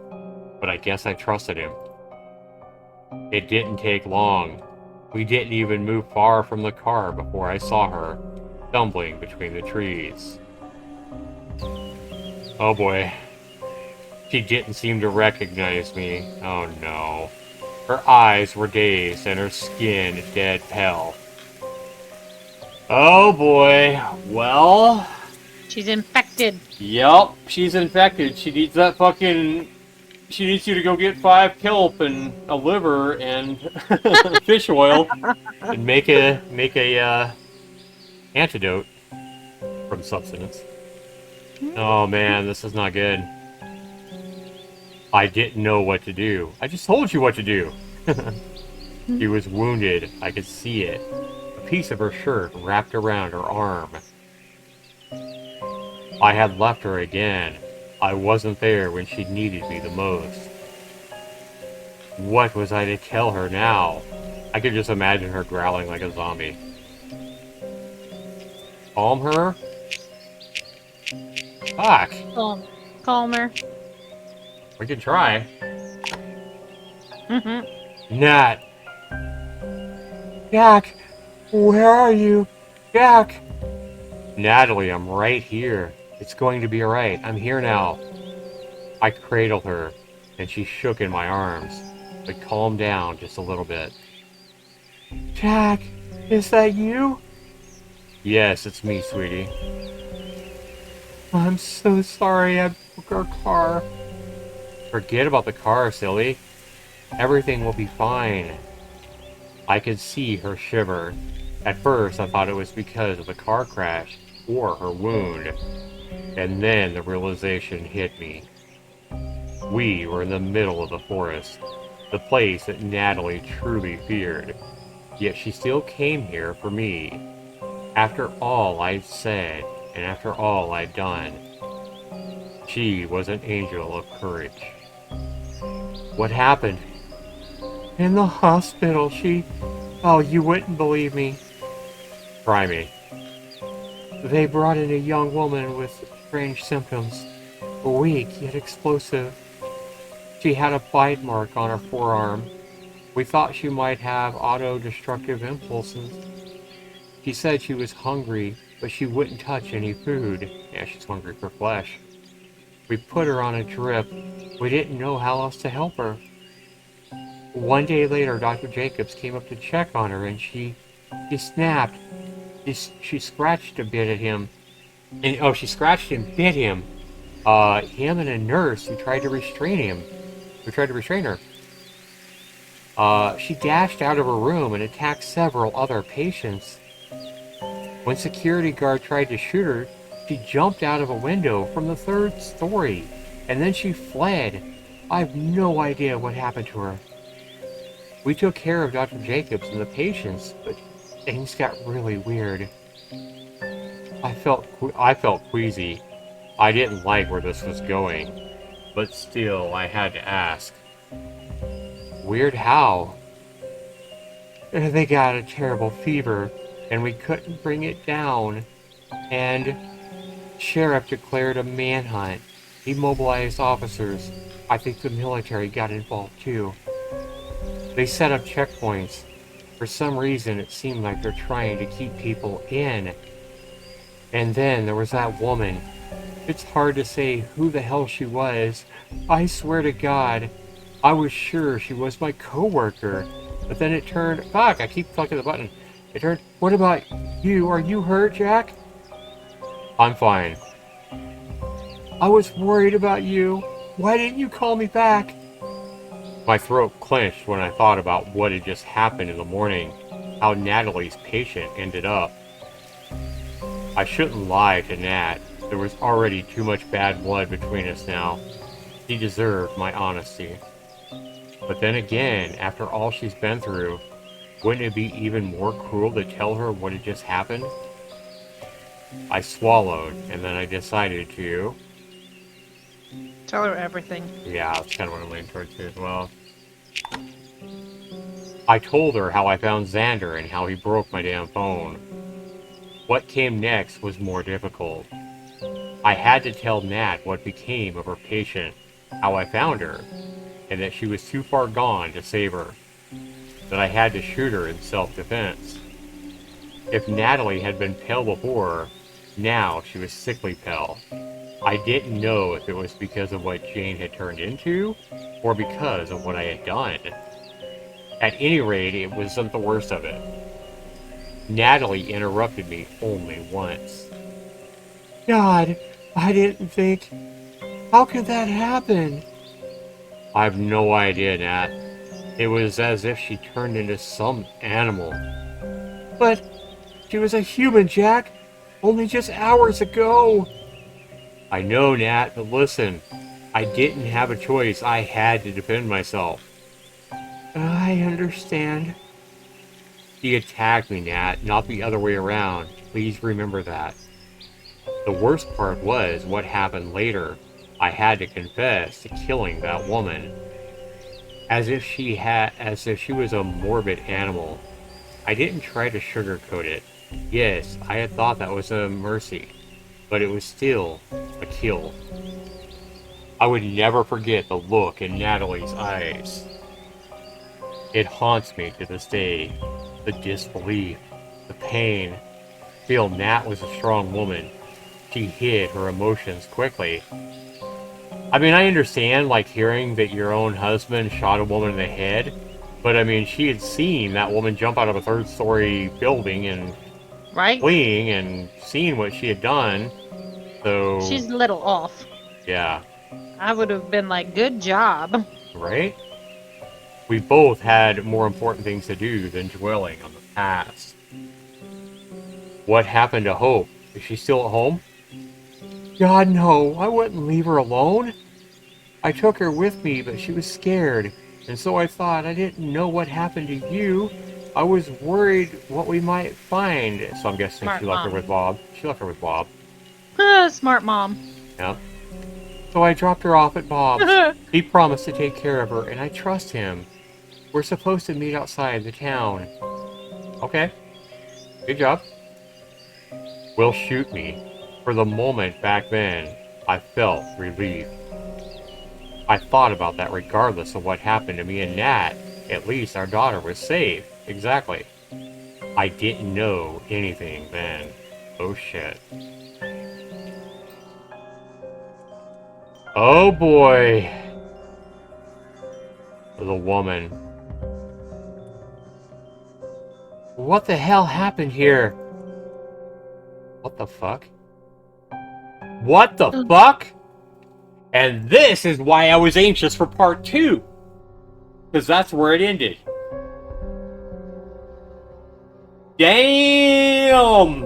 but I guess I trusted him. It didn't take long. We didn't even move far from the car before I saw her, stumbling between the trees. Oh boy. She didn't seem to recognize me. Oh no. Her eyes were dazed and her skin dead pale. Oh boy. Well...
She's infected.
Yup, she's infected. She needs that fucking... She needs you to go get 5 kelp and a liver and fish oil and make a antidote from substance. Oh man, this is not good. I didn't know what to do. I just told you what to do. She was wounded. I could see it. A piece of her shirt wrapped around her arm. I had left her again. I wasn't there when she needed me the most. What was I to tell her now? I could just imagine her growling like a zombie. Calm her? Fuck.
Calmer.
We can try. Nat. Jack, where are you? Jack. Natalie, I'm right here. It's going to be alright. I'm here now. I cradled her, and she shook in my arms, but calmed down just a little bit. Jack, is that you? Yes, it's me, sweetie. I'm so sorry I broke our car. Forget about the car, silly. Everything will be fine. I could see her shiver. At first, I thought it was because of the car crash or her wound. And then the realization hit me. We were in the middle of the forest, the place that Natalie truly feared. Yet she still came here for me. After all I'd said, and after all I'd done. She was an angel of courage. What happened? In the hospital, Oh, you wouldn't believe me. Try me. They brought in a young woman with strange symptoms. Weak, yet explosive. She had a bite mark on her forearm. We thought she might have auto-destructive impulses. She said she was hungry, but she wouldn't touch any food. Yeah, she's hungry for flesh. We put her on a drip. We didn't know how else to help her. One day later, Dr. Jacobs came up to check on her, and she snapped. She scratched a bit at him, and she scratched and bit him. Him and a nurse who tried to restrain him, who tried to restrain her. She dashed out of her room and attacked several other patients. When security guard tried to shoot her, she jumped out of a window from the 3rd story, and then she fled. I have no idea what happened to her. We took care of Dr. Jacobs and the patients, but things got really weird. I felt queasy. I didn't like where this was going, but still, I had to ask. Weird how? They got a terrible fever, and we couldn't bring it down. And sheriff declared a manhunt. He mobilized officers. I think the military got involved too. They set up checkpoints. For some reason, it seemed like they're trying to keep people in. And then there was that woman. It's hard to say who the hell she was. I swear to God, I was sure she was my coworker. But then it turned... Fuck, I keep clicking the button. It turned... What about you? Are you hurt, Jack? I'm fine. I was worried about you. Why didn't you call me back? My throat clenched when I thought about what had just happened in the morning. How Natalie's patient ended up. I shouldn't lie to Nat. There was already too much bad blood between us now. He deserved my honesty. But then again, after all she's been through, wouldn't it be even more cruel to tell her what had just happened? I swallowed, and then I decided to...
Tell her everything.
Yeah, that's kind of what I'm leaning towards too as well. I told her how I found Xander and how he broke my damn phone. What came next was more difficult. I had to tell Nat what became of her patient, how I found her, and that she was too far gone to save her. That I had to shoot her in self-defense. If Natalie had been pale before, now she was sickly pale. I didn't know if it was because of what Jane had turned into, or because of what I had done. At any rate, it wasn't the worst of it. Natalie interrupted me only once. God, I didn't think... How could that happen? I've no idea, Nat. It was as if she turned into some animal. But she was a human, Jack. Only just hours ago. I know, Nat, but listen. I didn't have a choice. I had to defend myself. I understand. She attacked me, Nat, not the other way around. Please remember that. The worst part was what happened later. I had to confess to killing that woman. As if she was a morbid animal. I didn't try to sugarcoat it. Yes, I had thought that was a mercy, but it was still a kill. I would never forget the look in Natalie's eyes. It haunts me to this day. The disbelief, the pain. Still, Nat was a strong woman. She hid her emotions quickly. I mean, I understand, like, hearing that your own husband shot a woman in the head, but I mean, she had seen that woman jump out of a 3rd-story building and
Right?
fleeing and seen what she had done, so...
She's a little off.
Yeah.
I would have been like, good job.
Right? We both had more important things to do than dwelling on the past. What happened to Hope? Is she still at home? God, no. I wouldn't leave her alone. I took her with me, but she was scared. And so I thought I didn't know what happened to you. I was worried what we might find. So I'm guessing
Smart
she left her
mom.
with Bob. She left her with Bob.
Smart mom.
Yeah. So I dropped her off at Bob's. He promised to take care of her, and I trust him. We're supposed to meet outside the town. Okay. Good job. Will shoot me. For the moment back then, I felt relieved. I thought about that regardless of what happened to me and Nat. At least our daughter was safe. Exactly. I didn't know anything then. Oh shit. Oh boy. The woman. what the hell happened here? What the fuck? What the fuck? And this is why I was anxious for part 2. Because that's where it ended. Damn!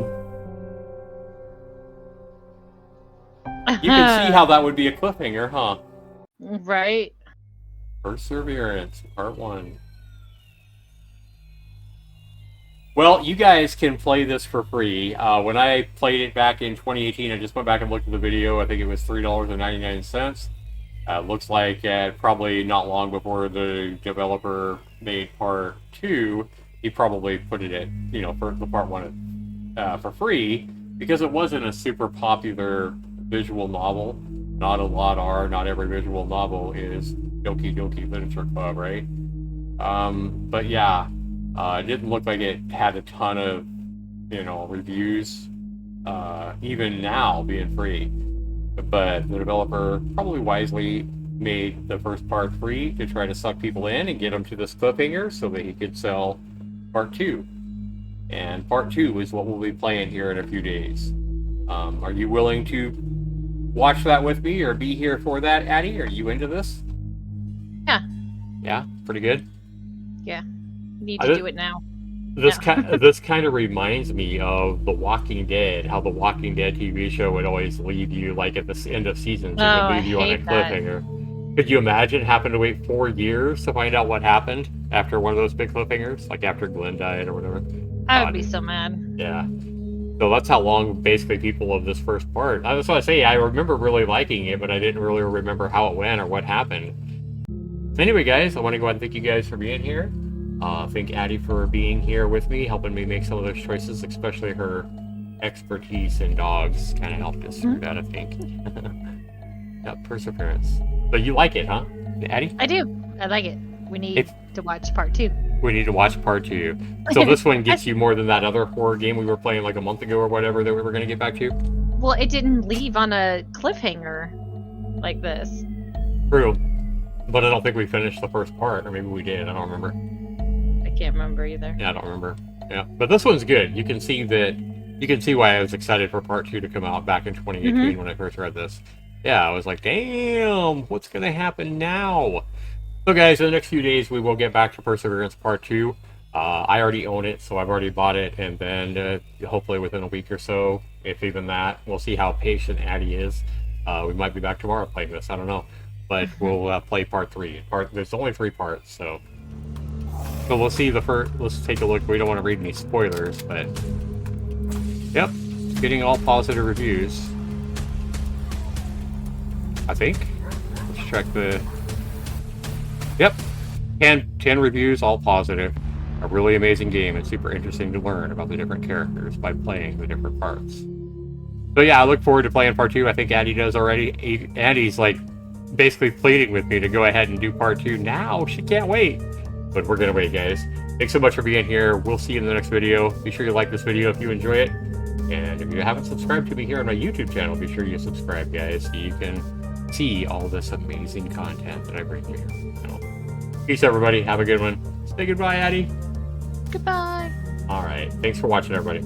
You can see how that would be a cliffhanger, huh?
Right.
Perseverance, part 1. Well, you guys can play this for free. When I played it back in 2018, I just went back and looked at the video. I think it was $3.99. Looks like probably not long before the developer made part 2, he probably put it at, for the part 1 for free, because it wasn't a super popular visual novel. Not a lot are. Not every visual novel is Doki Doki Literature Club, right? But yeah. It didn't look like it had a ton of, reviews, even now being free. But the developer probably wisely made the first part free to try to suck people in and get them to this cliffhanger so that he could sell part 2. And part 2 is what we'll be playing here in a few days. Are you willing to watch that with me or be here for that, Addie? Are you into this?
Yeah.
Yeah? Pretty good?
Yeah. Need to do it now.
This kind of reminds me of The Walking Dead. How The Walking Dead TV show would always leave you like at the end of seasons and would leave you on a cliffhanger. Could you imagine having to wait 4 years to find out what happened after one of those big cliffhangers, like after Glenn died or whatever?
I would be so mad.
Yeah. So that's how long basically people of this first part. That's what I say. I remember really liking it, but I didn't really remember how it went or what happened. Anyway, guys, I want to go ahead and thank you guys for being here. Thank Addie for being here with me, helping me make some of those choices, especially her expertise in dogs kind of helped us through that, I think. Yeah, perseverance. So you like it, huh, Addie?
I do. I like it. We need to watch part 2.
We need to watch part 2. So this one gets you more than that other horror game we were playing like a month ago or whatever that we were going to get back to?
Well, it didn't leave on a cliffhanger like this.
True. But I don't think we finished the first part, or maybe we did. I don't remember.
I can't remember either.
Yeah, I don't remember. Yeah, but this one's good. You can see why I was excited for part 2 to come out back in 2018 when I first read this. Yeah, I was like, damn, what's going to happen now? So guys, in the next few days, we will get back to Perseverance part 2. I already own it, so I've already bought it, and then hopefully within a week or so, if even that, we'll see how patient Addie is. We might be back tomorrow playing this, I don't know. But we'll play part 3. There's only 3 parts, so we'll see the first. Let's take a look. We don't want to read any spoilers, but yep, getting all positive reviews. I think. Let's check the. Yep, 10 reviews, all positive. A really amazing game and super interesting to learn about the different characters by playing the different parts. So yeah, I look forward to playing part 2. I think Addie does already. Addie's like basically pleading with me to go ahead and do part 2 now. She can't wait. But we're gonna wait, guys. Thanks so much for being here. We'll see you in the next video. Be sure you like this video if you enjoy it. And if you haven't subscribed to me here on my YouTube channel, be sure you subscribe, guys, so you can see all this amazing content that I bring to your channel. Peace, everybody. Have a good one. Say goodbye, Addie.
Goodbye.
All right. Thanks for watching, everybody.